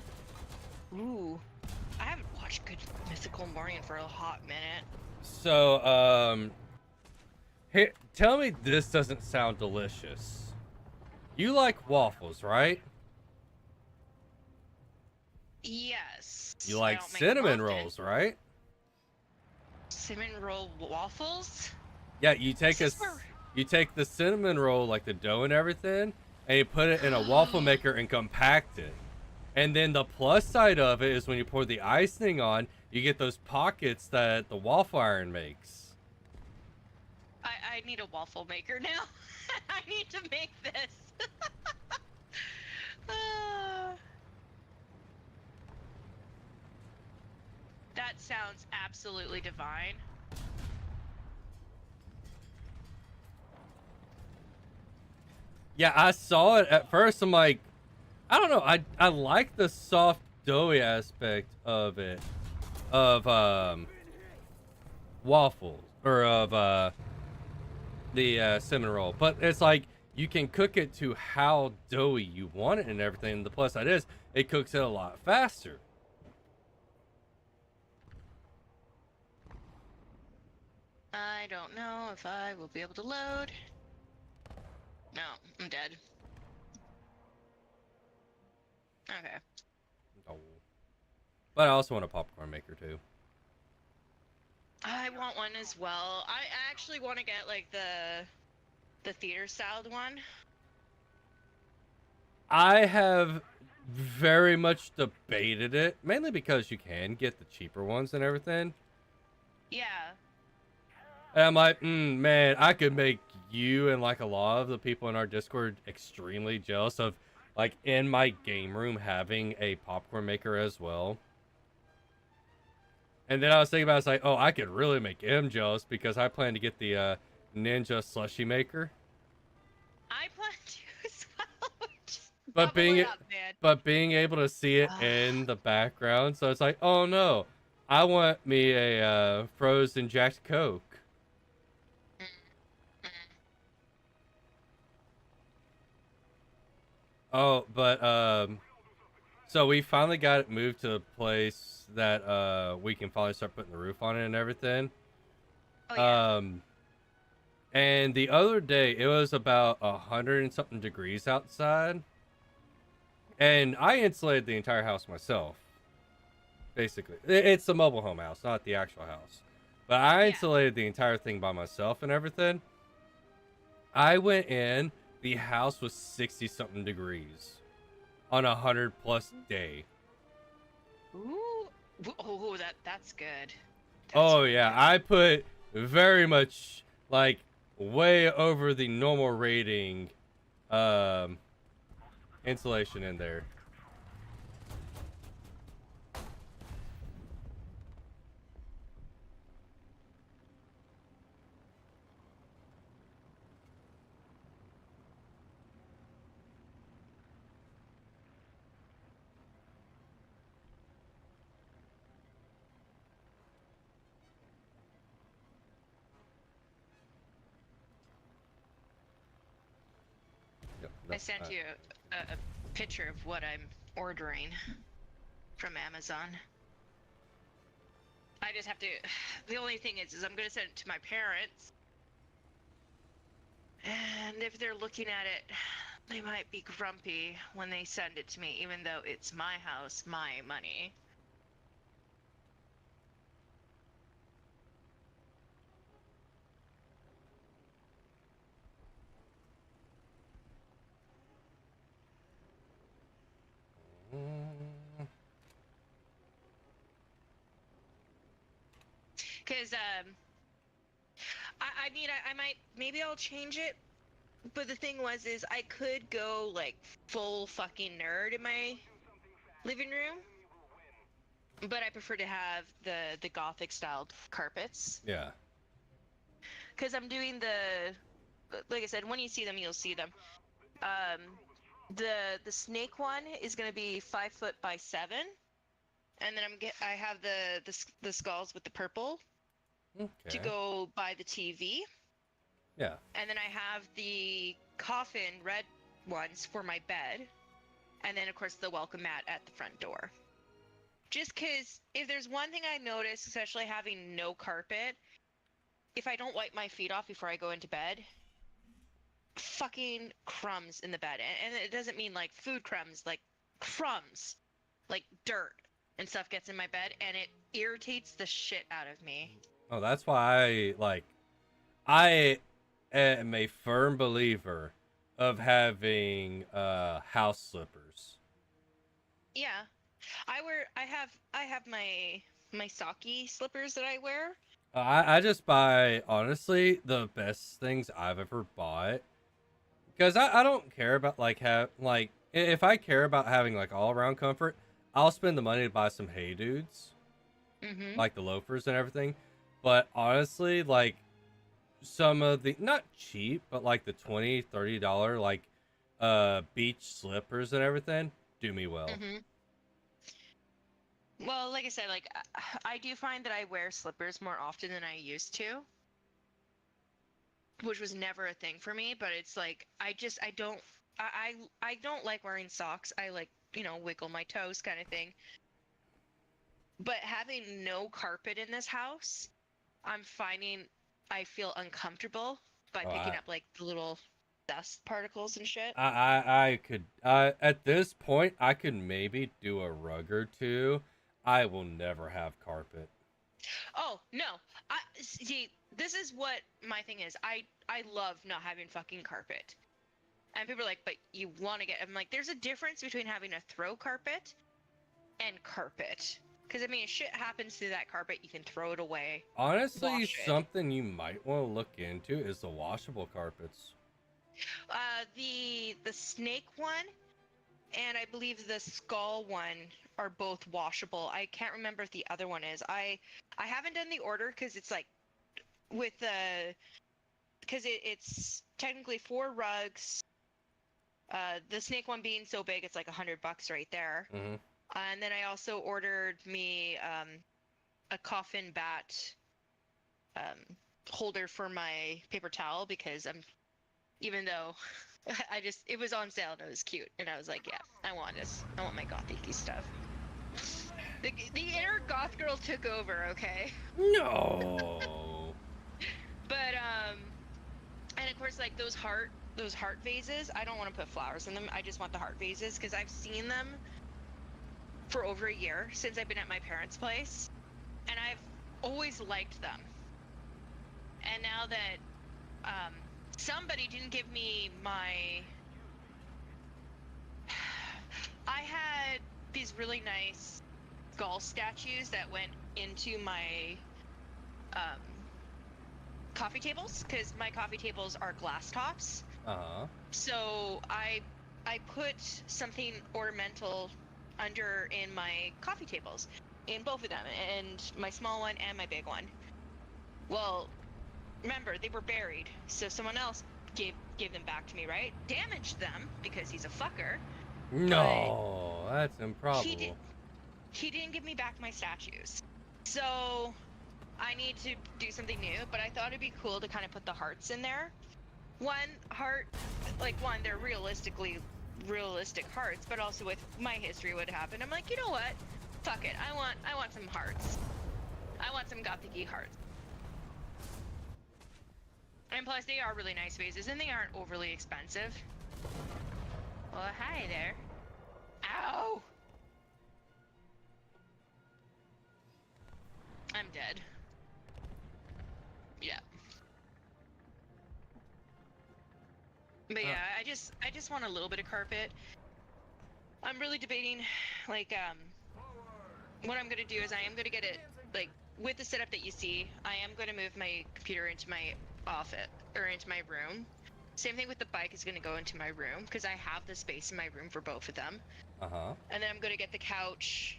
Ooh. I haven't watched Good Mythical Morning for a hot minute. So, hey, tell me this doesn't sound delicious. You like waffles, right? Yes. You I like don't make cinnamon them often. rolls, right? Cinnamon roll waffles? Yeah, you take This is where- you take the cinnamon roll, like the dough and everything, and you put it in a waffle maker and compact it. And then the plus side of it is when you pour the icing on, you get those pockets that the waffle iron makes. I need a waffle maker now. I need to make this. That sounds absolutely divine. Yeah, I saw it at first. I'm like, I don't know. I like the soft doughy aspect of it, of waffles or of the cinnamon roll. But it's like you can cook it to how doughy you want it and everything. The plus side is it cooks it a lot faster. I don't know if I will be able to load. No, I'm dead. Okay. Oh. But I also want a popcorn maker too. I want one as well. I actually want to get like the theater styled one. I have very much debated it, mainly because you can get the cheaper ones and everything. Yeah. And I'm like, man, I could make you and like a lot of the people in our Discord extremely jealous of like in my game room having a popcorn maker as well. And then I was thinking about it, it's like, oh, I could really make him jealous because I plan to get the Ninja slushy maker. I plan to as well. Just But bubble being it up, man. but being able to see it Ah. in the background, so it's like, oh no, I want me a frozen Jack Coke. Mm, mm. Oh, but so we finally got it moved to a place that we can finally start putting the roof on it and everything. Oh yeah. Um, and the other day it was about 100 and something degrees outside, and I insulated the entire house myself. Basically, it's the mobile home house, not the actual house. But I Yeah. insulated the entire thing by myself and everything. I went in, the house was 60 something degrees on 100+ day. Ooh. Oh, that's good. That's Oh really yeah, good. I put very much like way over the normal rating um insulation in there. Yep, I no, sent you a picture of what I'm ordering from Amazon. I just have to. The only thing is I'm gonna send it to my parents, and if they're looking at it, they might be grumpy when they send it to me, even though it's my house, my money. Cause I mean I might maybe I'll change it, but the thing is I could go like full fucking nerd in my living room, but I prefer to have the gothic styled carpets. yeah. Because I'm doing the, like I said, when you see them, you'll see them. Um, the snake one is gonna be 5 foot by 7, and then I have the skulls with the purple to Okay. go by the TV, Yeah. and then I have the coffin red ones for my bed, and then of course the welcome mat at the front door. Just because if there's one thing I notice, especially having no carpet, if I don't wipe my feet off before I go into bed, fucking crumbs in the bed. And it doesn't mean like food crumbs, like crumbs, like dirt and stuff gets in my bed and it irritates the shit out of me. Oh, that's why I am a firm believer of having house slippers. Yeah. I have my Saki slippers that I wear. I just buy honestly the best things I've ever bought because I don't care about like have like if I care about having like all around comfort, I'll spend the money to buy some Hey Dudes Mm-hmm. like the loafers and everything. But honestly, like some of the not cheap, but like the $20-$30 like beach slippers and everything do me well. Mm-hmm. Well, like I said, like I do find that I wear slippers more often than I used to, which was never a thing for me, but it's like I don't I don't like wearing socks. I like, wiggle my toes kind of thing. But having no carpet in this house, I'm finding I feel uncomfortable by Oh, picking up like the little dust particles and shit. I could at this point I could maybe do a rug or two. I will never have carpet. Oh, no. I see, this is what my thing is. I love not having fucking carpet. And people are like, but you want to get, I'm like, there's a difference between having a throw carpet and carpet. Because, I mean, if shit happens to that carpet, you can throw it away. Honestly, Wash it. something you might want to look into is the washable carpets. The snake one and I believe the skull one are both washable. I can't remember if the other one is. I haven't done the order because it's like with the because it's technically 4 rugs. The snake one being so big, it's like $100 right there. Mm-hmm. And then I also ordered me a coffin bat holder for my paper towel because even though it was on sale and it was cute and I was like, yeah, I want this. I want my gothic stuff. The inner goth girl took over, okay? No. But and of course like those heart vases, I don't want to put flowers in them. I just want the heart vases because I've seen them for over a year since I've been at my parents' place and I've always liked them. And now that somebody didn't give me my I had these really nice skull statues that went into my coffee tables because my coffee tables are glass tops. Uh-huh. So I put something ornamental under in my coffee tables, in both of them, and my small one and my big one. Well, remember they were buried, so someone else gave them back to me, right? Damaged them because he's a fucker. No, that's improbable. He didn't give me back my statues, so I need to do something new. But I thought it'd be cool to kind of put the hearts in there. They're realistic hearts, but also with my history, what happened, I'm like, you know what? Fuck it. I want some hearts. I want some gothic-y hearts. And plus, they are really nice vases, and they aren't overly expensive. Well, hi there. Ow! I'm dead. Yeah. But yeah, I just want a little bit of carpet. I'm really debating, like, what I'm gonna do is I am gonna get it, like, with the setup that you see, I am gonna move my computer into my office, or into my room. Same thing with the bike is gonna go into my room, because I have the space in my room for both of them. Uh-huh. And then I'm gonna get the couch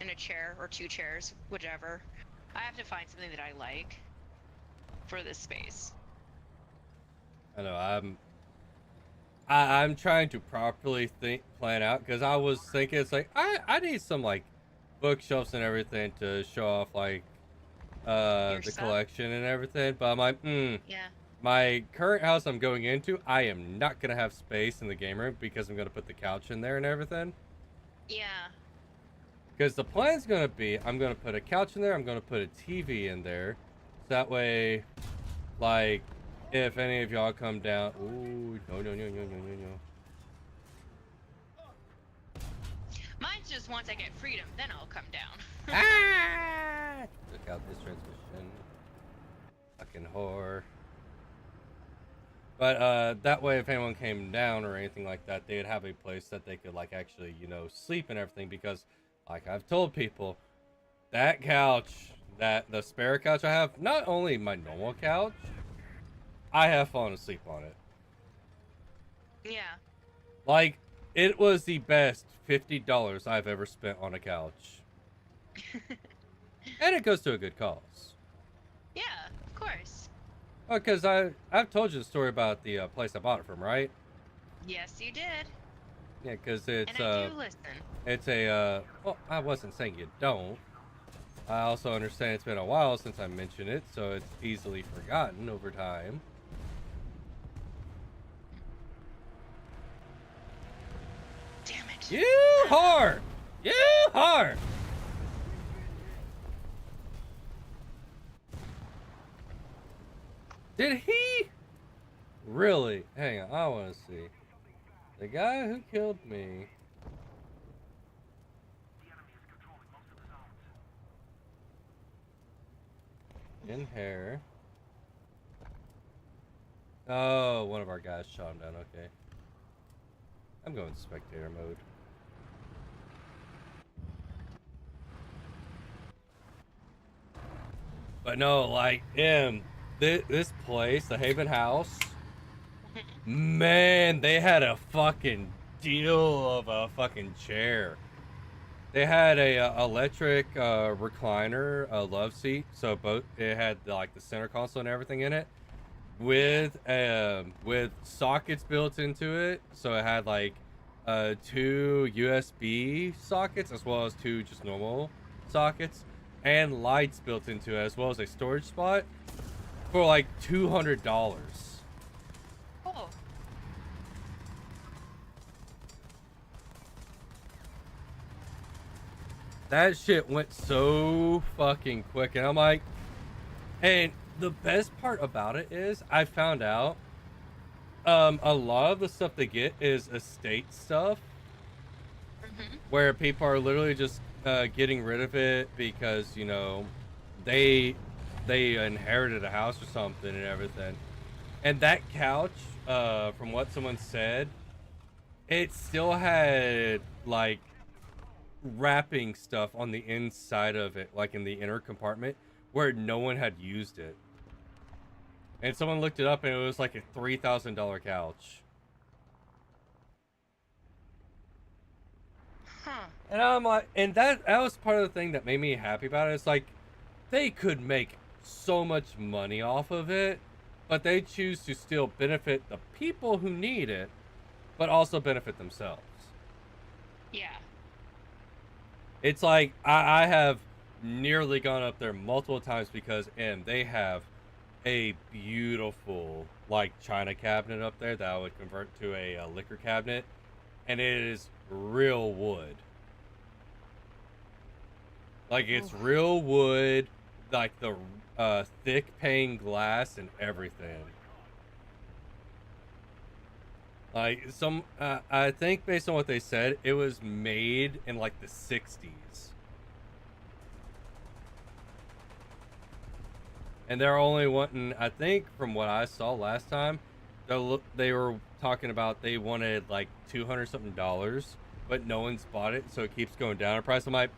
and a chair, or 2 chairs, whichever. I have to find something that I like for this space. I know, I'm trying to properly plan out, because I was thinking it's like I need some like bookshelves and everything to show off like Your the stuff? collection and everything, but I'm like, Yeah. my current house I'm going into, I am not gonna have space in the game room because I'm gonna put the couch in there and everything. Yeah. Because the plan's gonna be, I'm gonna put a couch in there, I'm gonna put a TV in there, so that way, like, if any of y'all come down, ooh, no. Mine's just once I get freedom, then I'll come down. Ah! Look out this transmission. Fucking whore. But that way if anyone came down or anything like that, they'd have a place that they could like actually, sleep and everything, because like I've told people, that couch, the spare couch I have, not only my normal couch, I have fallen asleep on it. Yeah. Like, it was the best $50 I've ever spent on a couch. And it goes to a good cause. Yeah, of course. Oh, because I've told you the story about the place I bought it from, right? Yes, you did. Yeah, because it's And I do listen. it's a well, I wasn't saying you don't. I also understand it's been a while since I mentioned it, so it's easily forgotten over time. Damn it. You whore! You whore! Did he really? Hang on, I want to see. The guy who killed me. In hair. Oh, one of our guys shot him down. Okay. I'm going spectator mode. But no, like, this place, the Haven House, man, they had a fucking deal of a fucking chair. They had a electric recliner, love seat, so both it had like the center console and everything in it, with sockets built into it. So it had like two USB sockets as well as two just normal sockets, and lights built into it as well as a storage spot for like $200. Oh. That shit went so fucking quick, and I'm like, and the best part about it is I found out a lot of the stuff they get is estate stuff where people are literally just getting rid of it because, you know, they inherited a house or something and everything. And that couch, from what someone said, it still had like wrapping stuff on the inside of it, like in the inner compartment where no one had used it. And someone looked it up and it was like a $3,000 couch. Huh. And I'm like, and that was part of the thing that made me happy about it. It's like they could make so much money off of it, but they choose to still benefit the people who need it, but also benefit themselves. Yeah. It's like I have nearly gone up there multiple times because they have a beautiful like china cabinet up there that I would convert to a liquor cabinet, and it is real wood. Like it's real wood, like the thick pane glass and everything. Like I think based on what they said, it was made in like the 60s. And they're only wanting, I think from what I saw last time, they were talking about they wanted like 200 something dollars, but no one's bought it, so it keeps going down in price. I'm like,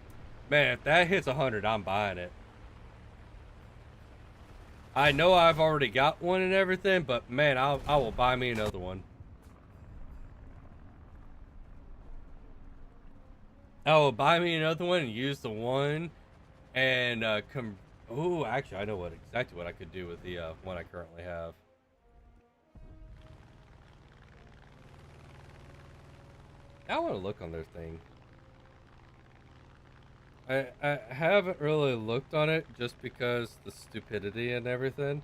man, if that hits 100, I'm buying it. I know I've already got one and everything, but man, I will buy me another one. I will buy me another one and use the one and oh, actually, I know exactly what I could do with the one I currently have. I want to look on their thing. I haven't really looked on it just because the stupidity and everything.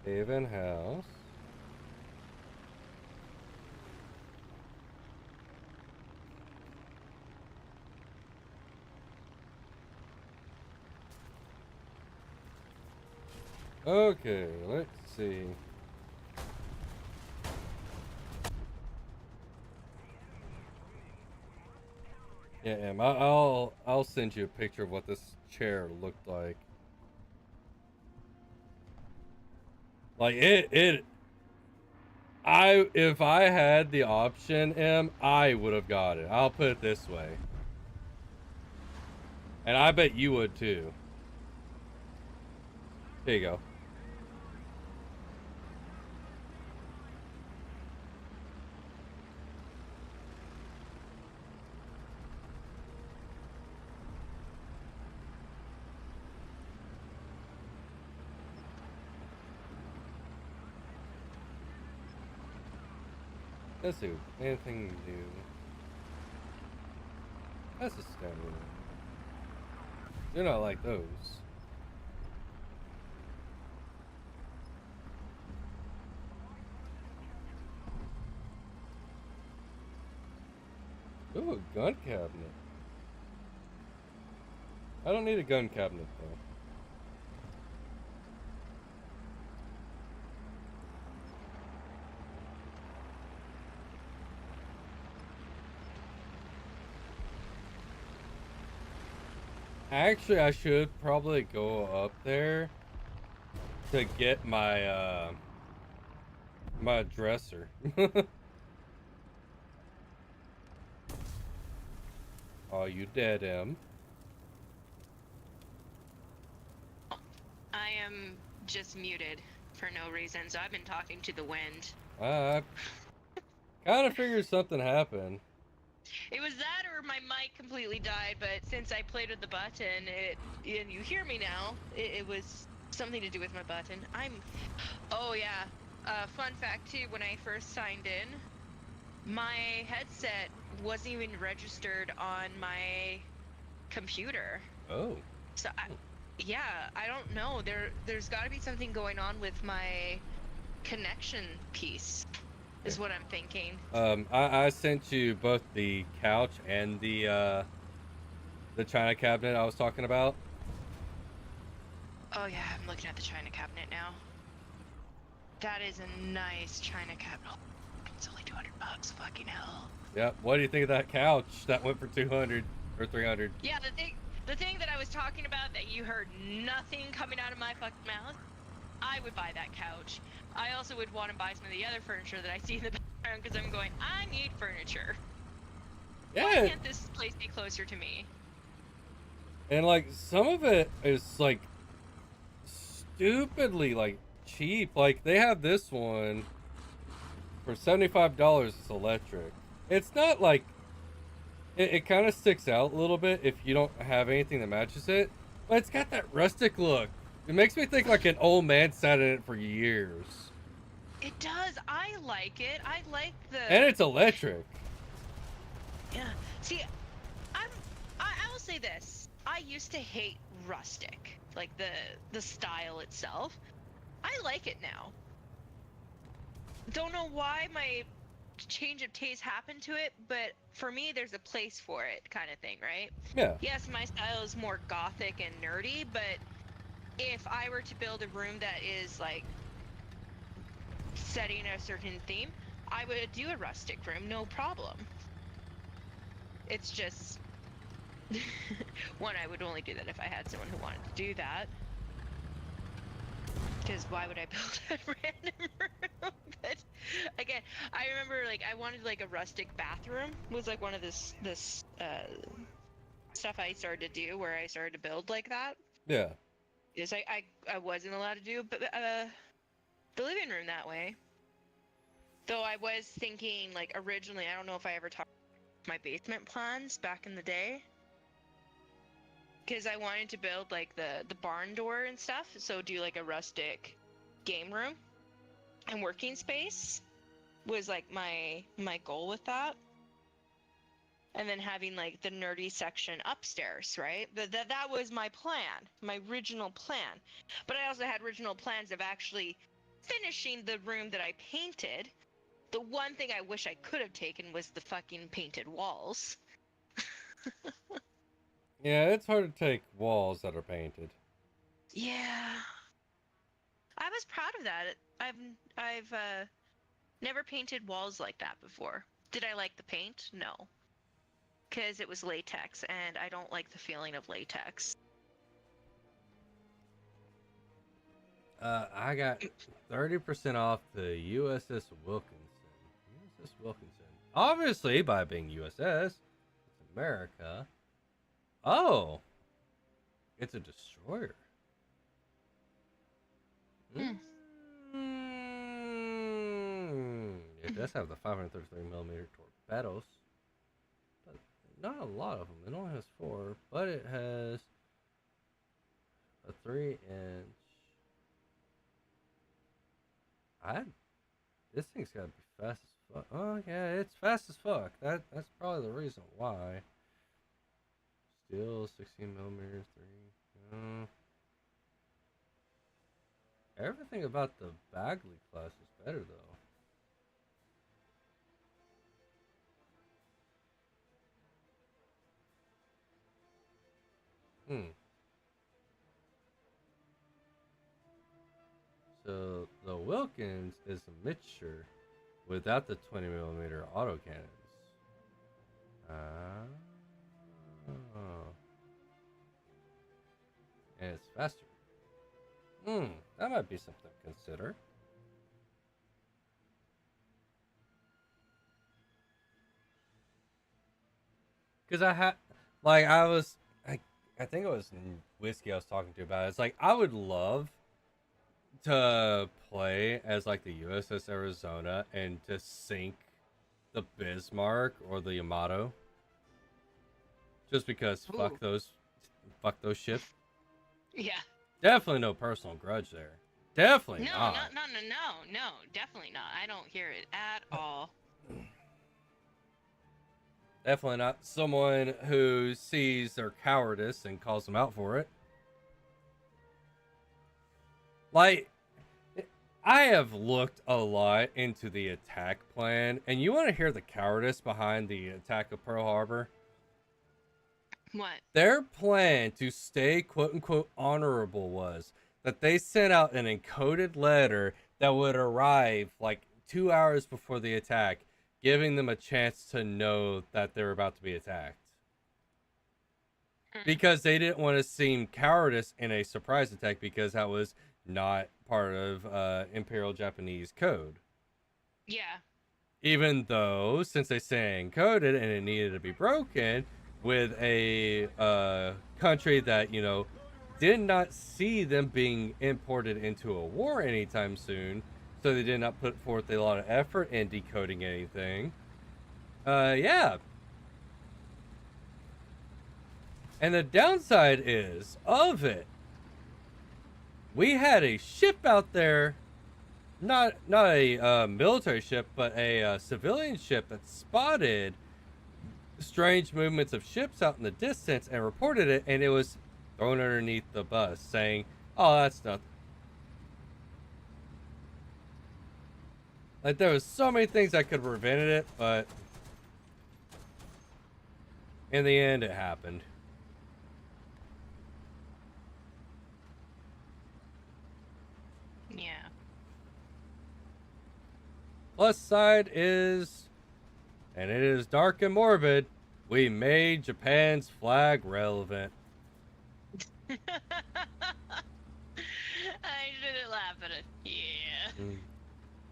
Haven House. Okay, let's see. Yeah, Em, I'll send you a picture of what this chair looked like. Like if I had the option, Em, I would have got it. I'll put it this way. And I bet you would too. Here you go. Let's see. Anything new? That's a standard one. They're not like those. Ooh, a gun cabinet. I don't need a gun cabinet though. Actually, I should probably go up there to get my my dresser. Oh, you dead, M. I am just muted for no reason, so I've been talking to the wind. I kind of figured something happened. It was that or my mic completely died, but since I played with the button, and you hear me now, it was something to do with my button. Oh yeah. Fun fact too, when I first signed in, my headset wasn't even registered on my computer. Oh. So yeah, I don't know. There's got to be something going on with my connection piece, is what I'm thinking. I sent you both the couch and the china cabinet I was talking about. Oh yeah, I'm looking at the china cabinet now. That is a nice china cabinet. It's only $200. Fucking hell. Yep. What do you think of that couch that went for 200 or 300? Yeah, the thing that I was talking about that you heard nothing coming out of my fucking mouth, I would buy that couch. I also would want to buy some of the other furniture that I see in the background because I'm going, I need furniture. Why Yeah. can't this place be closer to me? And like some of it is like stupidly like cheap. Like they have this one for $75. It's electric. It's not like it kind of sticks out a little bit if you don't have anything that matches it, but it's got that rustic look. It makes me think like an old man sat in it for years. It does. I like it. I like the. And it's electric. Yeah. See, I'm. I will say this. I used to hate rustic, like the style itself. I like it now. Don't know why my change of taste happened to it, but for me, there's a place for it, kind of thing, right? Yeah. Yes, my style is more gothic and nerdy, but if I were to build a room that is like setting a certain theme, I would do a rustic room, no problem. It's just one, I would only do that if I had someone who wanted to do that. Because why would I build a random room? But again, I remember like I wanted like a rustic bathroom was like one of this stuff I started to do where I started to build like that. Yeah. Is I wasn't allowed to do the living room that way. Though I was thinking like originally, I don't know if I ever talked my basement plans back in the day. Because I wanted to build like the barn door and stuff, so do like a rustic game room and working space was like my goal with that. And then having like the nerdy section upstairs, right? That was my plan, my original plan. But I also had original plans of actually finishing the room that I painted. The one thing I wish I could have taken was the fucking painted walls. Yeah, it's hard to take walls that are painted. Yeah. I was proud of that. I've never painted walls like that before. Did I like the paint? No. Because it was latex, and I don't like the feeling of latex. I got 30% off the USS Wilkinson. USS Wilkinson. Obviously, by being USS, it's America. Oh, it's a destroyer. Hmm. It does have the 533mm torpedoes, but not a lot of them. It only has 4, but it has a 3-inch. This thing's gotta be fast as fuck. Oh yeah, it's fast as fuck. That's probably the reason why. Still 16mm 3. Everything about the Bagley class is better though. So the Wilkins is a mixture without the 20mm autocannons. And it's faster. That might be something to consider. Because I think it was Whiskey I was talking to about it. It's like, I would love to play as like the USS Arizona and to sink the Bismarck or the Yamato. Just because Ooh. fuck those ships. Yeah. Definitely no personal grudge there. Definitely No, not. no, definitely not. I don't hear it at all. Definitely not someone who sees their cowardice and calls them out for it. Like, I have looked a lot into the attack plan, and you want to hear the cowardice behind the attack of Pearl Harbor? What? Their plan to stay quote unquote honorable was that they sent out an encoded letter that would arrive like 2 hours before the attack, giving them a chance to know that they're about to be attacked. Because they didn't want to seem cowardice in a surprise attack, because that was not part of Imperial Japanese code. Yeah. Even though, since they say encoded and it needed to be broken with a country that, you know, did not see them being imported into a war anytime soon, so they did not put forth a lot of effort in decoding anything. Yeah. And the downside is, of it, we had a ship out there, not a military ship, but a civilian ship that spotted strange movements of ships out in the distance and reported it, and it was thrown underneath the bus, saying, "Oh, that's nothing." Like, there was so many things that could have prevented it, but in the end, it happened. Yeah. Plus side is, and it is dark and morbid, we made Japan's flag relevant. I shouldn't laugh at it. Yeah.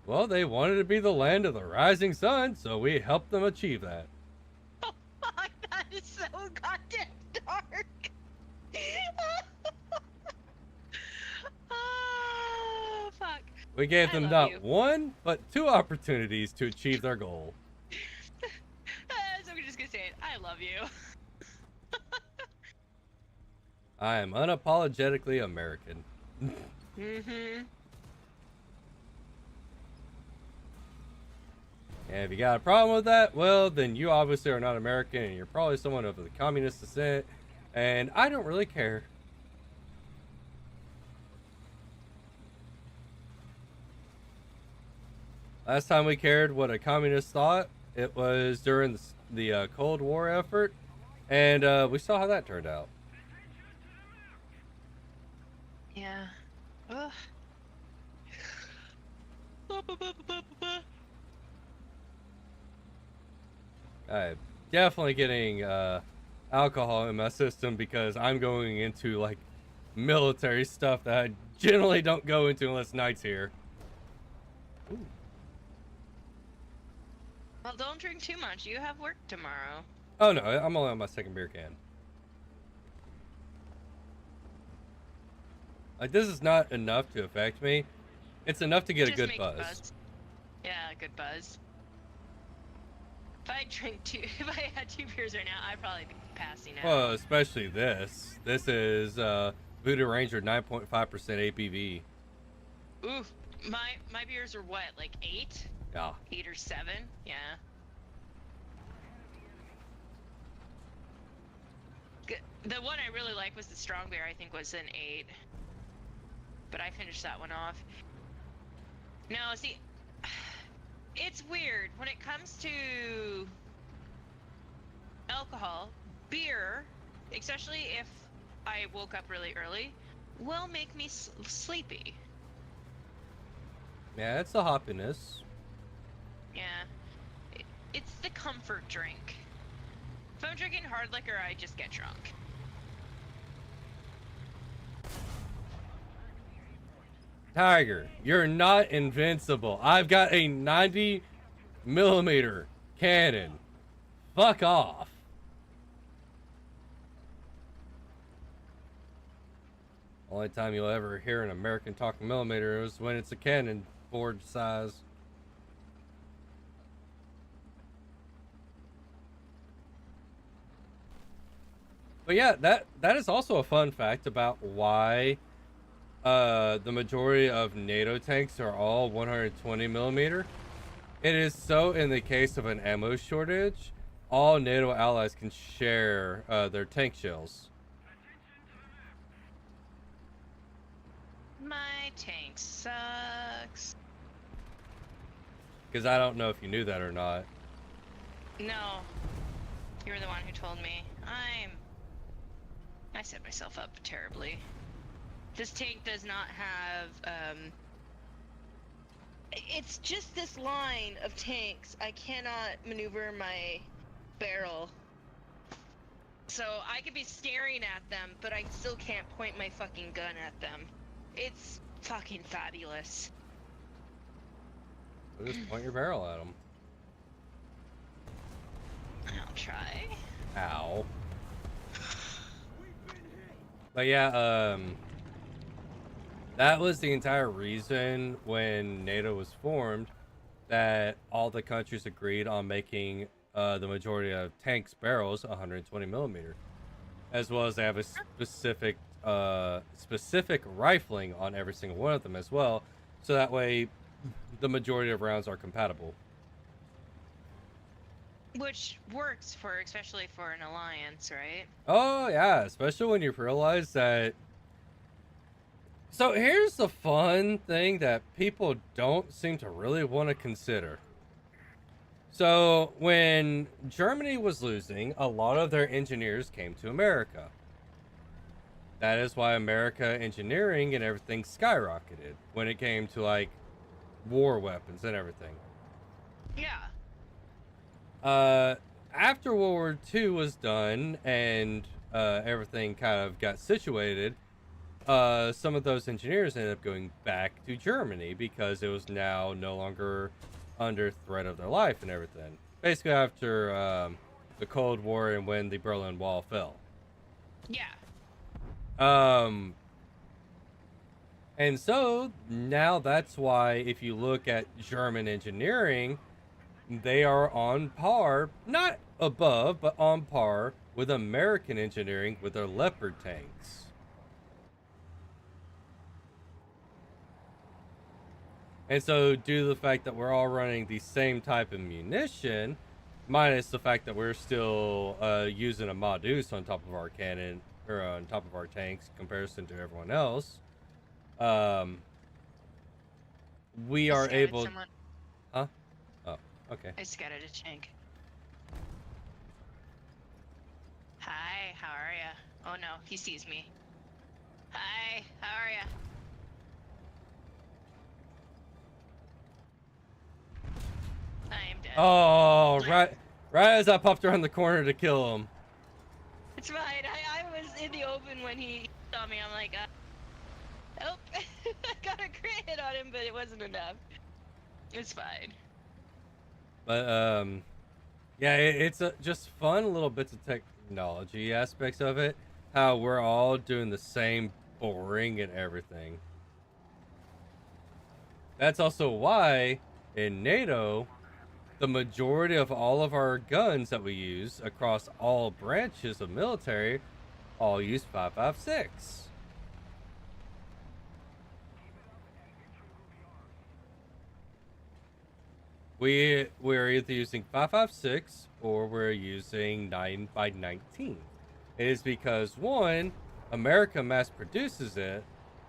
Well, they wanted to be the land of the rising sun, so we helped them achieve that. Oh fuck, that is so goddamn dark. Oh fuck. We gave I them love not you. one, but two opportunities to achieve their goal. So we're just gonna say it. I love you. I am unapologetically American. Mm-hmm. And if you got a problem with that, well, then you obviously are not American, and you're probably someone of the communist descent, and I don't really care. Last time we cared what a communist thought, it was during the Cold War effort, and we saw how that turned out. Yeah. Ugh. I'm definitely getting alcohol in my system because I'm going into like military stuff that I generally don't go into unless night's here. Ooh. Well, don't drink too much. You have work tomorrow. Oh no, I'm only on my second beer can. Like, this is not enough to affect me. It's enough to get Just a good make buzz. Yeah, good buzz. If I if I had 2 beers right now, I'd probably be passing out. Well, especially this. This is Voodoo Ranger 9.5% ABV. Ooh, my beers are what, like 8? Yeah. 8 or 7? Yeah. The one I really liked was the strong beer. I think was an 8, but I finished that one off. No, see, it's weird when it comes to alcohol. Beer, especially if I woke up really early, will make me sleepy. Yeah, it's the hoppiness. Yeah, it's the comfort drink. If I'm drinking hard liquor, I just get drunk. Tiger, you're not invincible. I've got a 90mm cannon. Fuck off. Only time you'll ever hear an American talk millimeter is when it's a cannon board size. But yeah, that is also a fun fact about why the majority of NATO tanks are all 120mm. It is so in the case of an ammo shortage, all NATO allies can share their tank shells. My tank sucks. Because I don't know if you knew that or not. No. You were the one who told me. I set myself up terribly. This tank does not have, it's just this line of tanks. I cannot maneuver my barrel. So I could be staring at them, but I still can't point my fucking gun at them. It's fucking fabulous. So just point your barrel at them. I'll try. Ow. But yeah, that was the entire reason when NATO was formed, that all the countries agreed on making the majority of tanks barrels 120mm, as well as they have a specific rifling on every single one of them as well, so that way the majority of rounds are compatible. Which works for, especially for an alliance, right? Oh yeah, especially when you realize that. So here's the fun thing that people don't seem to really want to consider. So when Germany was losing, a lot of their engineers came to America. That is why America engineering and everything skyrocketed when it came to like war weapons and everything. Yeah. After World War II was done and everything kind of got situated, some of those engineers ended up going back to Germany because it was now no longer under threat of their life and everything. Basically after the Cold War and when the Berlin Wall fell. Yeah. And so now that's why if you look at German engineering, they are on par, not above, but on par with American engineering with their Leopard tanks. And so due to the fact that we're all running the same type of munition, minus the fact that we're still using a Modus on top of our cannon, or on top of our tanks in comparison to everyone else, we are able... Someone. Huh? Oh, okay. I scattered a tank. Hi, how are ya? Oh no, he sees me. Hi, how are ya? I am dead. Oh, right as I popped around the corner to kill him. It's fine. I was in the open when he saw me. I'm like, oh, I got a crit hit on him, but it wasn't enough. It's fine. But yeah, it's just fun little bits of technology aspects of it. How we're all doing the same boring and everything. That's also why in NATO, the majority of all of our guns that we use across all branches of military all use 5.56. We're either using 5.56 or we're using 9x19. It is because one, America mass produces it,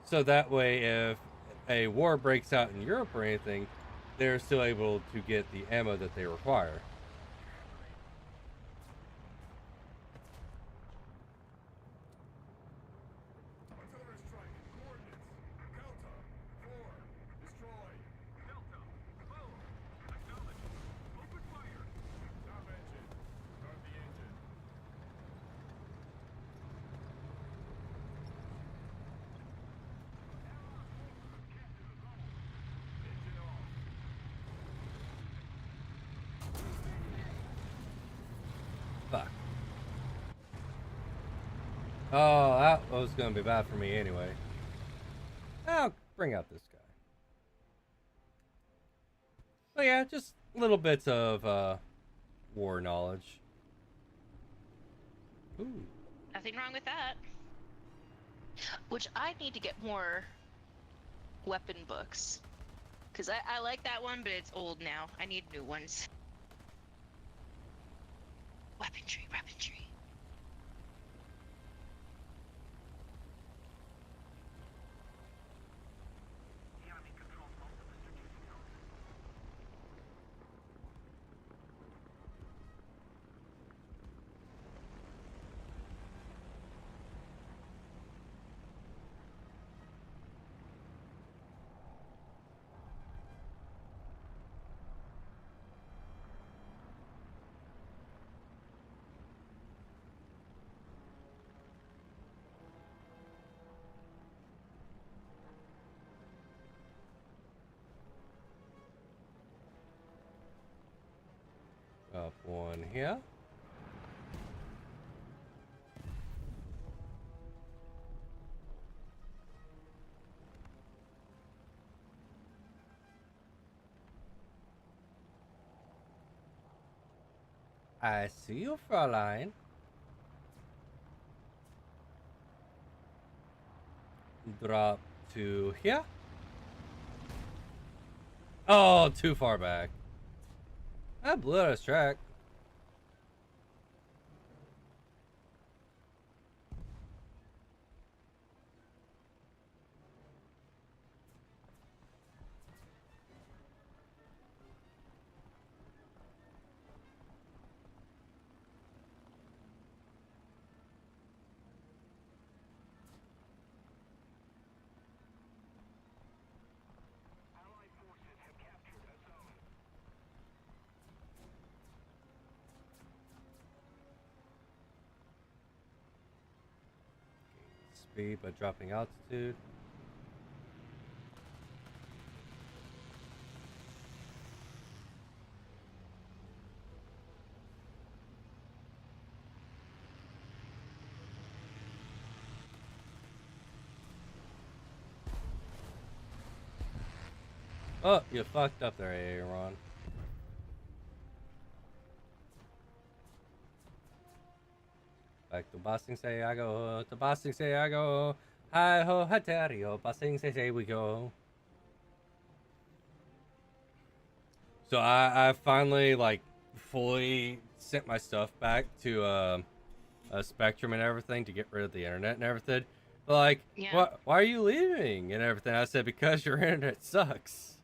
so that way if a war breaks out in Europe or anything, they're still able to get the ammo that they require. Artillery strike. Coordinates. Delta. 4. Destroy. Delta. Boom. Acknowledge. Open fire. Stop engine. Start the engine. Oh, that was gonna be bad for me anyway. I'll bring out this guy. But yeah, just little bits of war knowledge. Ooh. Nothing wrong with that. Which I need to get more weapon books. Because I like that one, but it's old now. I need new ones. Weaponry, weaponry. Up one here. I see you, Fräulein. Drop to here. Oh, too far back. I blew out his track. Speed by dropping altitude. Oh, you fucked up there, Aaron. Back to Boston, say I go. To Boston, say I go. Hi ho, haterio. Boston, say we go. So I finally like fully sent my stuff back to Spectrum and everything to get rid of the internet and everything. But like, Yeah. what? Why are you leaving and everything? I said because your internet sucks.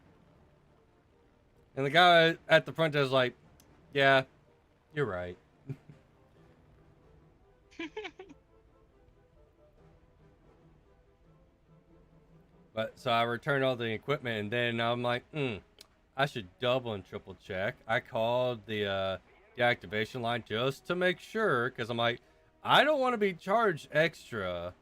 And the guy at the front desk was like, "Yeah, you're right." But so I returned all the equipment, and then I'm like, I should double and triple check. I called the deactivation line just to make sure, because I'm like, I don't want to be charged extra.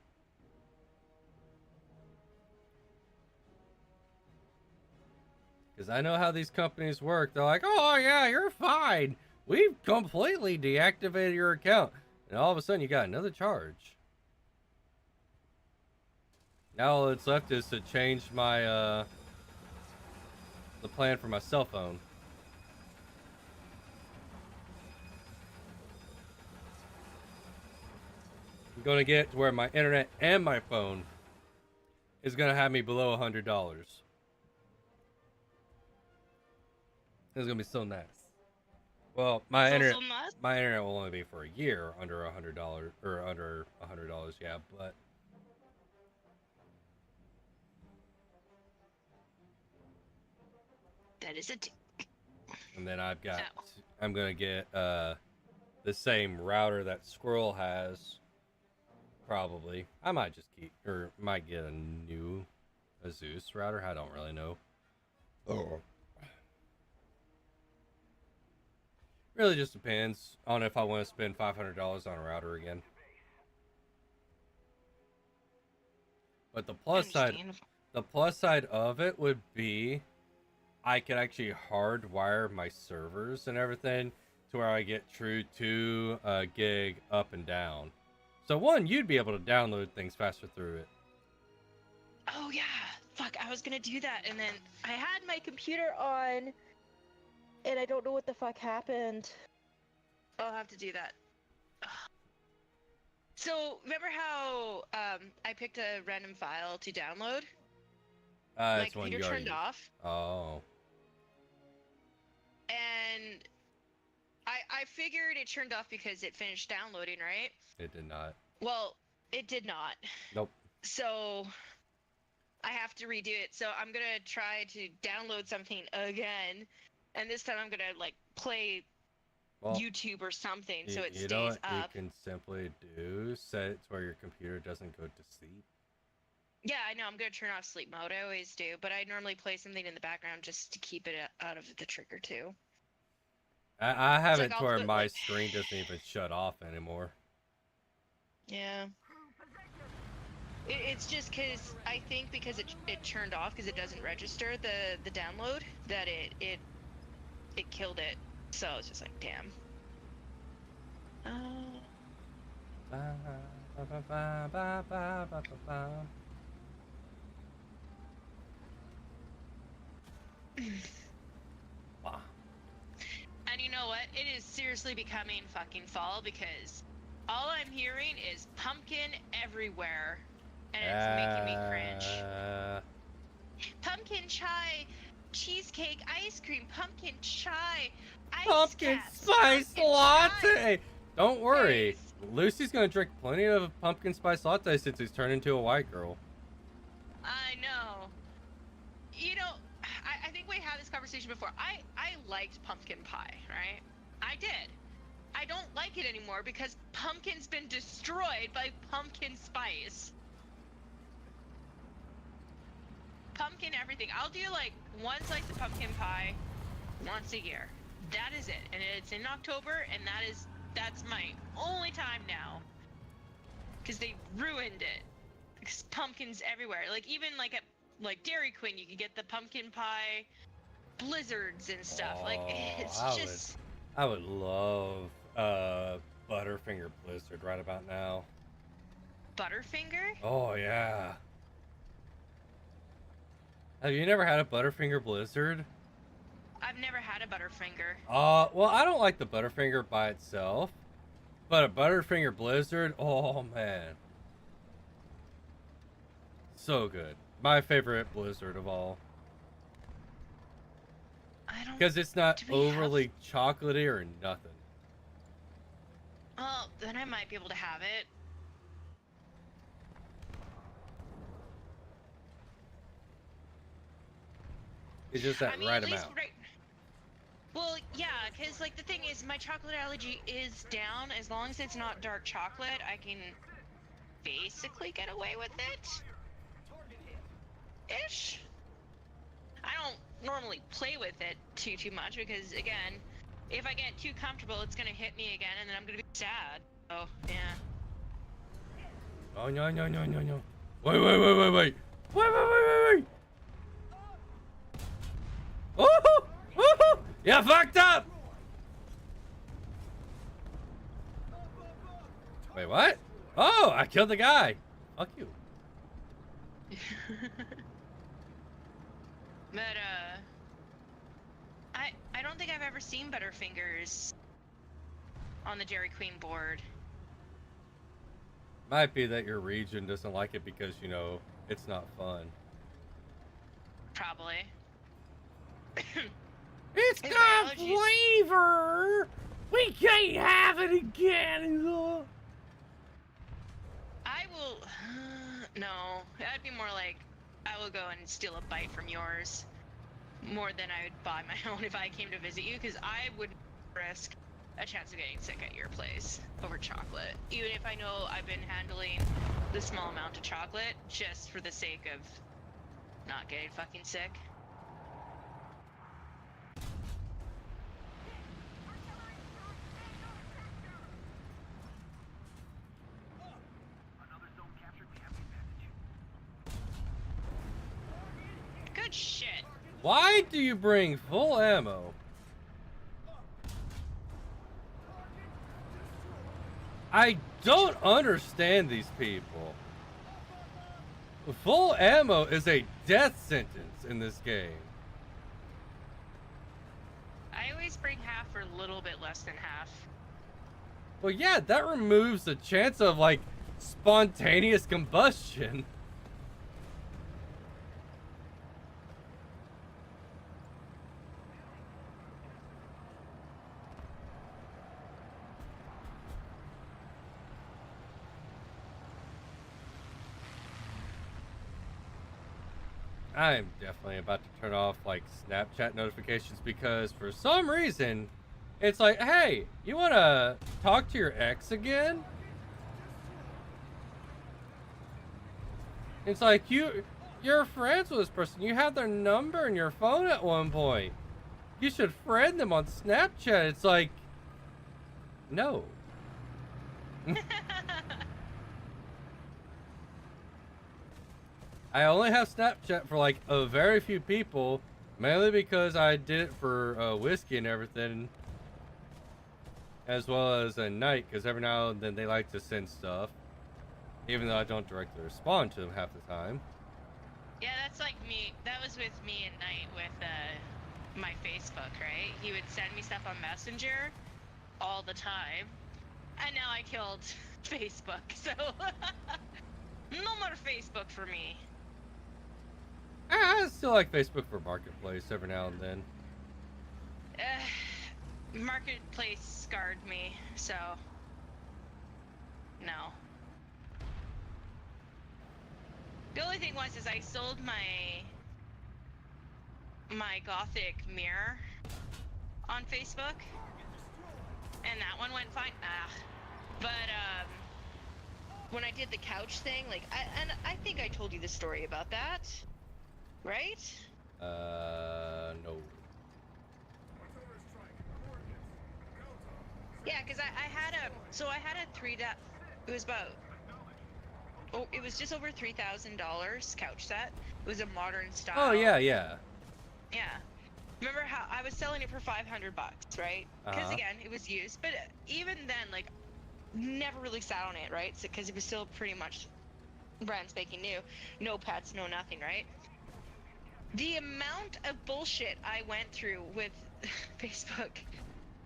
Because I know how these companies work. They're like, oh yeah, you're fine. We've completely deactivated your account. And all of a sudden you got another charge. Now all that's left is to change my the plan for my cell phone. I'm gonna get to where my internet and my phone is gonna have me below $100. It's gonna be so nice. Well, Must. my internet will only be for a year under $100 or under $100. Yeah, but That is a. and then Oh. I'm gonna get the same router that Squirrel has. Probably. I might just keep or might get a new Asus router. I don't really know. Oh. Really just depends on if I want to spend $500 on a router again. But the plus side of it would be I could actually hardwire my servers and everything to where I get true 2 gig up and down. So one, you'd be able to download things faster through it. Oh yeah, fuck! I was gonna do that, and then I had my computer on, and I don't know what the fuck happened. I'll have to do that. So remember how I picked a random file to download? My It's one computer you already turned used. off, Oh. and I figured it turned off because it finished downloading, right? It did not. Well, it did not. Nope. So I have to redo it. So I'm gonna try to download something again, and this time I'm gonna like play Well, YouTube or something so it you know stays what you up. can simply do? Set it to where your computer doesn't go to sleep. Yeah, I know. I'm gonna turn off sleep mode. I always do, but I normally play something in the background just to keep it out of the trigger too. I have It's like it to I'll where put, my like- screen doesn't even shut off anymore. Yeah. It's just because I think because it turned off because it doesn't register the download that it killed it. So it's just like damn. Ba, ba, ba, ba, ba, ba, ba, ba. Wow. And you know what? It is seriously becoming fucking fall because all I'm hearing is pumpkin everywhere, and it's making me cringe. Pumpkin chai, cheesecake, ice cream, pumpkin chai, ice Pumpkin caps, spice pumpkin latte. Don't worry, Guys. Lucy's gonna drink plenty of pumpkin spice latte since he's turned into a white girl. I know. You know, I think we had this conversation before. I liked pumpkin pie, right? I did. I don't like it anymore because pumpkin's been destroyed by pumpkin spice. Pumpkin everything. I'll do like one slice of pumpkin pie once a year. That is it. And it's in October, and that's my only time now. Because they ruined it. Because pumpkins everywhere. Like even like at like Dairy Queen, you could get the pumpkin pie blizzards and stuff. Like it's just I would love Butterfinger Blizzard right about now. Butterfinger? Oh yeah. Have you never had a Butterfinger Blizzard? I've never had a Butterfinger. Well, I don't like the Butterfinger by itself, but a Butterfinger Blizzard, oh man. So good. My favorite Blizzard of all. I don't. Because it's not Do we have- overly chocolatey or nothing. Oh, then I might be able to have it. It's just that I mean, right at least amount. right. Well, yeah, because like the thing is, my chocolate allergy is down. As long as it's not dark chocolate, I can basically get away with it. Ish. I don't normally play with it too much because again, if I get too comfortable, it's gonna hit me again, and then I'm gonna be sad. So yeah. Oh no. Wait. Wait. Woohoo! Woohoo! You fucked up! Wait, what? Oh, I killed the guy. Fuck you. But I don't think I've ever seen Butterfingers on the Dairy Queen board. Might be that your region doesn't like it because, you know, it's not fun. Probably. It's His got allergies. flavor! We can't have it again! I will. No, that'd be more like I will go and steal a bite from yours, more than I would buy my own if I came to visit you, because I would risk a chance of getting sick at your place over chocolate, even if I know I've been handling the small amount of chocolate just for the sake of not getting fucking sick. Good shit. Why do you bring full ammo? I don't understand these people. Full ammo is a death sentence in this game. I always bring half or a little bit less than half. Well, yeah, that removes the chance of, like, spontaneous combustion. I'm definitely about to turn off, like, Snapchat notifications because for some reason, it's like, hey, you want to talk to your ex again? It's like, you're friends with this person. You have their number in your phone at one point. You should friend them on Snapchat. It's like, no. I only have Snapchat for like a very few people, mainly because I did it for whiskey and everything, as well as a night, because every now and then they like to send stuff, even though I don't directly respond to them half the time. Yeah, that's like me. That was with me at night with my Facebook, right? He would send me stuff on Messenger all the time, and now I killed Facebook, so no more Facebook for me. I still like Facebook for Marketplace every now and then. Marketplace scarred me, so no. The only thing was is I sold my Gothic mirror on Facebook, and that one went fine. But when I did the couch thing, like, I think I told you the story about that, right? No. Yeah, because I had a it was about, it was just over $3,000 couch set. It was a modern style. Oh, yeah, yeah. Yeah. Remember how I was selling it for $500, right? Because again, it was used. But even then, like, never really sat on it, right? Because it was still pretty much brand spanking new. No pets, no nothing, right? The amount of bullshit I went through with Facebook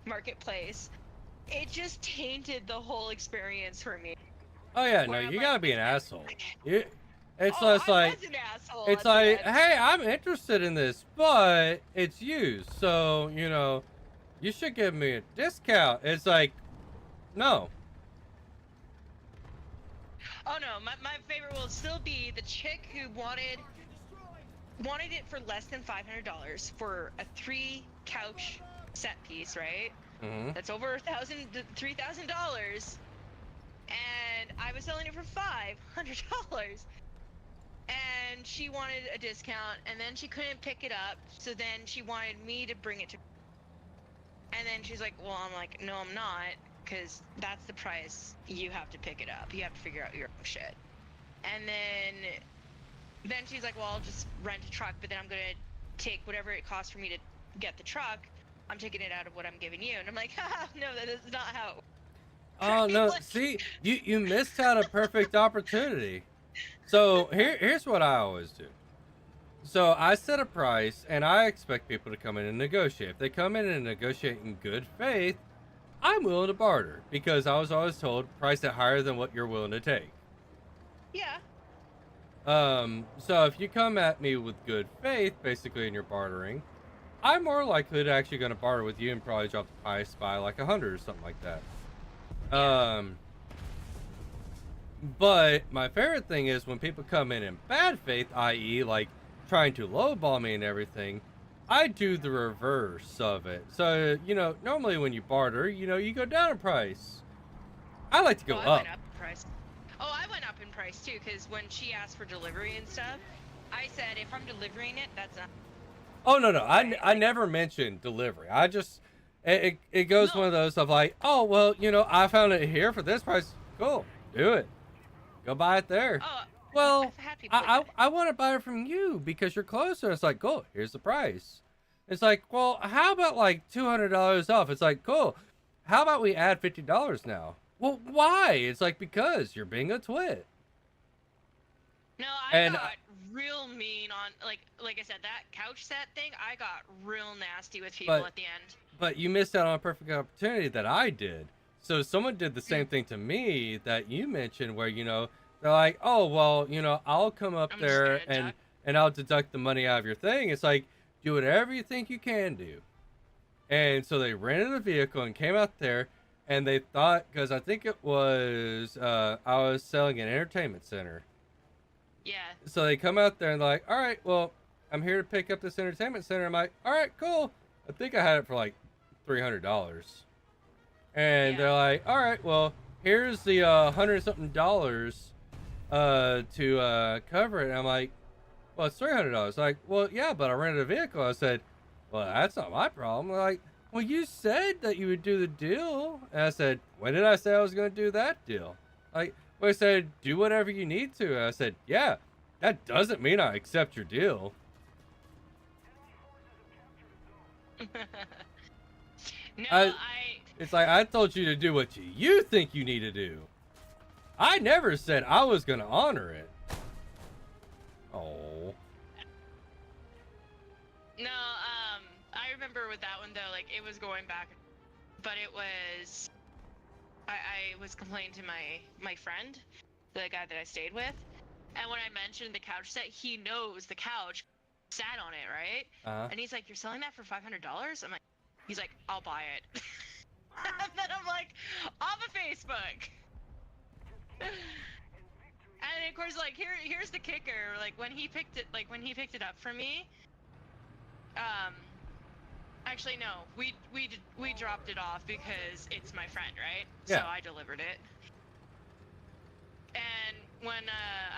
Marketplace, it just tainted the whole experience for me. Oh yeah, no, Where I'm you like, gotta be an asshole. It's I just like, was an asshole it's at the like, end. hey, I'm interested in this, but it's used, so you know, you should give me a discount. It's like, no. Oh no, my favorite will still be the chick who wanted it for less than $500 for a 3 couch set piece, right? Mm-hmm. That's over $3,000, and I was selling it for $500, and she wanted a discount, and then she couldn't pick it up, so then she wanted me to bring it to, and then she's like, well, I'm like, no, I'm not, because that's the price. You have to pick it up. You have to figure out your own shit. And then she's like, well, I'll just rent a truck, but then I'm gonna take whatever it costs for me to get the truck. I'm taking it out of what I'm giving you. And I'm like, haha, no, that is not how. Oh no, Like- see, you missed out a perfect opportunity. So here's what I always do. So I set a price, and I expect people to come in and negotiate. If they come in and negotiate in good faith, I'm willing to barter, because I was always told price it higher than what you're willing to take. Yeah. So if you come at me with good faith, basically in your bartering, I'm more likely to actually going to barter with you and probably drop the price by like 100 or something like that. But my favorite thing is when people come in bad faith, i.e. like trying to lowball me and everything, I do the reverse of it. So, you know, normally when you barter, you know, you go down in price. I like to go I up. went up in price. Oh, I went up in price too, because when she asked for delivery and stuff, I said if I'm delivering it, that's not. Oh no, I never mentioned delivery. I just it goes one of those of like, oh well, you know, I found it here for this price. Cool, do it. Go buy it there. Oh, Well, I've had people like that. I want to buy it from you because you're closer. It's like, cool, here's the price. It's like, well, how about like $200 off? It's like, cool. How about we add $50 now? Well, why? It's like, because you're being a twit. No, I And got real mean on like I said, that couch set thing, I got real nasty with people but at the end. but you missed out on a perfect opportunity that I did. So someone did the Mm, same thing to me that you mentioned, where they're like, oh well, I'll come up I'm just there gonna duck. and I'll deduct the money out of your thing. It's like, do whatever you think you can do. And so they rented a vehicle and came out there, and they thought, because I think it was I was selling an entertainment center. Yeah. So they come out there and they're like, all right, well, I'm here to pick up this entertainment center. I'm like, all right, cool. I think I had it for like $300. And they're Yeah. like, all right, well, here's the hundred something dollars to cover it. And I'm like, well, it's $300. Like, well, yeah, but I rented a vehicle. I said, well, that's not my problem. They're like, well, you said that you would do the deal. And I said, when did I say I was going to do that deal? Like, well, I said, do whatever you need to. And I said, yeah, that doesn't mean I accept your deal. No, I, it's like, I told you to do what you think you need to do. I never said I was going to honor it. Oh. no, I remember with that one though, like it was going back, but it was I was complaining to my friend, the guy that I stayed with, and when I mentioned the couch set, he knows the couch sat on it, right? Uh-huh. And he's like, "You're selling that for $500?" I'm like, he's like, "I'll buy it." And then I'm like, off of Facebook. And of course, like here's the kicker. Like when he picked it up for me, um, actually no, we dropped it off because it's my friend, right? Yeah. So I delivered it. And when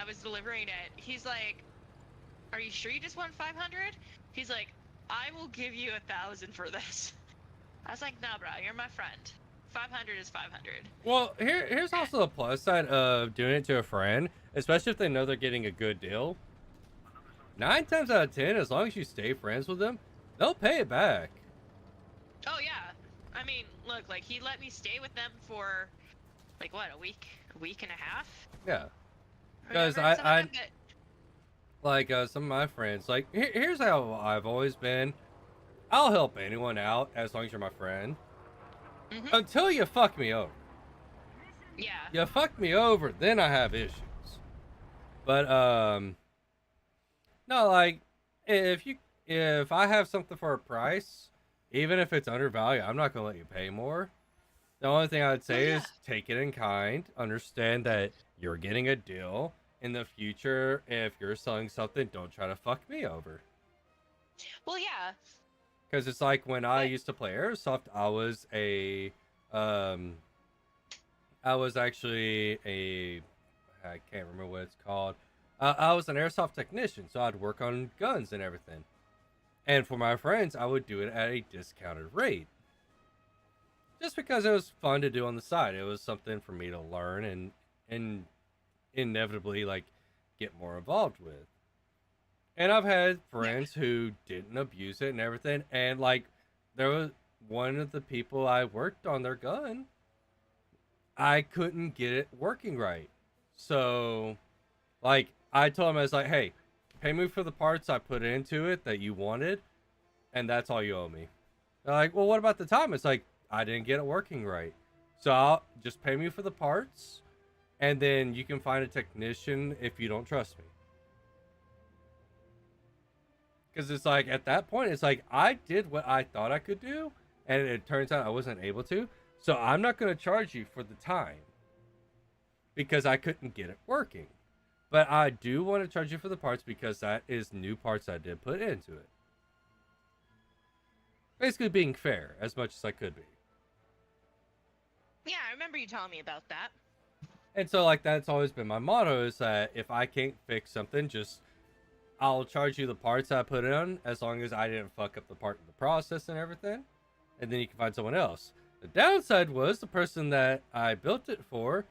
I was delivering it, he's like, "Are you sure you just want 500?" He's like, "I will give you 1,000 for this." I was like, "No, bro, you're my friend. 500 is 500." Well, here's also the plus side of doing it to a friend, especially if they know they're getting a good deal. 9 times out of 10, as long as you stay friends with them, they'll pay it back. Oh yeah, I mean, look, like he let me stay with them for like what, a week and a half. Yeah, Or because whatever, something I like that. like some of my friends. Like, here's how I've always been. I'll help anyone out as long as you're my friend. Mhm. Until you fuck me over. Yeah. You fuck me over, then I have issues. But no, like if I have something for a price, even if it's undervalued, I'm not gonna let you pay more. The only thing I'd Well, say yeah. is take it in kind. Understand that you're getting a deal. In the future, if you're selling something, don't try to fuck me over. Well, yeah. Because it's like when I But used to play airsoft, um, I was actually I can't remember what it's called. I was an airsoft technician, so I'd work on guns and everything. And for my friends, I would do it at a discounted rate. Just because it was fun to do on the side. It was something for me to learn and inevitably like get more involved with. And I've had yeah. friends who didn't abuse it and everything. And like there was one of the people I worked on their gun, I couldn't get it working right. So like I told him, I was like, hey, pay me for the parts I put into it that you wanted, and that's all you owe me. They're like, well, what about the time? It's like, I didn't get it working right. So I'll just pay me for the parts, and then you can find a technician if you don't trust me. Because it's like, at that point, it's like, I did what I thought I could do, and it turns out I wasn't able to. So I'm not going to charge you for the time because I couldn't get it working. But I do want to charge you for the parts because that is new parts I did put into it. Basically being fair as much as I could be. Yeah, I remember you telling me about that. And so like that's always been my motto is that if I can't fix something, just I'll charge you the parts I put in as long as I didn't fuck up the part in the process and everything. And then you can find someone else. The downside was the person that I built it for,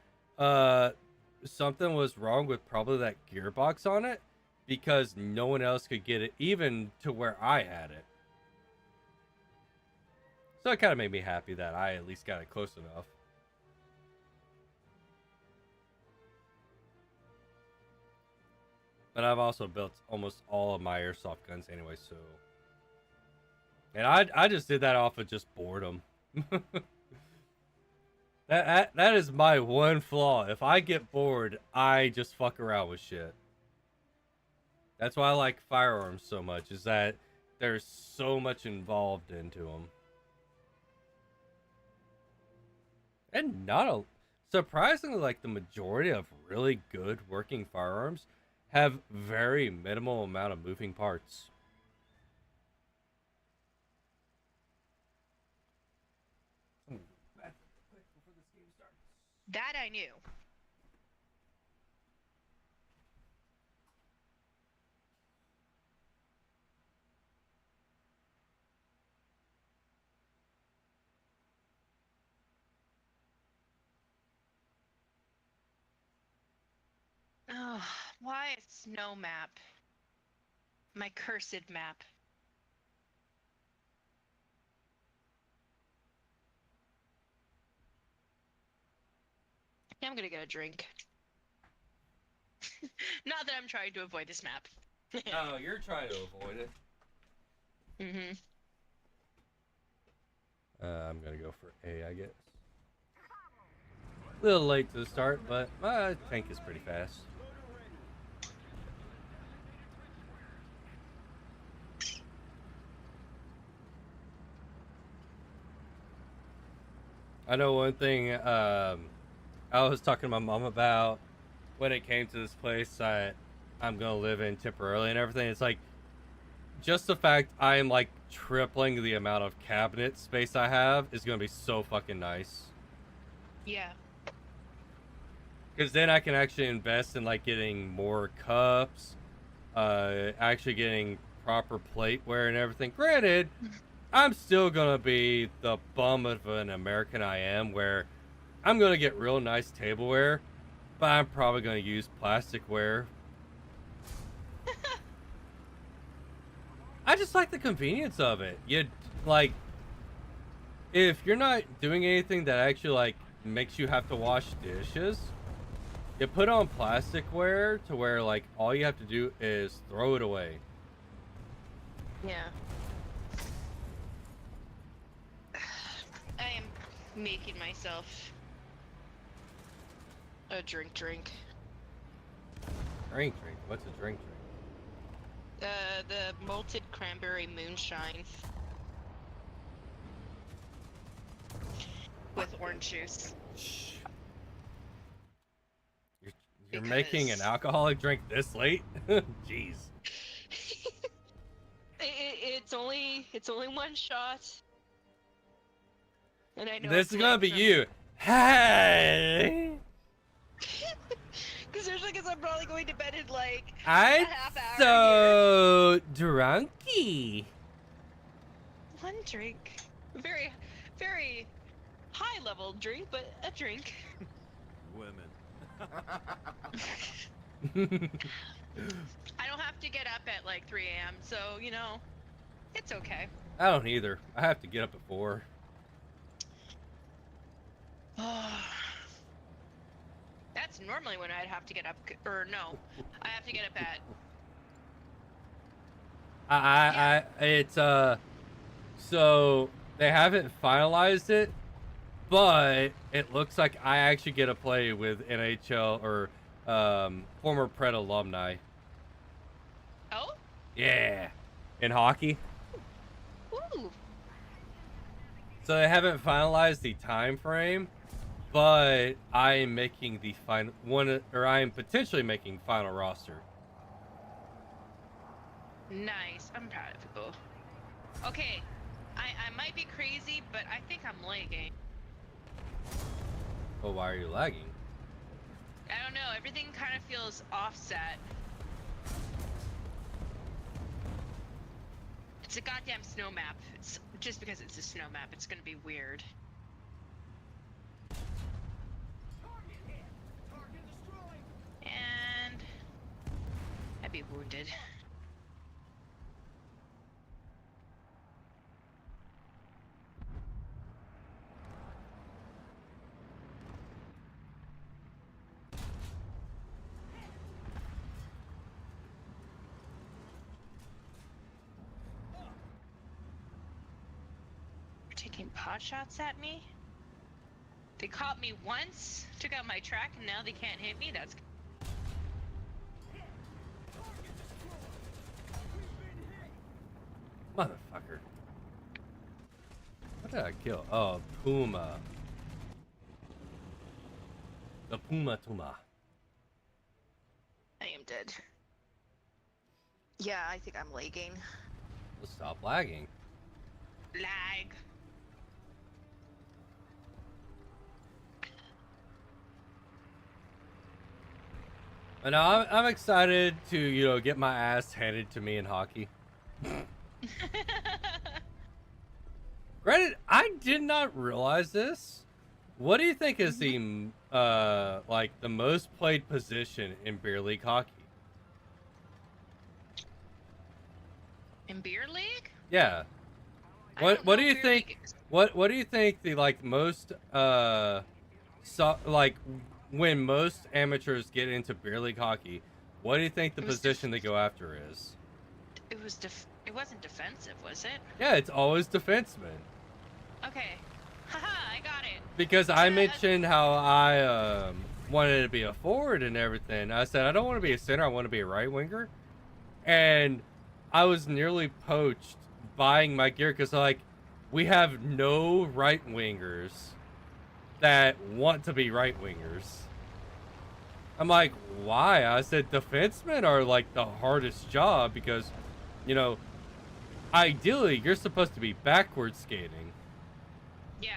something was wrong with probably that gearbox on it because no one else could get it even to where I had it. So it kind of made me happy that I at least got it close enough. And I've also built almost all of my airsoft guns anyway, so. And I just did that off of just boredom. That is my one flaw. If I get bored, I just fuck around with shit. That's why I like firearms so much, is that there's so much involved into them. And not a surprisingly, like the majority of really good working firearms have very minimal amount of moving parts. That I knew. Oh, why a snow map? My cursed map. Yeah, I'm gonna get a drink. Not that I'm trying to avoid this map. No, you're trying to avoid it. Mm-hmm. I'm gonna go for A, I guess. A little late to the start, but my tank is pretty fast. I know one thing I was talking to my mom about when it came to this place that I'm gonna live in temporarily and everything. It's like just the fact I'm like tripling the amount of cabinet space I have is gonna be so fucking nice. Yeah. Because then I can actually invest in like getting more cups, actually getting proper plateware and everything. Granted, I'm still gonna be the bum of an American I am, where I'm gonna get real nice tableware, but I'm probably gonna use plasticware. I just like the convenience of it. You like, if you're not doing anything that actually like makes you have to wash dishes, you put on plasticware to where like all you have to do is throw it away. Yeah. I am making myself a drink. Drink. What's a drink? The malted cranberry moonshine with orange juice. Shh. You're making an alcoholic drink this late? Jeez. It's only one shot. And I know This it's is gonna late be for you. Hey! Because I'm probably going to bed in like I'm a half hour so drunky. here. One drink. Very, very high level drink, but a drink. Women. I don't have to get up at like 3 a.m., so, you know, it's okay. I don't either. I have to get up at 4. That's normally when I'd have to get up, or no, I have to get up at. It's so they haven't finalized it, but it looks like I actually get to play with NHL or former Pred alumni. Oh? Yeah, in hockey. Ooh. So they haven't finalized the time frame, but I am making the final one, or I am potentially making final roster. Nice. I'm proud of you. Okay, I might be crazy, but I think I'm lagging. Well, why are you lagging? I don't know. Everything kind of feels offset. It's a goddamn snow map. It's just because it's a snow map, it's gonna be weird. And I'd be wounded. Fucking pot shots at me. They caught me once, took out my track, and now they can't hit me. That's Motherfucker. What did I kill? Oh, Puma. The Puma Tuma. I am dead. Yeah, I think I'm lagging. Let's stop lagging. Lag. And now I'm excited to, you know, get my ass handed to me in hockey. Granted, I did not realize this. What do you think is the like the most played position in beer league hockey? In beer league? Yeah. I What don't what know do you beer think? league is. What do you think the like most like when most amateurs get into beer league hockey? What do you think the It was position they go after is? It wasn't defensive, was it? Yeah, it's always defenseman. Okay. Haha, I got it. Because I mentioned how I wanted to be a forward and everything. I said I don't want to be a center. I want to be a right winger. And I was nearly poached buying my gear because like we have no right wingers that want to be right wingers. I'm like, why? I said defensemen are like the hardest job because, you know, ideally you're supposed to be backward skating. Yeah.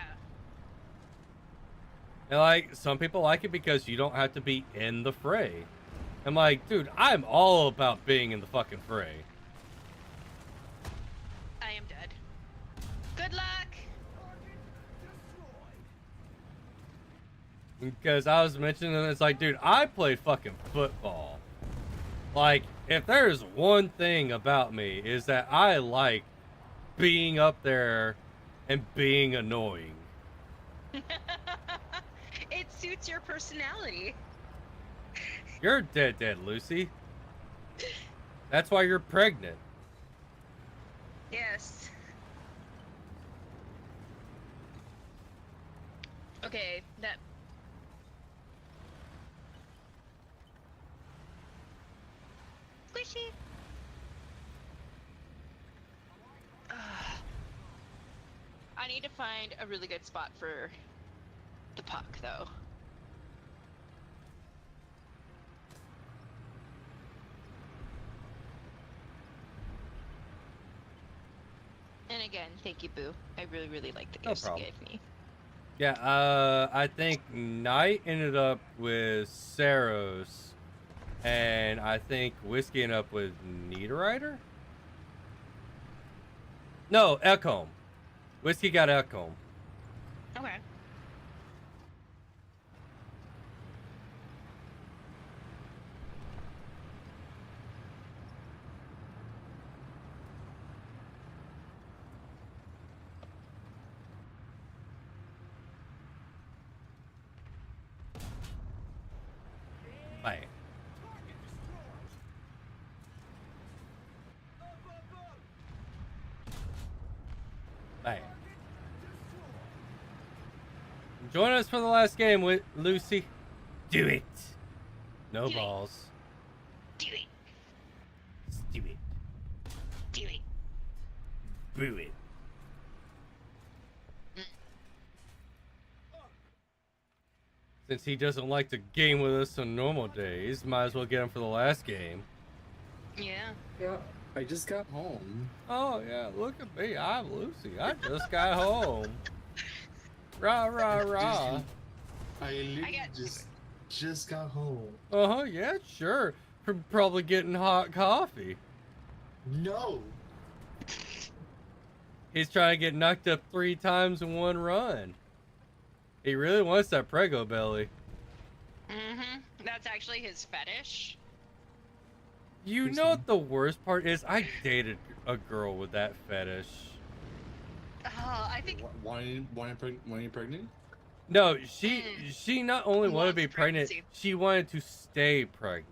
And like some people like it because you don't have to be in the fray. I'm like, dude, I'm all about being in the fucking fray. I am dead. Good luck. Because I was mentioning, it's like, dude, I played fucking football. Like, if there's one thing about me is that I like being up there and being annoying. It suits your personality. You're dead, Lucy. That's why you're pregnant. Yes. Okay, that. Squishy. I need to find a really good spot for the puck, though. And again, thank you, Boo. I really, really like the No gifts you problem. gave me. Yeah, I think Knight ended up with Saros, and I think Whiskey ended up with Niederreiter? No, Ekholm. Whiskey got Ekholm. Okay. Bang. Bang. Join us for the last game with Lucy. Do it. No Do it. balls. Do it. Just do it. Do it. Boo it. Since he doesn't like to game with us on normal days, might as well get him for the last game. Yeah. Yeah, I just got home. Oh yeah, look at me. I'm Lucy. I just got home. Rah rah rah. I literally get- just got home. Uh-huh, yeah, sure. From probably getting hot coffee. No. He's trying to get knocked up 3 times in one run. He really wants that Prego belly. Mm-hmm. That's actually his fetish. You know what the worst part is? I dated a girl with that fetish. Oh, I think. Wanting pregnant? No, she not only wanted to be Wants pregnant, pregnancy. she wanted to stay pregnant.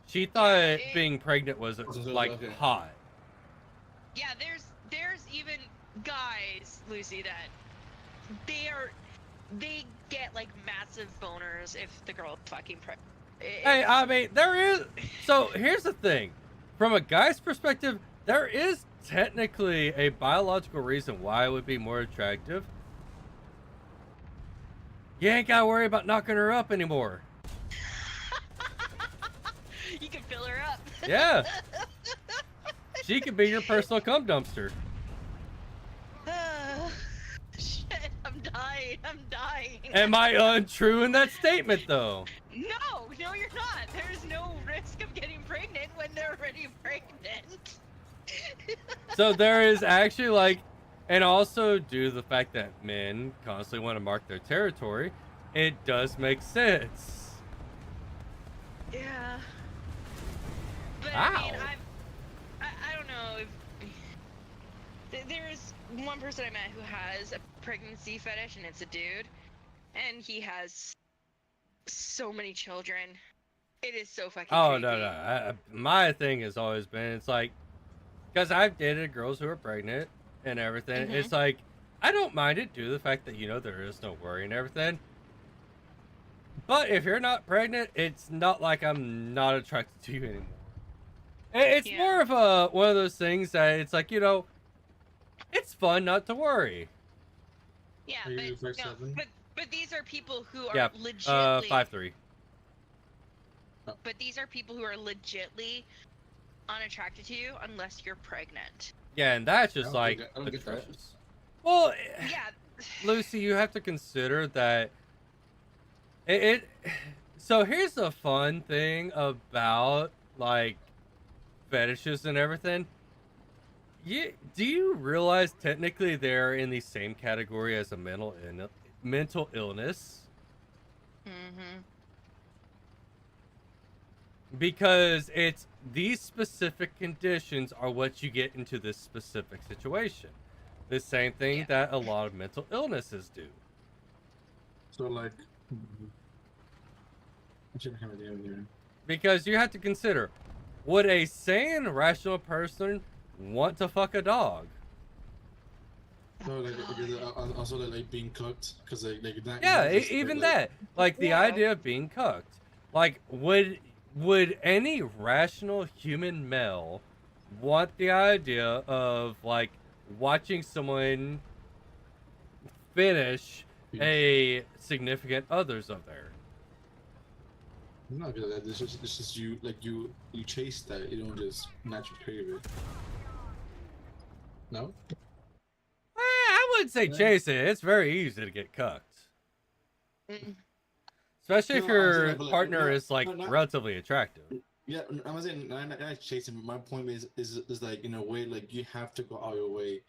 She thought Yeah, being pregnant was like Okay. hot. Yeah, there's even guys, Lucy, that they get like massive boners if the girl is fucking pregnant. Hey, I mean, there is. So here's the thing, from a guy's perspective, there is technically a biological reason why it would be more attractive. You ain't gotta worry about knocking her up anymore. You can fill her up. Yeah. She could be your personal cum dumpster. Shit, I'm dying. Am I untrue in that statement, though? No, you're not. There's no risk of getting pregnant when they're already pregnant. So there is actually like, and also due to the fact that men constantly want to mark their territory, it does make sense. Yeah. But Ow. I mean, I don't know if there's one person I met who has a pregnancy fetish, and it's a dude, and he has so many children. It is so fucking Oh creepy. no. My thing has always been, it's like, because I've dated girls who are pregnant and everything. It's like, I don't mind it due to the fact that, you know, there is no worry and everything. But if you're not pregnant, it's not like I'm not attracted to you anymore. It's more of a one of those things that it's like, you know, it's fun not to worry. Yeah, Are you but 5'7"? but these are people who are Yeah, legitly 5'3". But these are people who are legitly unattracted to you unless you're pregnant. Yeah, and that's just like I don't get that. atrocious. Well, Yeah. Lucy, you have to consider that so here's the fun thing about like fetishes and everything. Do you realize technically they're in the same category as a mental illness? Mm-hmm. Because it's these specific conditions are what you get into this specific situation. The same thing that a lot of mental illnesses do. So like, I should have an idea here. Because you have to consider, would a sane, rational person want to fuck a dog? No, like also like being cooked, because like that. Yeah, just, even like, that. Like the idea of being cooked. Like, would any rational human male want the idea of like watching someone finish a significant others of theirs? No, because it's just you like you chase that, you don't just naturally crave it. No. I wouldn't say chase it. It's very easy to get cucked. Especially if No, your honestly, like, partner no, is like no, relatively attractive. Yeah, I'm saying not chasing. My point is like, in a way, like you have to go out your way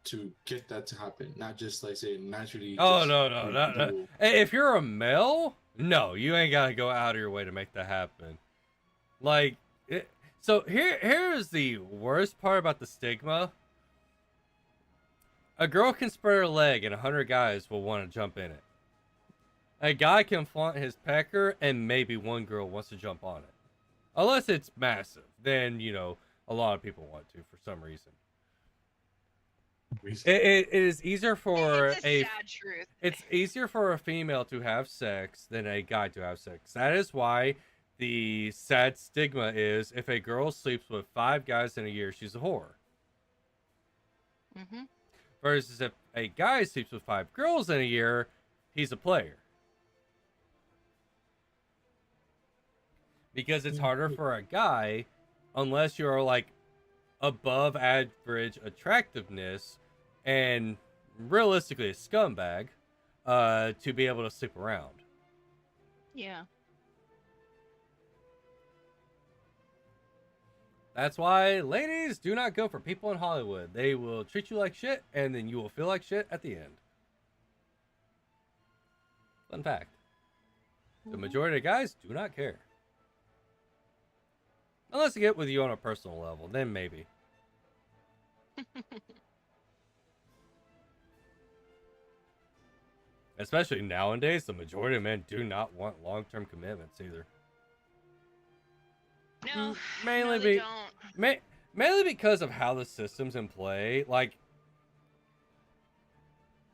to get that to happen, not just like say naturally. Oh just, no. Hey, if you're a male, no, you ain't gotta go out of your way to make that happen. Like, so here's the worst part about the stigma. A girl can spread her leg and 100 guys will want to jump in it. A guy can flaunt his pecker and maybe one girl wants to jump on it. Unless it's massive, then, you know, a lot of people want to for some reason. It is easier for it's a sad truth. It's easier for a female to have sex than a guy to have sex. That is why the sad stigma is if a girl sleeps with 5 guys in a year, she's a whore. Mm-hmm. Versus if a guy sleeps with 5 girls in a year, he's a player. Because it's harder for a guy, unless you're like above average attractiveness and realistically a scumbag, to be able to sleep around. Yeah. That's why ladies do not go for people in Hollywood. They will treat you like shit, and then you will feel like shit at the end. Fun fact. The majority of guys do not care. Unless they get with you on a personal level, then maybe. Especially nowadays, the majority of men do not want long-term commitments either. No, Mainly no, they don't. mainly because of how the system's in play. Like,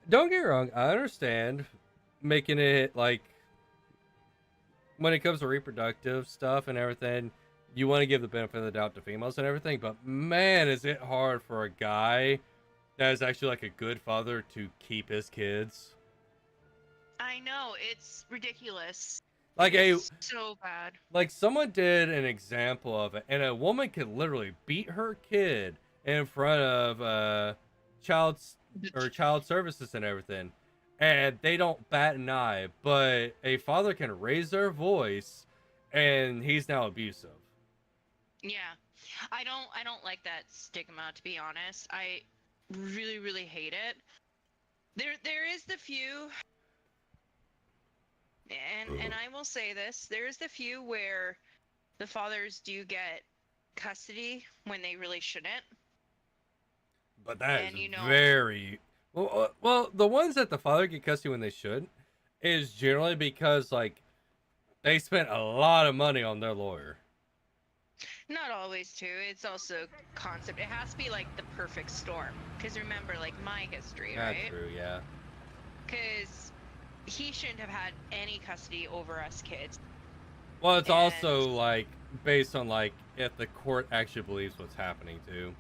don't get me wrong, I understand making it like when it comes to reproductive stuff and everything, you want to give the benefit of the doubt to females and everything, but man, is it hard for a guy that is actually like a good father to keep his kids. I know, it's ridiculous. Like It's so bad. like someone did an example of it, and a woman could literally beat her kid in front of child services and everything, and they don't bat an eye. But a father can raise their voice, and he's now abusive. Yeah. I don't like that stigma, to be honest. I really, really hate it. There is the few, and I will say this, there's the few where the fathers do get custody when they really shouldn't. But that And, is you know, very well. The ones that the father get custody when they should is generally because like they spent a lot of money on their lawyer. not always too. It's also concept. It has to be like the perfect storm. Because remember, like my history, That's right? true, yeah. Because he shouldn't have had any custody over us kids. Well, it's And- also like based on like if the court actually believes what's happening too.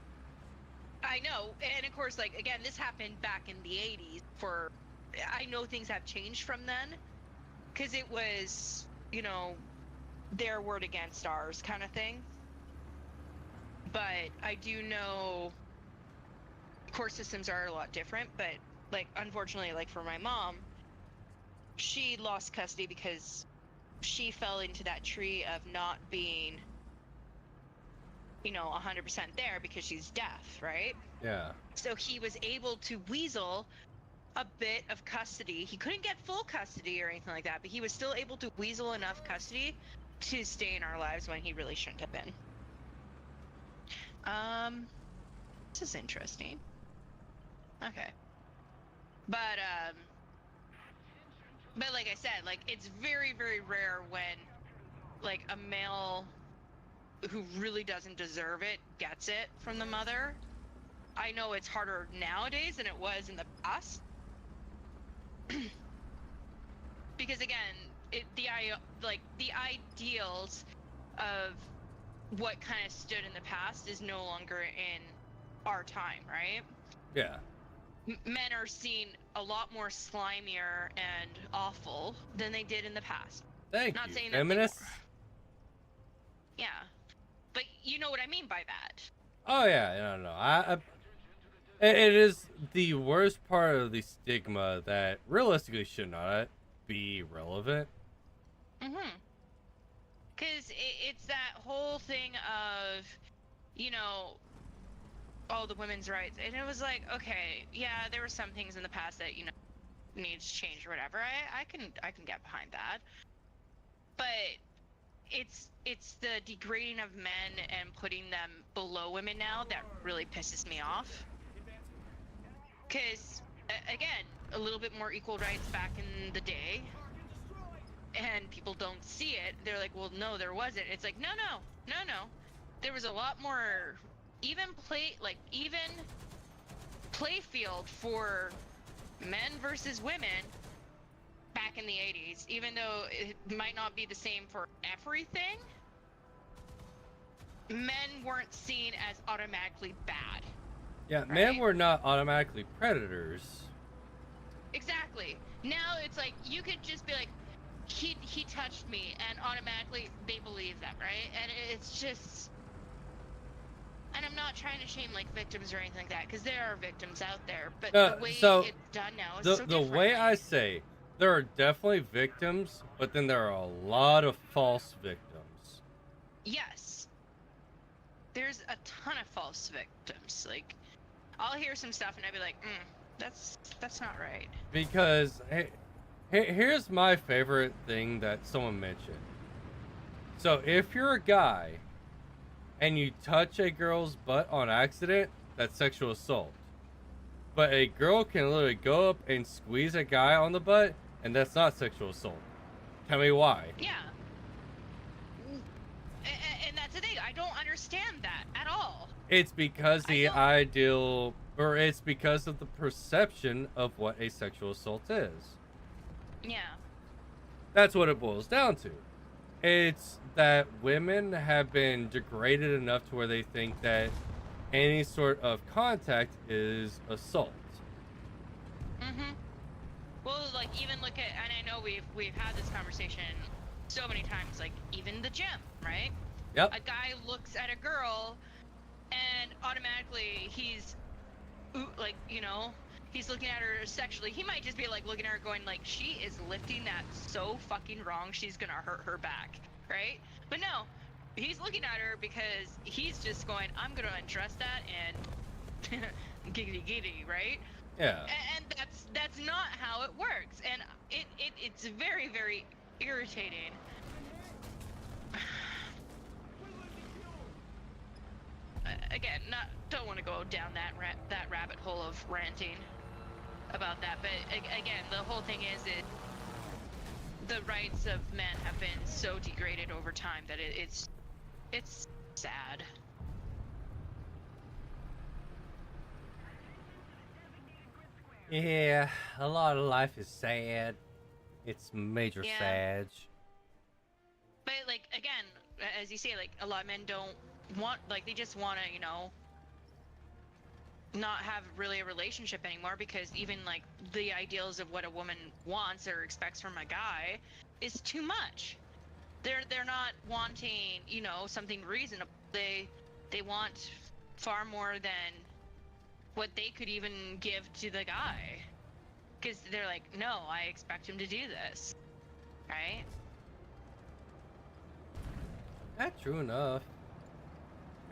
I know, and of course, like again, this happened back in the '80s. I know things have changed from then, because it was, you know, their word against ours kind of thing. But I do know court systems are a lot different. But like, unfortunately, like for my mom, she lost custody because she fell into that tree of not being, you know, 100% there because she's deaf, right? Yeah. So he was able to weasel a bit of custody. He couldn't get full custody or anything like that, but he was still able to weasel enough custody to stay in our lives when he really shouldn't have been. This is interesting. Okay. But like I said, like it's very, very rare when like a male who really doesn't deserve it gets it from the mother. I know it's harder nowadays than it was in the past. Because again, the ideals of what kind of stood in the past is no longer in our time, right? Yeah. Men are seen a lot more slimier and awful than they did in the past. Thank Not you, saying feminists. that they were. Yeah, but you know what I mean by that. Oh yeah, no. It is the worst part of the stigma that realistically should not be relevant. Mm-hmm. Because it's that whole thing of, you know, all the women's rights, and it was like, okay, yeah, there were some things in the past that, you know, needs to change or whatever. I can get behind that, but it's the degrading of men and putting them below women now that really pisses me off. Because again, a little bit more equal rights back in the day, and people don't see it. They're like, well, no, there wasn't. It's like, no. There was a lot more even play field for men versus women back in the 80s, even though it might not be the same for everything. Men weren't seen as automatically bad. Yeah, Right? men were not automatically predators. Exactly. Now it's like you could just be like, he touched me, and automatically they believe that, right? And it's just, and I'm not trying to shame like victims or anything like that, because there are victims out there, but the way so it's done now is The so the different. way I say, there are definitely victims, but then there are a lot of false victims. Yes, there's a ton of false victims. Like, I'll hear some stuff and I'd be like, that's not right. Because here's my favorite thing that someone mentioned. So if you're a guy and you touch a girl's butt on accident, that's sexual assault. But a girl can literally go up and squeeze a guy on the butt, and that's not sexual assault. Tell me why. Yeah. And that's the thing. I don't understand that at all. It's because the ideal or it's because of the perception of what a sexual assault is. Yeah. That's what it boils down to. It's that women have been degraded enough to where they think that any sort of contact is assault. Mhm. Well, like even look at, and I know we've had this conversation so many times. Like even the gym, right? Yep. A guy looks at a girl, and automatically he's like, he's looking at her sexually. He might just be like looking at her going like, she is lifting that so fucking wrong, she's gonna hurt her back, right? But no, he's looking at her because he's just going, I'm gonna undress that and giggity giggity, right? Yeah. And that's not how it works, and it's very, very irritating. Again, don't want to go down that rabbit hole of ranting about that, but again, the whole thing is the rights of men have been so degraded over time that it's sad. Yeah, a lot of life is sad. It's major Yeah. sad. But like again, as you say, like a lot of men don't want, like they just want to, not have really a relationship anymore, because even like the ideals of what a woman wants or expects from a guy is too much. They're not wanting, something reasonable. They want far more than what they could even give to the guy, because they're like, no, I expect him to do this, right? That's true enough.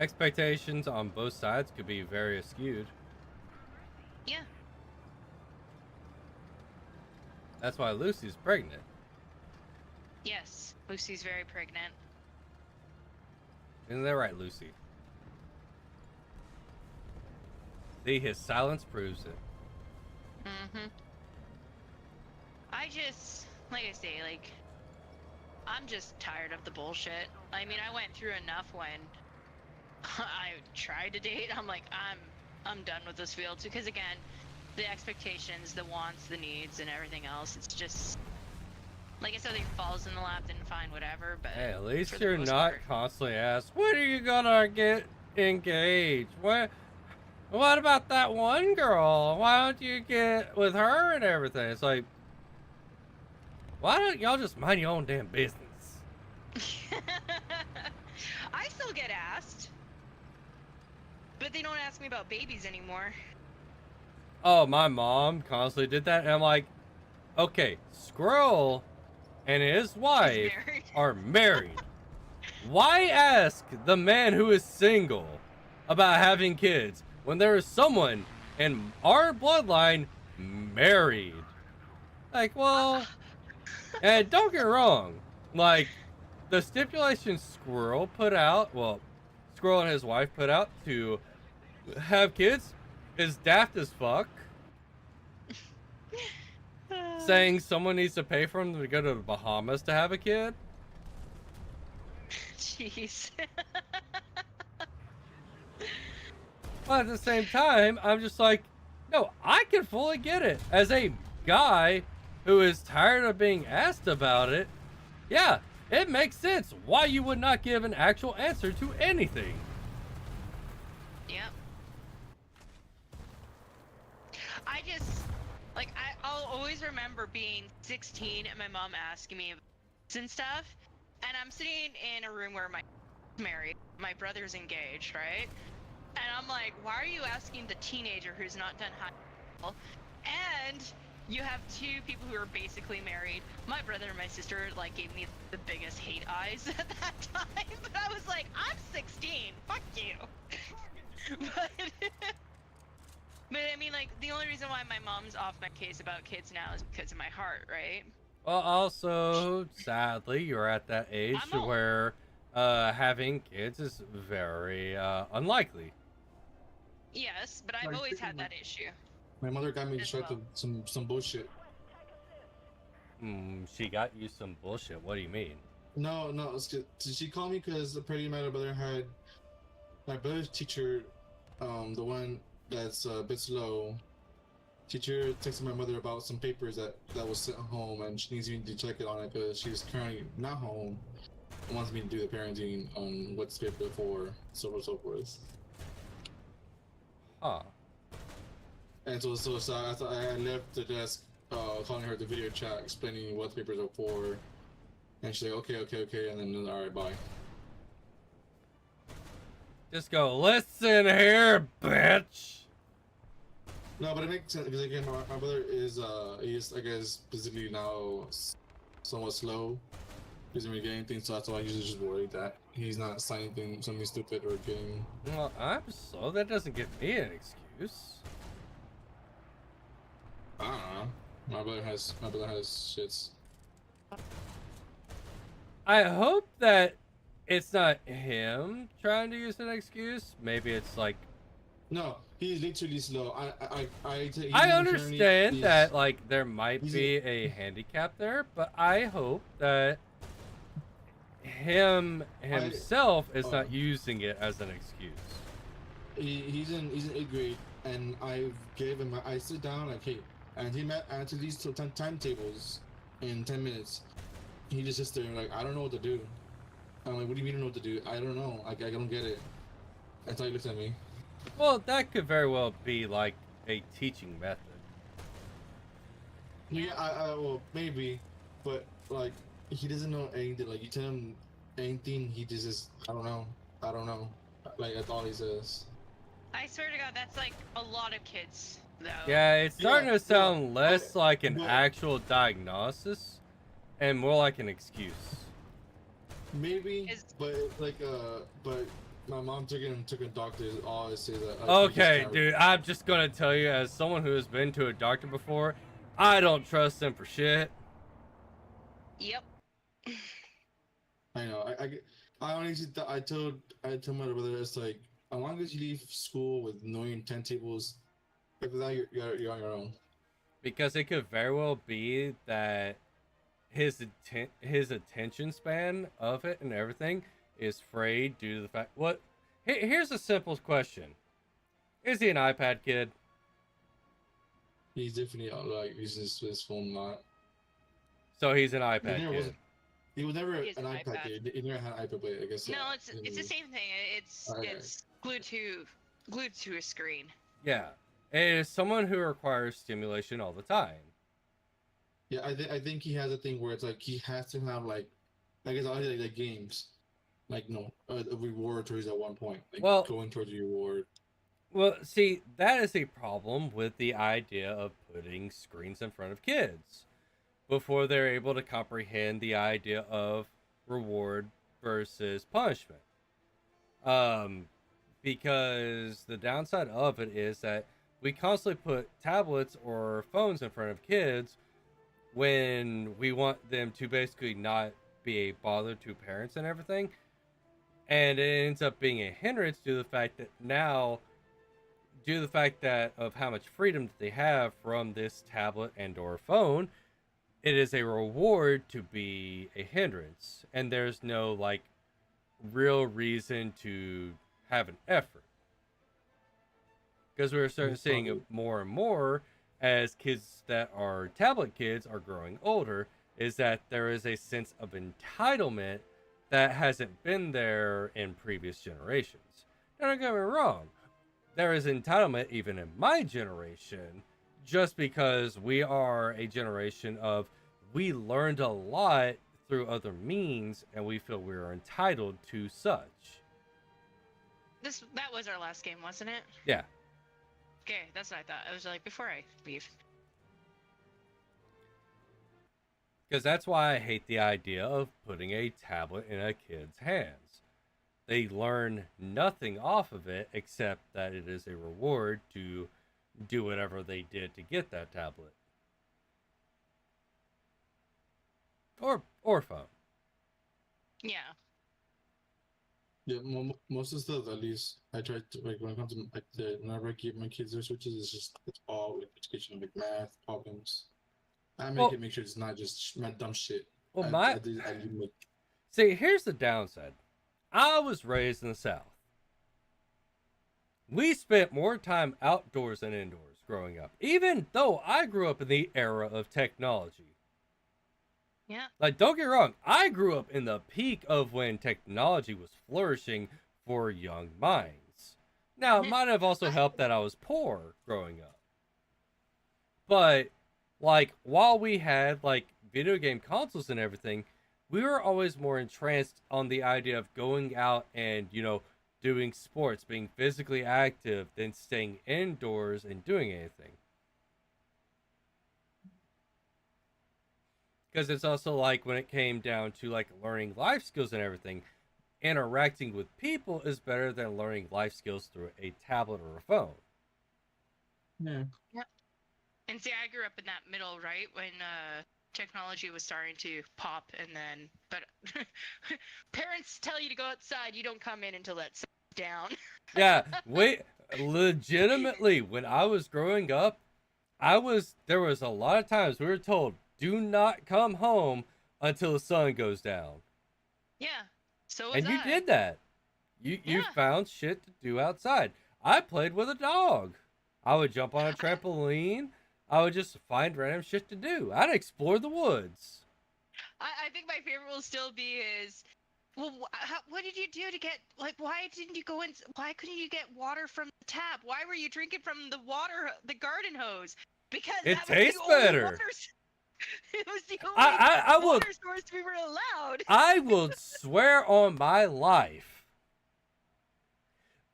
Expectations on both sides could be very skewed. Yeah. That's why Lucy's pregnant. Yes, Lucy's very pregnant. Isn't that right, Lucy? See, his silence proves it. Mm-hmm. I just, like I say, like, I'm just tired of the bullshit. I mean, I went through enough when I tried to date. I'm like, I'm done with this field, because again, the expectations, the wants, the needs, and everything else, it's just, like I said, it falls in the lap, then fine, whatever, but Hey, at least for the you're most not part- constantly asked, when are you gonna get engaged? What about that one girl? Why don't you get with her and everything? It's like, why don't y'all just mind your own damn business? I still get asked, but they don't ask me about babies anymore. Oh, my mom constantly did that, and I'm like, okay, Squirrel and his wife married. are married. Why ask the man who is single about having kids when there is someone in our bloodline married? Like, well, and don't get wrong, like, the stipulation Squirrel and his wife put out to have kids is daft as fuck. Saying someone needs to pay for him to go to the Bahamas to have a kid. Jeez. But at the same time, I'm just like, no, I can fully get it. As a guy who is tired of being asked about it, yeah, it makes sense why you would not give an actual answer to anything. Yep. I just, like, I'll always remember being 16 and my mom asking me about and stuff, and I'm sitting in a room where my married, my brother's engaged, right? And I'm like, why are you asking the teenager who's not done high school? And you have two people who are basically married. My brother and my sister, like, gave me the biggest hate eyes at that time. But I was like, I'm 16. Fuck you. But I mean, like, the only reason why my mom's off my case about kids now is because of my heart, right? Well, also, sadly, you're at that age I'm old. where having kids is very unlikely. Yes, but I've Like, always had that issue. My mother got me As distracted well. with some bullshit. She got you some bullshit. What do you mean? No, she called me because the pretty my brother had my brother's teacher, the one that's a bit slow. Teacher texted my mother about some papers that was sent home, and she needs me to check it on it because she's currently not home and wants me to do the parenting on what's paper for, so on and so forth. Huh. And so I left the desk, calling her the video chat, explaining what the papers are for, and she's like, okay, and then all right, bye. Just go, listen here, bitch. No, but it makes sense because again, my brother is he's I guess physically now somewhat slow. He doesn't really get anything, so that's why I usually just worry that he's not signing something stupid or getting. Well, I'm slow. That doesn't give me an excuse. I don't know. My brother has shits. I hope that it's not him trying to use an excuse. Maybe it's like No, he's literally slow. I understand that like there might he's be a handicap there, but I hope that him himself is not using it as an excuse. He's in 8th grade, and I gave him. I sit down like, hey, and he answer these timetables in 10 minutes. He just sits there and like, I don't know what to do. I'm like, what do you mean you don't know what to do? I don't know. I don't get it. That's how he looks at me. Well, that could very well be like a teaching method. Yeah, well, maybe, but like, he doesn't know anything. Like, you tell him anything, he just is, I don't know. Like, that's all he says. I swear to God, that's like a lot of kids, though. Yeah, it's starting Yeah, to sound well, less like an but- actual diagnosis and more like an excuse. Maybe, Is- but but my mom took a doctor. Always say that. Okay, dude, I'm just gonna tell you, as someone who has been to a doctor before, I don't trust them for shit. Yep. I know. I honestly I told my brother, it's like, as long as you leave school with knowing 10 tables, after that you're on your own. Because it could very well be that his attention span of it and everything is frayed due to the fact. Here's a simple question: is he an iPad kid? He's definitely like using his phone a lot. So he's an He iPad never kid. was. He was never He is an an iPad iPad. kid. He never had an iPad, but I guess. No, it's the same thing. It's Okay. it's glued to a screen. Yeah, it is someone who requires stimulation all the time. Yeah, I think he has a thing where it's like he has to have like, I guess like games, like a reward towards at one point, like Well- going towards a reward. Well, see, that is a problem with the idea of putting screens in front of kids before they're able to comprehend the idea of reward versus punishment. Because the downside of it is that we constantly put tablets or phones in front of kids when we want them to basically not be a bother to parents and everything. And it ends up being a hindrance due to the fact that now, due to the fact that of how much freedom that they have from this tablet and or phone, it is a reward to be a hindrance. And there's no like real reason to have an effort. Because we're starting seeing it more and more as kids that are tablet kids are growing older, is that there is a sense of entitlement that hasn't been there in previous generations. Now, don't get me wrong, there is entitlement even in my generation, just because we are a generation of, we learned a lot through other means and we feel we are entitled to such. That was our last game, wasn't it? Yeah. Okay, that's what I thought. I was like, before I leave. Because that's why I hate the idea of putting a tablet in a kid's hands. They learn nothing off of it except that it is a reward to do whatever they did to get that tablet. Or phone. Yeah. Yeah, most of the stuff, at least I try to, like, when it comes to whenever I give my kids their switches, it's all like education, like math problems. I make sure it's not just dumb shit. Well, I do make. See, here's the downside. I was raised in the South. we spent more time outdoors than indoors growing up, even though I grew up in the era of technology. Yeah. Like, don't get me wrong, I grew up in the peak of when technology was flourishing for young minds. Now, it might have also helped that I was poor growing up. But, like, while we had, like, video game consoles and everything, we were always more entranced on the idea of going out and, doing sports, being physically active, than staying indoors and doing anything. Because it's also like when it came down to like learning life skills and everything, interacting with people is better than learning life skills through a tablet or a phone. Yeah. Yep. And see, I grew up in that middle, right? When technology was starting to pop, and then, but parents tell you to go outside, you don't come in until that's down. Yeah, wait, legitimately, when I was growing up, there was a lot of times we were told, do not come home until the sun goes down. Yeah. So was And you I. did that. You Yeah. found shit to do outside. I played with a dog. I would jump on a trampoline. I would just find random shit to do. I'd explore the woods. I think my favorite will still be is, well, what did you do to get, like, why didn't you go in, why couldn't you get water from the tap? Why were you drinking from the garden hose? Because It that was tastes the only better. water, it was the only I will water source we were allowed. I will swear on my life.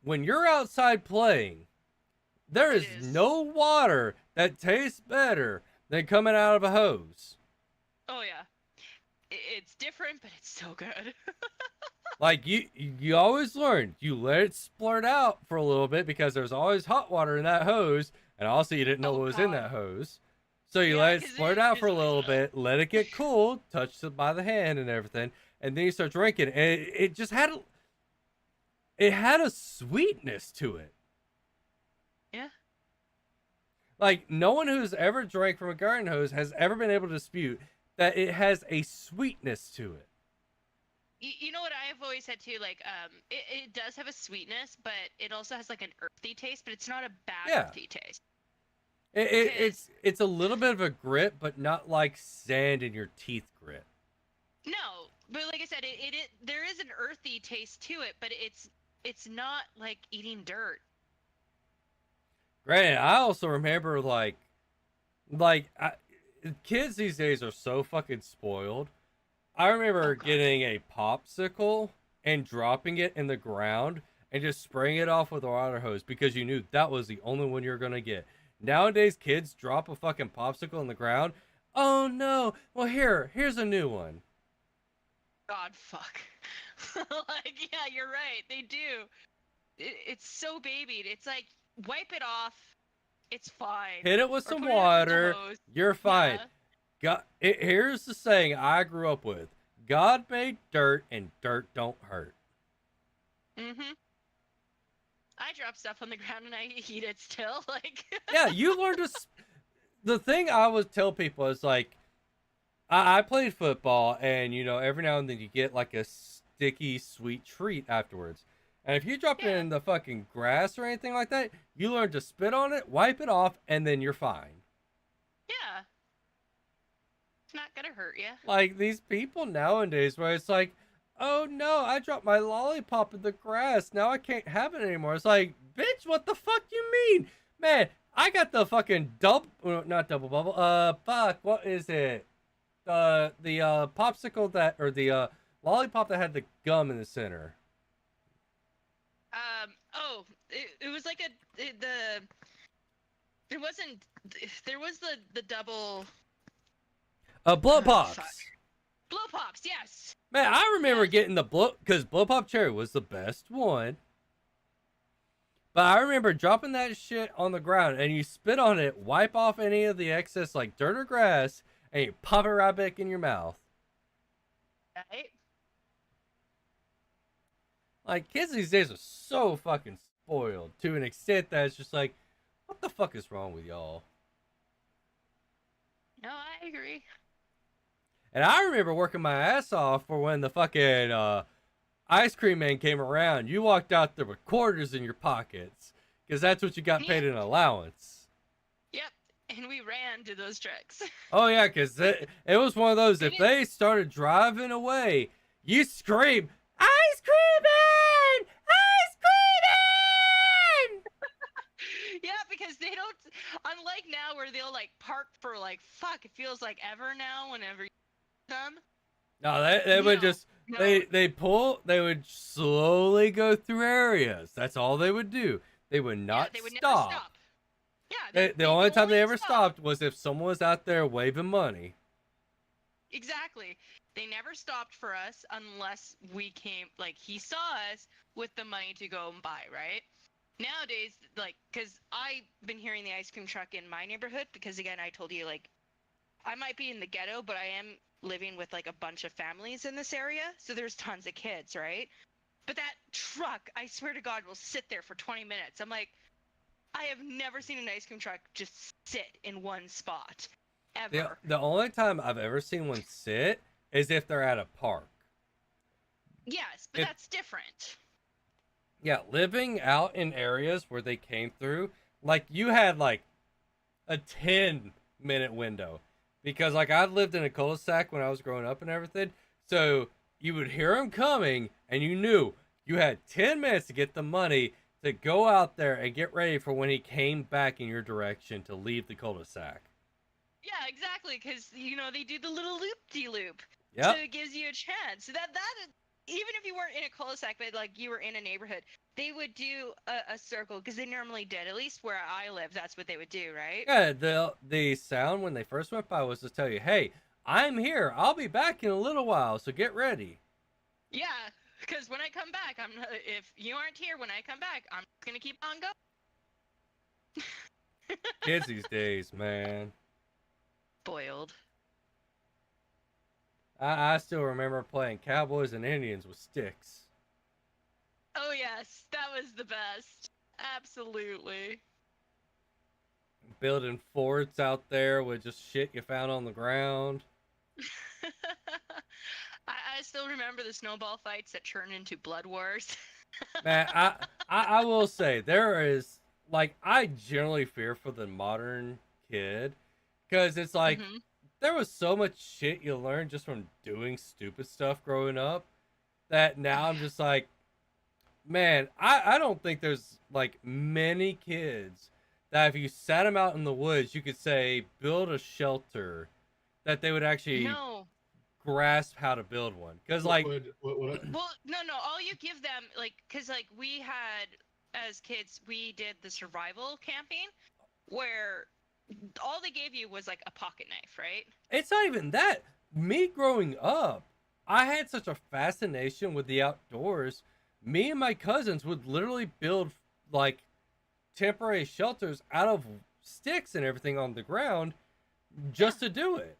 When you're outside playing, there It is is. no water that tastes better than coming out of a hose. Oh yeah, it's different, but it's so good. Like you always learn, you let it splurt out for a little bit because there's always hot water in that hose, and also you didn't know Oh, what was in God. that hose. So you Yeah, let it 'cause splurt it out is for a always little hot. bit, let it get cool, touched it by the hand and everything, and then you start drinking. And it just had a sweetness to it. Yeah. Like, no one who's ever drank from a garden hose has ever been able to dispute that it has a sweetness to it. You know what I've always said too, like, it does have a sweetness, but it also has like an earthy taste, but it's not a bad Yeah. earthy taste. It's a little bit of a grit, but not like sand in your teeth grit. No, but like I said, there is an earthy taste to it, but it's not like eating dirt. Granted, I also remember kids these days are so fucking spoiled. I remember Oh, God. getting a popsicle and dropping it in the ground and just spraying it off with a water hose because you knew that was the only one you're gonna get. Nowadays, kids drop a fucking popsicle in the ground. Oh no! Well, here's a new one. God, fuck. Like, yeah, you're right. They do. It's so babied. It's like, wipe it off. It's fine. Hit it with Or some put it up with the water. hose. You're fine. Yeah. Here's the saying I grew up with: God made dirt, and dirt don't hurt. Mm-hmm. I drop stuff on the ground and I eat it still. Like. Yeah, you learn to. The thing I would tell people is like, I played football, and every now and then you get like a sticky, sweet treat afterwards. And if you drop it Yeah. in the fucking grass or anything like that, you learn to spit on it, wipe it off, and then you're fine. Yeah. It's not gonna hurt you. Like these people nowadays, where it's like, oh no, I dropped my lollipop in the grass. Now I can't have it anymore. It's like, bitch, what the fuck you mean? Man, I got the fucking not double bubble. Fuck, what is it? The popsicle or the lollipop that had the gum in the center. It was like it wasn't, there was the double. Blow pops. Fuck. Blow pops, yes. Man, I remember Yeah. getting because blow pop cherry was the best one. But I remember dropping that shit on the ground and you spit on it, wipe off any of the excess like dirt or grass, and you pop it right back in your mouth. Right? Like, kids these days are so fucking spoiled to an extent that it's just like, what the fuck is wrong with y'all? No, I agree. And I remember working my ass off for when the fucking ice cream man came around. You walked out there with quarters in your pockets. because that's what you got paid in allowance. Yep. And we ran to those tricks. Oh yeah, because it was one of those. They If didn't- they started driving away, you scream, "Ice cream! Ice cream!" Yeah, because they don't. Unlike now, where they'll like park for like fuck, it feels like ever now. Whenever you come, No, they would No, just no. they would slowly go through areas. That's all they would do. They would Yeah, not they would never stop. stop. Yeah, The only time they ever stopped was if someone was out there waving money. Exactly. They never stopped for us unless we came, like, he saw us with the money to go and buy, right? Nowadays, like, because I've been hearing the ice cream truck in my neighborhood, because again, I told you, like, I might be in the ghetto, but I am living with, like, a bunch of families in this area, so there's tons of kids, right? But that truck, I swear to God, will sit there for 20 minutes. I'm like, I have never seen an ice cream truck just sit in one spot. Ever. The only time I've ever seen one sit is if they're at a park. Yes, but If- that's different. Yeah, living out in areas where they came through, like you had like a 10-minute window. Because like I lived in a cul-de-sac when I was growing up and everything. So you would hear them coming and you knew you had 10 minutes to get the money to go out there and get ready for when he came back in your direction to leave the cul-de-sac. Yeah, exactly, because they do the little loop-de-loop, Yep. so it gives you a chance. So that even if you weren't in a cul-de-sac, but like you were in a neighborhood, they would do a circle because they normally did. At least where I live, that's what they would do, right? Yeah, the sound when they first went by was to tell you, "Hey, I'm here. I'll be back in a little while, so get ready." Yeah, because when I come back, if you aren't here when I come back, I'm gonna keep on going. Kids these days, man. Spoiled. I still remember playing Cowboys and Indians with sticks. Oh yes, that was the best. Absolutely. Building forts out there with just shit you found on the ground. I still remember the snowball fights that turned into blood wars. Man, I will say there is like I generally fear for the modern kid because it's like Mhm. there was so much shit you learned just from doing stupid stuff growing up that now I'm just like, man, I don't think there's like many kids that if you sat them out in the woods, you could say build a shelter that they would actually No. grasp how to build one. Because like, What, Well, no. All you give them, like, because like we had as kids, we did the survival camping, where all they gave you was like a pocket knife, right? it's not even that. Me growing up, I had such a fascination with the outdoors. Me and my cousins would literally build like temporary shelters out of sticks and everything on the ground just to do it.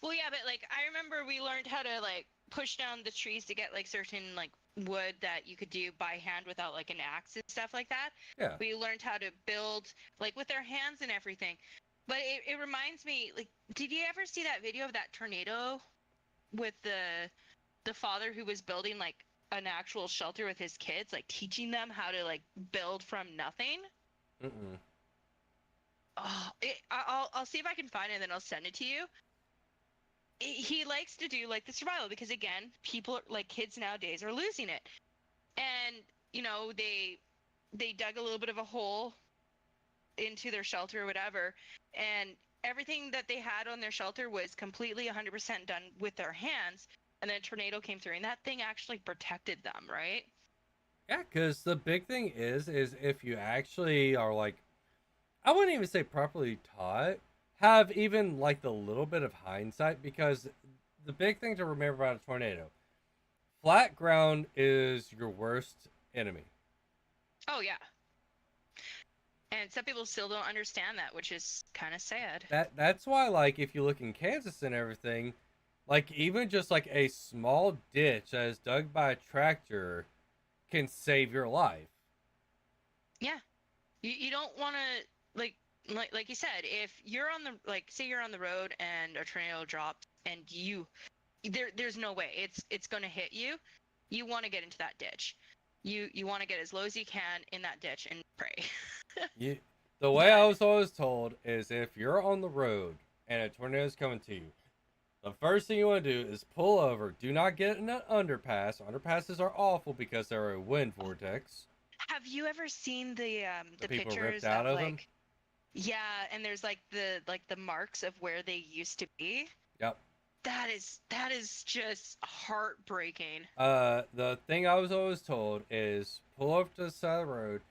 Well, yeah, but like I remember we learned how to like push down the trees to get like certain like wood that you could do by hand without like an axe and stuff like that. Yeah. We learned how to build like with our hands and everything. But it reminds me, like, did you ever see that video of that tornado with the father who was building like an actual shelter with his kids, like teaching them how to like build from nothing? Mm-mm. Oh, I'll see if I can find it and then I'll send it to you. He likes to do like the survival because again, people like kids nowadays are losing it, and they dug a little bit of a hole into their shelter or whatever, and everything that they had on their shelter was completely 100% done with their hands, and then a tornado came through and that thing actually protected them, right? Yeah, because the big thing is if you actually are like, I wouldn't even say properly taught, have even like the little bit of hindsight, because the big thing to remember about a tornado, flat ground is your worst enemy. Oh yeah. And some people still don't understand that, which is kind of sad. That's why, like, if you look in Kansas and everything, like even just like a small ditch that is dug by a tractor can save your life. Yeah. You don't want to like you said, if you're on the like say you're on the road and a tornado drops and there's no way it's going to hit you. You want to get into that ditch. You want to get as low as you can in that ditch and pray. The way I But- was always told is if you're on the road and a tornado is coming to you, the first thing you want to do is pull over. Do not get in an underpass. Underpasses are awful because they're a wind vortex. Have you ever seen the people pictures ripped out of them? like yeah, and there's like the marks of where they used to be? Yep. That is just heartbreaking. The thing I was always told is pull over to the side of the road,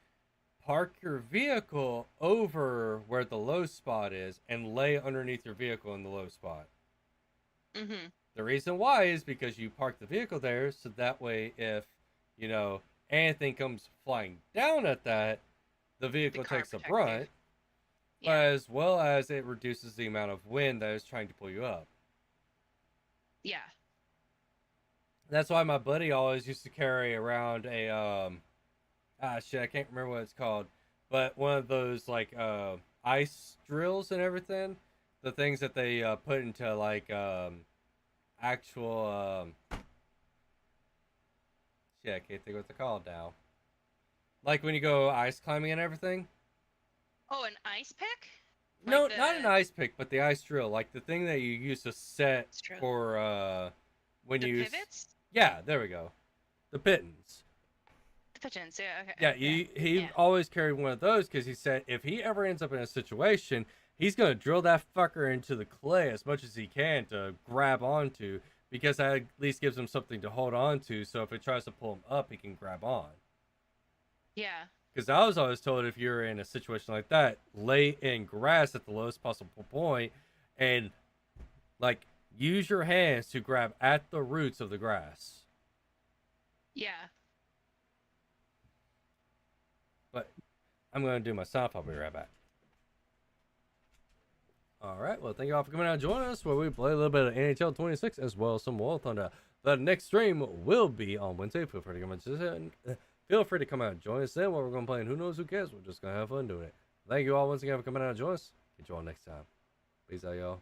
park your vehicle over where the low spot is, and lay underneath your vehicle in the low spot. Mhm. The reason why is because you park the vehicle there, so that way if, anything comes flying down at that, the vehicle car takes the protected. brunt, Yeah. as well as it reduces the amount of wind that is trying to pull you up. Yeah. That's why my buddy always used to carry around a I can't remember what it's called, but one of those like ice drills and everything, the things that they put into like actual I can't think what they're called now. Like when you go ice climbing and everything. Oh, an ice pick? No, Like not an the- ice pick, but the ice drill, like the thing that you use to set Ice drill. for when The you pivots? Yeah, there we go. The pittons. The pigeons, yeah, okay. Yeah, he Yeah. always carried one of those because he said if he ever ends up in a situation, he's gonna drill that fucker into the clay as much as he can to grab onto, because that at least gives him something to hold on to. So if it tries to pull him up, he can grab on. Yeah. Because I was always told if you're in a situation like that, lay in grass at the lowest possible point, and like use your hands to grab at the roots of the grass. Yeah. But I'm going to do my stuff. I'll be right back. All right. Well, thank you all for coming out and joining us where we play a little bit of NHL 26 as well as some War Thunder. The next stream will be on Wednesday. Feel free to come out and join us then. What we're going to play and who knows, who cares. We're just going to have fun doing it. Thank you all once again for coming out and joining us. Catch you all next time. Peace out, y'all.